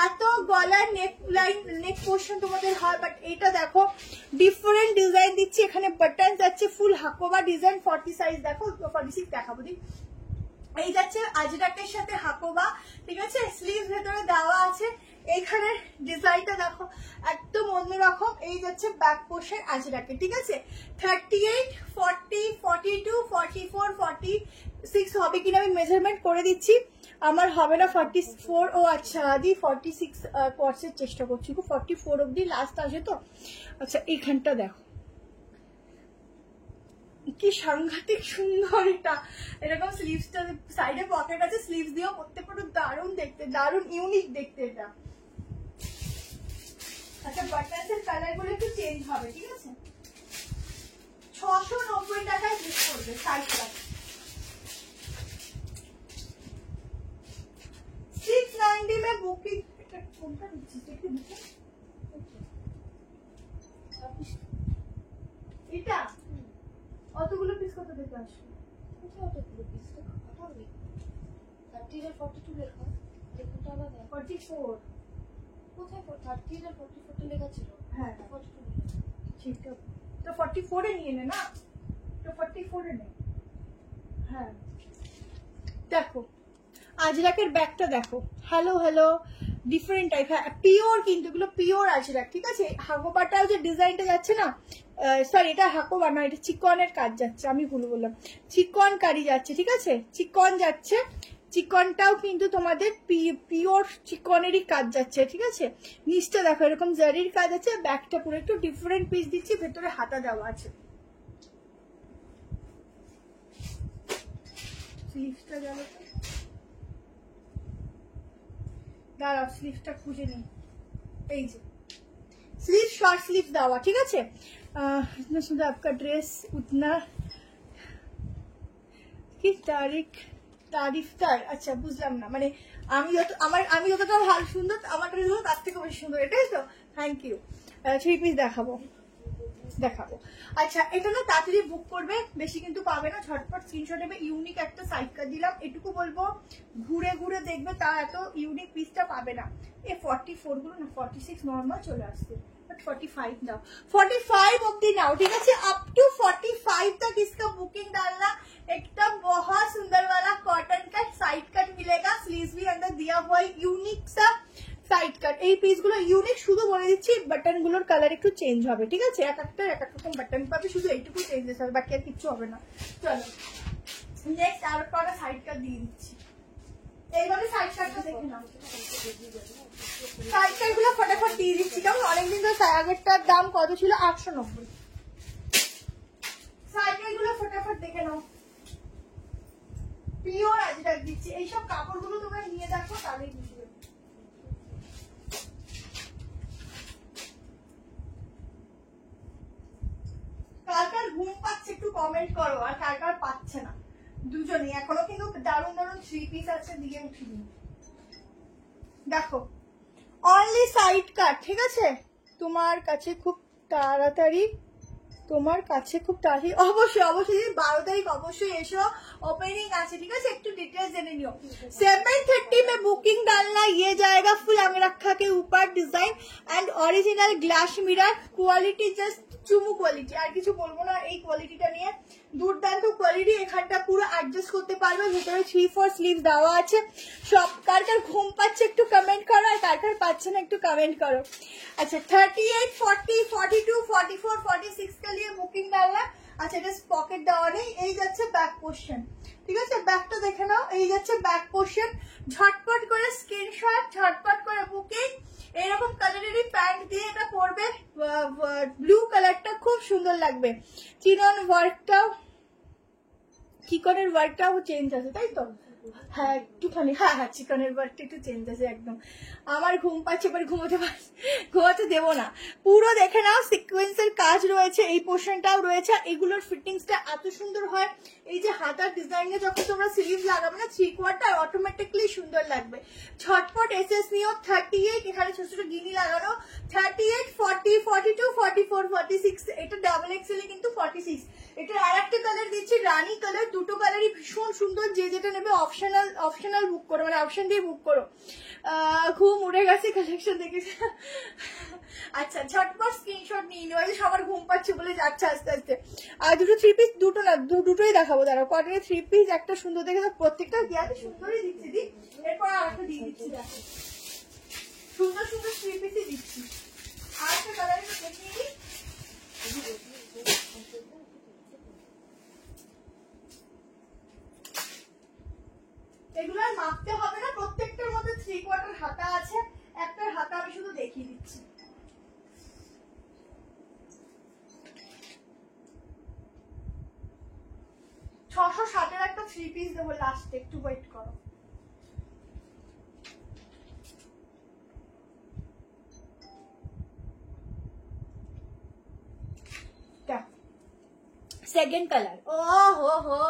এত গলার নেক লাইন, নেক পোর্শন তোমাদের হয়, বাট এটা দেখো ডিফারেন্ট ডিজাইন দিচ্ছি। এখানে বাটন যাচ্ছে, ফুল হাকোবা ডিজাইন। 40 সাইজ দেখো, 46 দেখাবো দিই। এই যাচ্ছে আজরাকের সাথে হাকোবা, ঠিক আছে। স্লিভ ভেতরে দেওয়া আছে। এইখানে ডিজাইনটা দেখো, একদম অন্যরকম। এই যাচ্ছে ব্যাক পোর্শন আজরাকে, ঠিক আছে। 38, 40, 42, 44, 46 হবে কিনা আমি মেজারমেন্ট করে দিচ্ছি। আমার হবে না 44। ও আচ্ছা দি 46 কোর্সের চেষ্টা করছি, 44 অব্দি লাস্ট আসে তো। আচ্ছা এইখানটা দেখো কি সাংঘাতিক সুন্দর। এটা এরকম স্লিভসটা, সাইডে পকেট আছে, স্লিভস দিয়েও পরতে পারো, দারুণ দেখতে, দারুণ ইউনিক দেখতে এটা। আচ্ছা বাটনসের কালার গুলো একটু চেঞ্জ হবে, ঠিক আছে। 690 টাকায় বুক করবে, সাইড কাট। 690 में बुकिंग। এটা কোনটা দিচ্ছি একটু দেখো। এটা অতগুলো পিস কত থেকে আসবে? অতগুলো পিস তো হবে 30 আর 42 লেখা, দেখুনটা আলাদা। 44 কোথায় 30 আর 44 লেখা ছিল? হ্যাঁ 42 সেটা তো 44 এ নিয়ে নে না, তো 44 এ নে। হ্যাঁ দেখো আজরাকের ব্যাগটা দেখো, হ্যালো হ্যালো ডিফারেন্ট টাইপ, হ্যাঁ পিওর, কিন্তু এগুলো পিওর আজরাক, ঠিক আছে। হাকোবাটাও যে ডিজাইনটা যাচ্ছে না, সরি এটা হাকোবা না, এটা চিকনের কাজ যাচ্ছে, আমি ভুল বললাম, চিকন কারি যাচ্ছে, ঠিক আছে, চিকন যাচ্ছে, চিকনটাও কিন্তু তোমাদের পিওর চিকনেরই কাজ যাচ্ছে, ঠিক আছে। নিচটা দেখো এরকম জারির কাজ আছে, ব্যাগটা পুরো একটু ডিফারেন্ট পিস দিচ্ছি, ভেতরে হাতা দেওয়া আছে। স্লিভসটা গেল, দাঁড়াও স্লিভসটা খুঁজে নিই, এই যে স্লিভ, শর্ট স্লিভ দেওয়া, ঠিক আছে। इतना सुंदर आपका ड्रेस उतना কি তারিফদার, আচ্ছা বুঝলাম না, মানে আমি যতটা ভালো সুন্দর আমার ড্রেস হলো তার থেকে বেশি সুন্দর, এটাই তো, থ্যাংক ইউ। 3 পিস দেখাবো। আচ্ছা এটা না তাড়াতাড়ি বুক করবে, বেশি কিন্তু পাবে না, ঝটপট স্ক্রিনশট নেবে। ইউনিক একটা সাইড কাট দিলাম, এটুকু বলবো ঘুরে ঘুরে দেখবে, তা এত ইউনিক পিসটা পাবে না। এ 44 গুলো না 46 নর্মাল চলে আসছে, बट 45 नाउ 45 অবধি নাও, ঠিক আছে। अप टू 45 तक इसका बुकिंग डालना। एकदम बहुत सुंदर वाला कॉटन का साइड कट मिलेगा, स्लीव्स भी अंदर दिया हुआ है, यूनिक सा সাইড কাট। এই পিসগুলো ইউনিক, শুধু বলে দিচ্ছি বাটন গুলোর কালার একটু চেঞ্জ হবে, ঠিক আছে। এক একটা এক এক রকম বাটন পাবে, শুধু এইটুকু চেঞ্জেস হবে, বাকি আর কিচ্ছু হবে না। চলো নেক্সট আর একটা সাইড কাট দিয়ে দিচ্ছি, এইভাবে সাইড কাটটা দেখে নাও। সাইড কাট গুলো ফটাফট দিয়ে দিচ্ছি, কেমন। অনেকদিন ধরে আগেরটার দাম কত ছিল, 890। সাইড কাট গুলো ফটাফট দেখে নাও, পিওর আজরাক দিচ্ছি। এইসব কাপড়গুলো তোমরা নিয়ে দেখো, তাহলেই বুঝবে। কার কার ঘুম পাচ্ছে একটু কমেন্ট করো, আর কার কার পাচ্ছে না, দুজনেই। এখনো কিন্তু দারুণ দারুণ 3 পিস আছে, দিয়ে উঠিনি। দেখো অনলি সাইড কাট, ঠিক আছে। তোমার কাছে খুব তাড়াতাড়ি অবশ্যই 12 तारीख অবশ্যই এসো, ओपनिंग আছে, ঠিক আছে। একটু डिटेल्स জেনে নিও। 730 में बुकिंग डालना, ये जाएगा फुल अंगरखा के ऊपर design and original glass mirror, quality just চুমু কোয়ালিটি, আর কিছু বলবো না। এই কোয়ালিটিটা নিয়ে দুর্দান্ত কোয়ালিটি, এখানটা পুরো অ্যাডজাস্ট করতে পারবে, ভিতরে 3/4 স্লিভ দেওয়া আছে। সব কার কার ঘুম পাচ্ছে একটু কমেন্ট করো, আর কার কার পাচ্ছে না একটু কমেন্ট করো। अच्छा 38, 40, 42, 44, 46 के लिए बुकिंग डालना। আচ্ছা এটা পকেট দেওয়া নেই, এই যাচ্ছে ব্যাক পোর্শন, ঠিক আছে। ব্যাকটা দেখে নাও, এই যাচ্ছে ব্যাক পোর্শন। ঝটপট করে স্ক্রিনশট, ঝটপট করে বুকিং। এরকম কালারেরই প্যান্ট দিয়ে এটা পরবে, ব্লু কালারটা খুব সুন্দর লাগবে। চিনন ওয়ার্কটাও, চিকনের ওয়ার্কটাও চেঞ্জ আছে, তাই তো। হ্যাঁ একটুখানি, হ্যাঁ চিকনের ওয়ার্কটা একটু চেঞ্জ আছে একদম। আমার ঘুম পাচ্ছে, এবার ঘুমাতে দেবো না। পুরো দেখে নাও, সিকোয়েন্সের কাজ রয়েছে, এই পোর্শনটাও রয়েছে। এগুলোর ফিটিংসটা এত সুন্দর হয়, এই যে হাতার ডিজাইনে যখন তোমরা স্লিভ লাগাবে না 3/4 অটোমেটিকলি সুন্দর লাগবে। ঝটপট এসএস নিও। 38, এখানে ছোট ছোট গিনি লাগানো। 38, 40, 42, 44, 46, এটা ডাবল এক্সেল কিন্তু 46। এটা আর একটা কালার দিচ্ছি, রানী কালার। দুটো কালারই ভীষণ সুন্দর, যে যেটা নেবে অপশনাল বুক করো, মানে অপশন দিয়ে বুক করো। ঘুম উড়ে গেছে কালেকশন দেখেছে। আচ্ছা ঝটপট স্ক্রিনশট নিয়ে নিও, সবার ঘুম পাচ্ছে বলে যাচ্ছে আস্তে আস্তে। আর দুটো 3 পিস, দুটো না দুটোই দেখাবো, দাঁড়াও। কটনের 3 পিস একটা সুন্দর দেখে, প্রত্যেকটা দেওয়াতে সুন্দরই দিচ্ছি দি। এরপর আর একটা দিয়ে দিচ্ছি, দেখো সুন্দর সুন্দর 3 পিসই দিচ্ছি। আর একটা কালার দেখিয়ে দিই, এগুলো আর মাপতে হবে না, প্রত্যেকটার মধ্যে 3/4 হাতা আছে। একটা হাতা আমি শুধু দেখিয়ে দিচ্ছি। $660 একটা 3 পিস দেবো লাস্টে, একটু ওয়েট করো। সেকেন্ড কালার, ও হো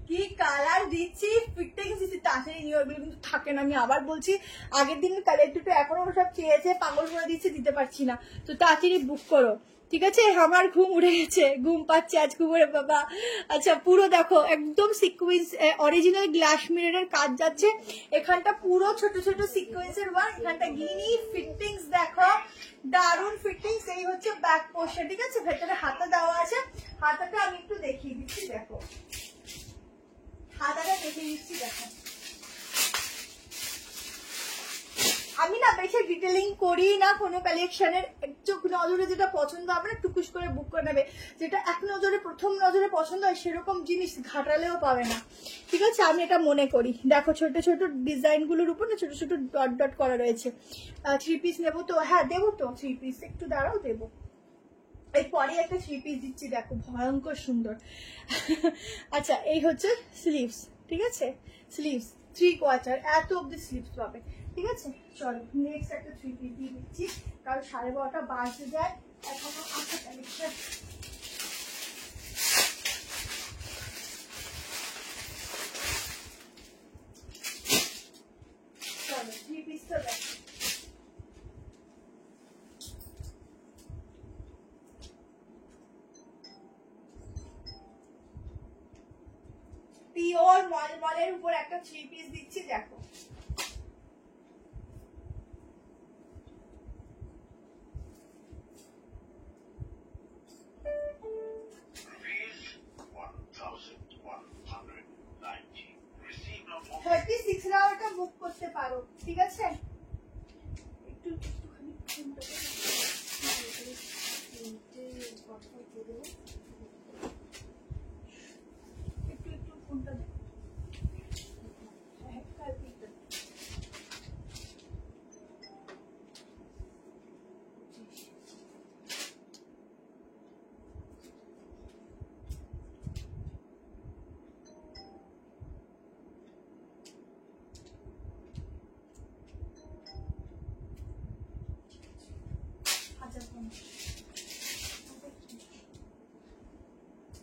কি কালার দিচ্ছি, ফিটিংস দিচ্ছি। তাড়াতাড়ি নিয়ে ওইগুলো কিন্তু থাকে না, আমি আবার বলছি। আগের দিন কালার দুটো এখনো সব চেয়েছে, পাগল করে দিচ্ছে, দিতে পারছি না। তো তাড়াতাড়ি বুক করো। ঠিক আছে, আমার ঘুম উড়ে গেছে, ঘুম পাচ্ছে আজ ঘুমোরে বাবা। আচ্ছা পুরো দেখো একদম সিকোয়েন্স, অরিজিনাল গ্লাস মিররের কাজ যাচ্ছে, এখানটা পুরো ছোট ছোট সিকোয়েন্সের ওয়ার্ক, এখানটা গিনি ফিটিংস দেখো, দারুন ফিটিংস। এই হচ্ছে ব্যাক পোর্শন, ঠিক আছে, ভেতরে হাতা দেওয়া আছে, হাতাটা আমি একটু দেখিয়ে দিচ্ছি, দেখো হাতাটা দেখিয়ে দিচ্ছি, দেখো আমি না বেশি ডিটেলিং করি না কোনো কালেকশনের, চোখ নজরে যেটা পছন্দ হবে না টুকুস করে বুক করে নেবে, যেটা এক নজরে প্রথম নজরে পছন্দ হয় সেরকম জিনিস ঘাটালেও পাবে না, ঠিক আছে, আমি এটা মনে করি। দেখো ছোট ছোট ডিজাইন গুলোর উপর না ছোট ছোট ডট ডট করা রয়েছে। 3 পিস নেবো তো, হ্যাঁ দেবো তো 3 পিস, একটু দাঁড়াও দেবো। এরপরে একটা 3 পিস দিচ্ছি, দেখো ভয়ঙ্কর সুন্দর। আচ্ছা এই হচ্ছে স্লিভস, ঠিক আছে, স্লিভস 3/4 এত অব্দি স্লিভস পাবে, ঠিক আছে। চলো নেক্সট একটা 3 পিস দিয়ে দিচ্ছি, কারণ 12:30 বাজতে যায়, এখনো আছে কালেকশন। চলো 3 পিসটা দেখো, পিওর মলমলের উপর একটা 3 পিস দিচ্ছি, দেখো $36 বুক করতে পারো, ঠিক আছে। একটু একটুখানি একটু ফোনটা দে।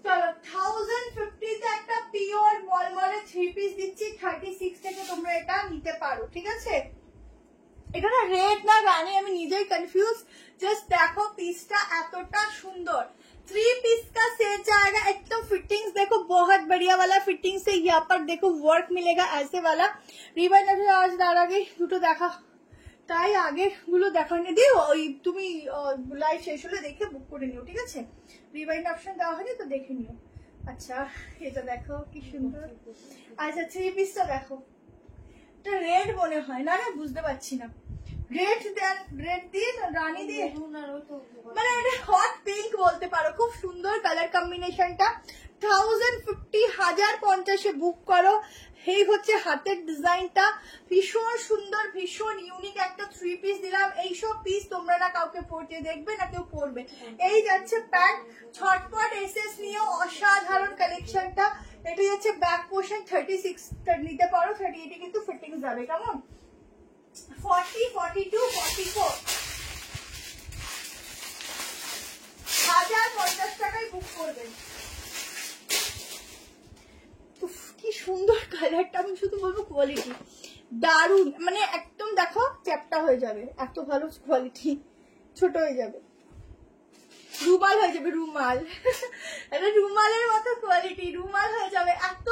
চলো 1050 একটা পিওর মলমলের 3 পিস দিচ্ছি, 36 থেকে তোমরা এটা নিতে পারো, ঠিক আছে। এটা না রেড না রানী, আমি নিজেই কনফিউজ, জাস্ট দেখো পিসটা এতটা সুন্দর। 3 पीस का सेट जाएगा, एकदम फिटिंग्स देखो बहुत बढ़िया वाला फिटिंग्स है, यहाँ पर देखो वर्क मिलेगा ऐसे वाला। रिवाइंड आज दाঁড়াগে দুটো দেখা, তাই আগে গুলো দেখানি দিও, ওই তুমি লাইভ শেষ হলে দেখে বুক করে নিও, ঠিক আছে। রিভাইন্ড অপশন দেওয়া হয়নি তো দেখে নিও। আচ্ছা এটা দেখো কি সুন্দর। আচ্ছা 3 পিসটা দেখো, এটা রেড মনে হয় না, না বুঝতে পারছি না, রেড দিয়ে রানী দিয়ে, মানে এটা হট পিঙ্ক বলতে পারো, খুব সুন্দর কালার কম্বিনেশনটা। 1050 বুক করো। এই হচ্ছে হাতের ডিজাইনটা, ভীষণ সুন্দর ভীষণ ইউনিক একটা 3 পিস দিলাম। এইসব পিস তোমরা না কাউকে পরতে দেখবে না কেউ পরবে। এই যাচ্ছে প্যান্ট, ছটপট এসএস নিয়েও অসাধারণ কালেকশনটা। এটাই হচ্ছে ব্যাক পোর্শন, 36 নিতে পারো, 38 কিন্তু ফিটিং যাবে, কেমন। 40, 42, 44 1050 টাকায় বুক করবেন। কি সুন্দর কালারটা, আমি শুধু বলবো কোয়ালিটি দারুন, মানে একদম দেখো চ্যাপটা হয়ে যাবে, এত ভালো কোয়ালিটি, ছোট হয়ে যাবে, রুমাল হয়ে যাবে, রুমাল এটা রুমালের মতো কোয়ালিটি, রুমাল হয়ে যাবে, এত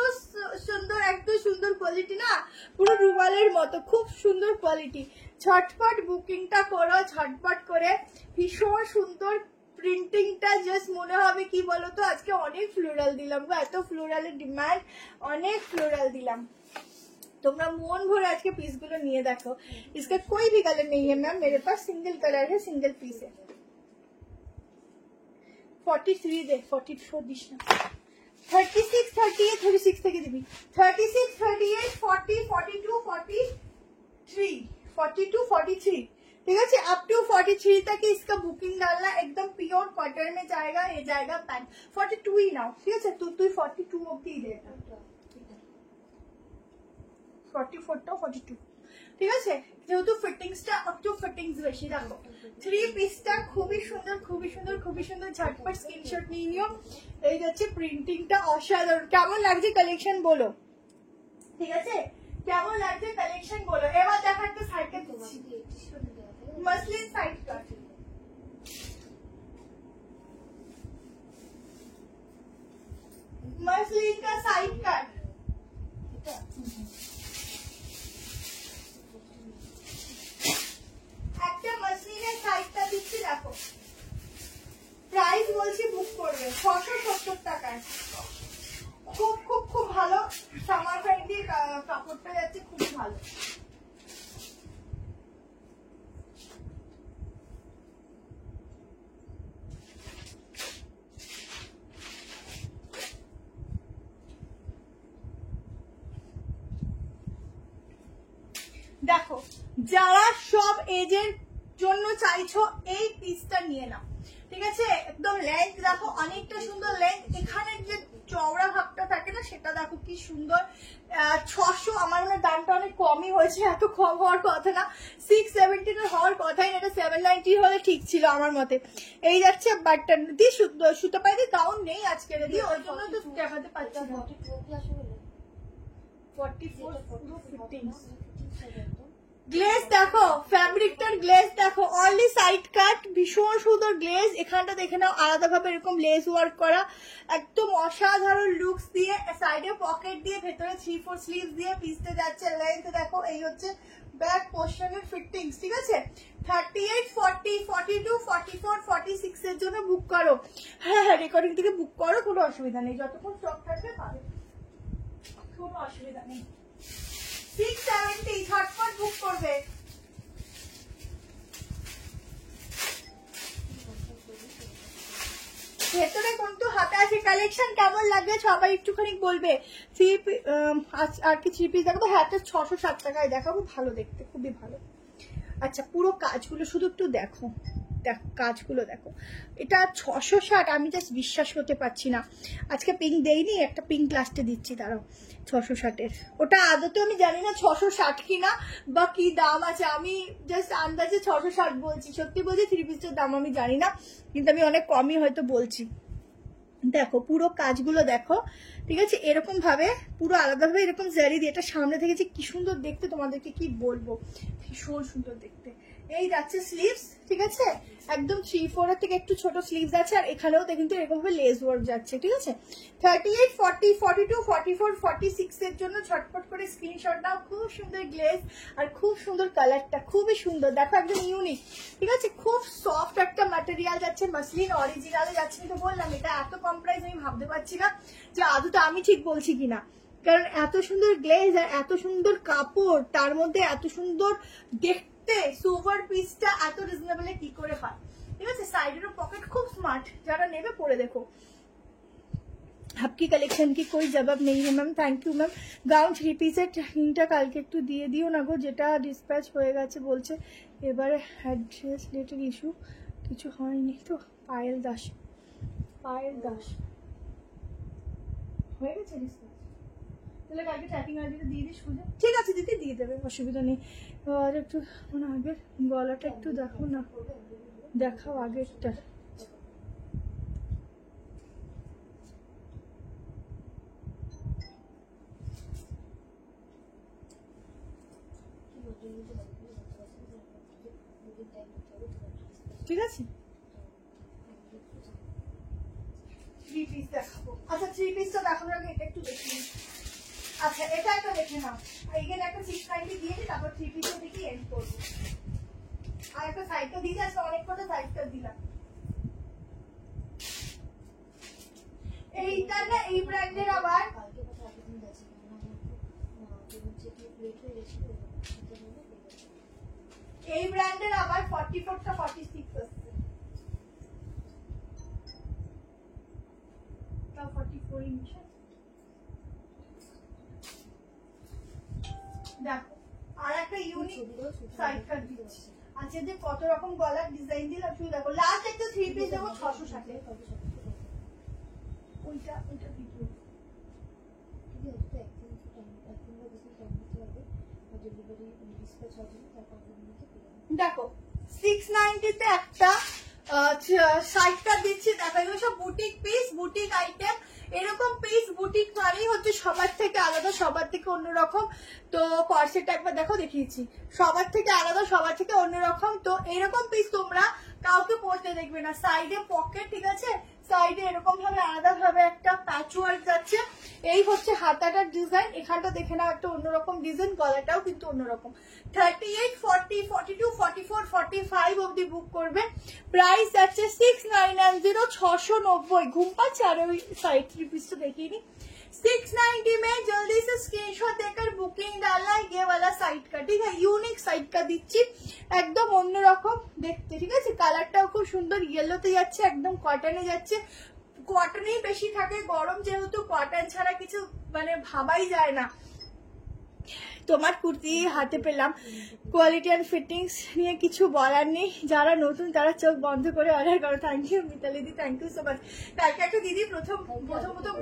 সুন্দর কোয়ালিটি না, পুরো রুমালের মতো, খুব সুন্দর কোয়ালিটি। ঝটপট বুকিংটা করো, ঝটপট করে, ভীষণ সুন্দর প্রিন্টিংটা, জাস্ট মনে হবে কি বলতো আজকে অনেক ফ্লোরাল দিলাম গো, এত ফ্লোরালের ডিমান্ড, অনেক ফ্লোরাল দিলাম। তোমরা মন ভরে আজকে পিস গুলো নিয়ে দেখো। इसका कोई भी कलर नहीं है मैम, मेरे पास सिंगल कलर है, सिंगल पीस है। 43 दे, 44 दिस ना, 36, 38, 36 থেকে দিবি, 36, 38, 40, 42, 43, 42, 43, ठीक है। अप टू 43 तक इसका बुकिंग डालना, एकदम प्योर कॉटन में जाएगा, ये जाएगा पैंट। 42 ही नाउ, ठीक है, तू 42 অবধি দে, 44 টা 42, ঠিক আছে। যেহেতু ফিটিংসটা আপ টু ফিটিংস বেশি রাখো। 3 পিসটা খুবই সুন্দর, খুবই সুন্দর, খুবই সুন্দর, ঝটপট স্ক্রিনশট নিয়ে নিও। এই যাচ্ছে প্রিন্টিংটা অসাধারণ। কেমন লাগছে কালেকশন বলো, ঠিক আছে, কেমন লাগছে কালেকশন বলো। এবার দেখা একটা সাইডে দিচ্ছি, মসলিন সাইড কাট, मसलिन का साइड काट এটা একটা মসলিনের সাইডটা দিচ্ছি দেখো প্রাইস বলছি বুক করবে 670 টাকায় খুব খুব খুব ভালো সামার ফ্রেন্ডলি কাপড়টা যাচ্ছে খুব ভালো দেখো যারা সব এজের জন্য চাইছো এই পিসটা নিয়ে নাও ঠিক আছে একদম লেন্থ দেখো অনেকটা সুন্দর লেন্থ এখানে যে চওড়া ভাবটা থাকে না সেটা দেখো কি সুন্দর 600 আমার মনে দামটা অনেক কমই হয়েছে এত কম হওয়ার কথা না 670 হওয়ার কথাই না এটা 790 হলে ঠিক ছিল আমার মতে এই যাচ্ছে বাটন দি সুতো পাই দি তাও নেই আজকে রেডি ওই জন্য তো দেখাতে পাচ্ছি না 44 গ্লেজ দেখো ফ্যাব্রিকটার গ্লেজ দেখো অনলি সাইড কাট ভীষণ সুন্দর গ্লেজ এখানটা দেখে নাও আলাদাভাবে এরকম লেস ওয়ার্ক করা একদম অসাধারণ লুকস দিয়ে সাইডে পকেট দিয়ে ভেতরে 3/4 স্লিভস দিয়ে পিসতে যাচ্ছে লেন্থ দেখো এই হচ্ছে ব্যাক পোর্শনের ফিটিংস ঠিক আছে 38 40 42 44 46 এর জন্য বুক করো হ্যাঁ রেকর্ডিং থেকে বুক করো কোনো অসুবিধা নেই যতক্ষণ স্টক থাকবে পাবে কোনো অসুবিধা নেই 670 ঝটপট বুক করবে ভেতরে কিন্তু হাতে আছে কালেকশন কেমন লাগবে সবাই একটুখানি বলবে আর কি 3 পিস দেখাবো হ্যাঁ 607 টাকায় দেখাবো ভালো দেখতে খুবই ভালো আচ্ছা পুরো কাজগুলো শুধু একটু দেখো দেখো কাজগুলো দেখো এটা 660 আমি জাস্ট বিশ্বাস করতে পারছি না আজকে পিঙ্ক দেইনি একটা পিঙ্ক লাস্টে দিচ্ছি তারাও 660 এর ওটা আদতে আমি জানি না 660 কিনা বা কি দাম আছে আমি জাস্ট আন্দাজে 660 বলছি সত্যি বলছি 3 পিসের দাম আমি জানি না কিন্তু আমি অনেক কমই হয়তো বলছি দেখো পুরো কাজগুলো দেখো ঠিক আছে এরকম ভাবে পুরো আলাদাভাবে এরকম জারি দিয়ে এটা সামনে থেকে যে কি সুন্দর দেখতে তোমাদেরকে কি বলবো ভীষণ সুন্দর দেখতে এই যাচ্ছে স্লিভস ঠিক আছে একদম 3/4 এর থেকে একটু ছোট স্লিভস আছে আর এখানেও কিন্তু এরকম ভাবে লেস ওয়ার্ক যাচ্ছে ঠিক আছে 38 40 42 44 46 এর জন্য ঝটপট করে স্ক্রিনশট দাও খুব সুন্দর গ্লেজ আর খুব সুন্দর কালারটা খুবই সুন্দর দেখো একদম ইউনিক ঠিক আছে খুব সফট একটা ম্যাটেরিয়াল যাচ্ছে মাসলিন অরিজিনালে যাচ্ছে আমি তো বললাম এটা এত কম প্রাইস আমি ভাবতে পারছি না যে আদৌ আমি ঠিক বলছি কিনা কারণ এত সুন্দর গ্লেজ আর এত সুন্দর কাপড় তার মধ্যে এত সুন্দর দেখতে সুপার পিসটা এত রিজনেবল কি করে হয় ঠিক আছে সাইডেরও পকেট খুব স্মার্ট যারা নেবে পরে দেখো आपकी कलेक्शन की कोई जवाब नहीं है ma'am thank you ma'am gown 3 পিসের ট্র্যাকিংটা কালকে একটু দিয়ে দিও না গো যেটা ডিসপ্যাচ হয়ে গেছে বলছে এবারে অ্যাড্রেস রিলেটেড ইস্যু কিছু হয়নি তো পায়েল দাস হয়ে গেছে ডিসপ্যাচ তাহলে কালকে ট্র্যাকিং আইডিটা দিয়ে দিস খুঁজে ঠিক আছে দিদি দিয়ে দেবে অসুবিধা নেই আর একটু মানে আগের গলাটা একটু দেখো না দেখাও আগেরটা ঠিক আছে 3 পিস দেখাবো আচ্ছা 3 পিসটা দেখানোর আগে এটা একটু দেখি আচ্ছা এটা একটা দেখে নাও এইখানে একটা 690 দিয়ে দিই তারপর 3 পিসটা দেখি এন্ড করবো আর একটা সাইডটা দিয়ে আজকে অনেক কটা সাইডটা দিলাম এইটা না এই ব্র্যান্ডের আবার এই ব্র্যান্ডের আবার 44 টা 46 আছে তা 44 ইঞ্চ দেখো আর একটা ইউনিক সাইড কাট দিচ্ছি আচ্ছা যে কত রকম গলার ডিজাইন দিলাম শুধু দেখো লাস্ট একটা 3 পিস দেবো 660 এ ওইটা ভিডিও দেখো 690 তে একটা সাইডটা দিচ্ছি দেখো এগুলো সব বুটিক পিস বুটিক আইটেম এরকম পিস বুটিক মানেই হচ্ছে সবার থেকে আলাদা সবার থেকে অন্যরকম তো কর্সেটটা একবার দেখো দেখিয়েছি সবার থেকে আলাদা সবার থেকে অন্যরকম তো এরকম পিস তোমরা কাউকে পরতে দেখবে না সাইডে পকেট ঠিক আছে সাইডে এরকম ভাবে আলাদা ভাবে একটা প্যাচ ওয়ার্ক যাচ্ছে। এই হচ্ছে হাতাটার ডিজাইন, এখানটা দেখে নাও একটা অন্যরকম ডিজাইন, গলাটাও কিন্তু অন্যরকম। 38, 40, 42, 44, 45 অব্দি বুক করবে। প্রাইস যাচ্ছে 6990, 690। ঘুম পাচ্ছে। আর ওই সাইড 3 পিসটা দেখিয়ে নি। 690 में जल्दी से स्क्रीनशॉट देकर बुकिंग डालना है। ये वाला साइड का, ठीक है, यूनिक साइड का দিচ্ছি, একদম অন্যরকম দেখতে, ঠিক আছে। কালারটাও খুব সুন্দর, ইয়েলোতে যাচ্ছে, একদম কটনে যাচ্ছে। কটনেই বেশি থাকে, গরম যেহেতু কটন ছাড়া কিছু মানে ভাবাই যায় না। তোমার কুর্তি হাতে পেলাম, কোয়ালিটি অ্যান্ড ফিটিংস নিয়ে কিছু বলার নেই। যারা নতুন তারা চোখ বন্ধ করে অর্ডার করো। থ্যাংক ইউ মিতালি দি, থ্যাংক ইউ সো মাচ। কালকে একটা দিদি প্রথম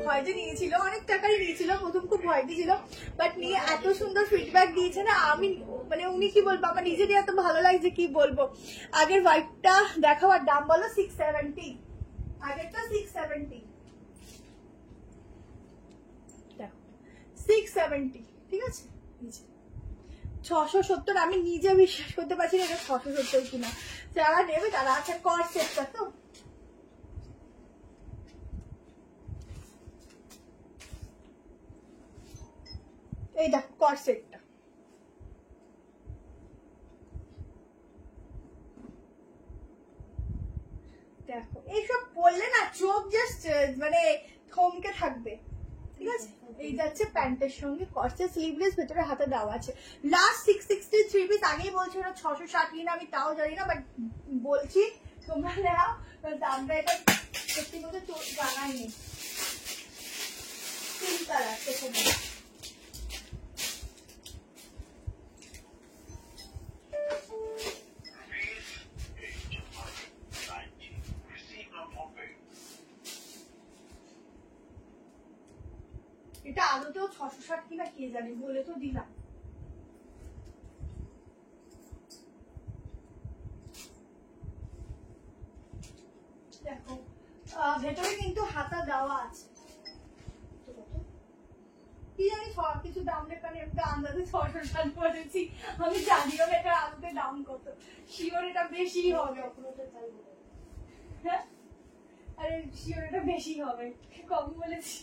ভয়তে নিয়েছিল, অনেক টাকাই নিয়েছিল, প্রথম খুব ভয়তে ছিল, বাট নিয়ে এত সুন্দর ফিডব্যাক দিয়েছে না, আমি মানে উনি কি বলবো, আমার নিজেরই এত ভালো লাগছে কি বলবো। আগের হোয়াইটটা দেখাবার দাম বলো 670, আগেরটা 670, দেখো 670, ঠিক আছে। 670, আমি নিজে বিশ্বাস করতে পারছি না এটা 670 কিনা। যারা নেবে তারা আছে। কর সেটটা তো এই দেখো, কর সেটটা দেখো। এইসব পরলে না চোখ জাস্ট মানে থমকে থাকবে, ঠিক আছে। এই যাচ্ছে প্যান্টের সঙ্গে কর্সেট, স্লিভলেস, ভেতরে হাতে দেওয়া আছে। Last 663 piece. আগেই বলছি ওরা 660 কিনা, আমি তাও জানি না, বাট বলছি তোমরা নাও, দামটা এটা সত্যি বলতে তোর জানাই নেই। পিঙ্ক কালার সেখানে এটা আদতেও 660 কিনা কে জানে, বলে তো দিলাম। দেখো ভেতরে কিন্তু হাতা দেওয়া আছে, কি জানি কিছু দাম লেখা নেই, আমি তো আন্দাজে 660 করেছি, আমি জানিও না এটা আদতে দাম কত। শিওর এটা বেশি হবে, হ্যাঁ আরে শিওর এটা বেশি হবে, কম বলেছি।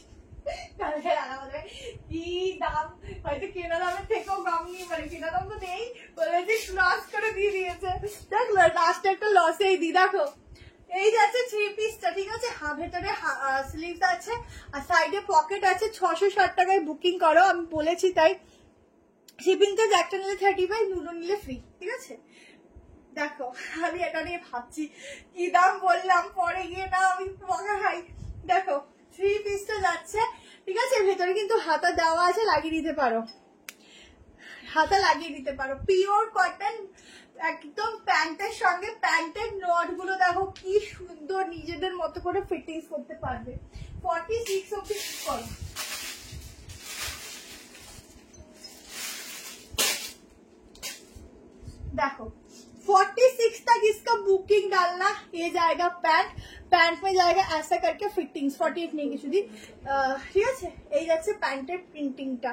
কালকে আমাদের কি দাম, হয়তো কেনা দামের থেকেও কম নিয়ে, মানে কেনা দাম তো নেই, বলেছি লস করে দিয়ে দিয়েছে। দেখলো লাস্ট একটা লসেই দি। দেখো এই যাচ্ছে 3 পিসটা, ঠিক আছে। ভেতরে স্লিভস আছে আর সাইডে পকেট আছে। 660 টাকায় বুকিং করো, আমি বলেছি তাই। শিপিং চার্জ একটা নিলে 35, দুটো নিলে ফ্রি, ঠিক আছে। দেখো আমি এটা নিয়ে ভাবছি কি দাম বললাম, পরে গিয়ে না আমি মজা খাই। দেখো 3 পিসটা যাচ্ছে, ঠিক আছে। ভেতরে কিন্তু হাতা দেওয়া আছে, লাগিয়ে দিতে পারো, হাতা লাগিয়ে দিতে পারো। পিওর কটন, একদম প্যান্টের সঙ্গে। প্যান্টের নট গুলো দেখো কি সুন্দর, নিজেদের মতো করে ফিটিংস করতে পারবে। 46 অব্দি করো। देखो 46 तक इसका बुकिंग डालना, ये जाएगा पैंट, पैंट में जाएगा ऐसा करके फिटिंग्स। 48 नहीं কিছু দিন, ঠিক আছে। এই যাচ্ছে প্যান্টের প্রিন্টিংটা,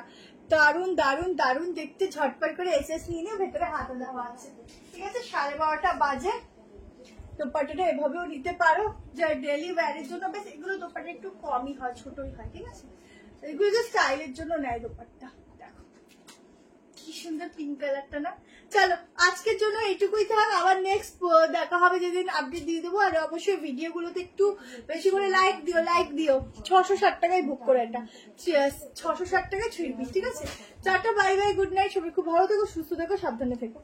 দারুন দারুন দারুন দেখতে। ঝটপট করে এসএস নিয়ে নিয়ে, ভেতরে হাতা দেওয়া আছে, ঠিক আছে। 12:30 বাজে। দোপাট্টাটা এভাবেও নিতে পারো, যা ডেলি ওয়্যারের জন্য। বেশ এগুলো দোপাট্টা একটু কমই হয়, ছোটই হয়, ঠিক আছে। এগুলো যে স্টাইলের জন্য নেয় দোপাট্টা। দেখো কি সুন্দর পিঙ্ক কালারটা না। চলো আজকের জন্য এইটুকুই থাক, আবার নেক্সট দেখা হবে যেদিন আপডেট দিয়ে দেবো। আর অবশ্যই ভিডিও গুলোতে একটু বেশি করে লাইক দিও, লাইক দিও। 660 টাকায় বুক করে এটা, 660 টাকায় 3 পিস, ঠিক আছে। Tata, bye bye, good night. সবাই খুব ভালো থেকো, সুস্থ থেকো, সাবধানে থেকো।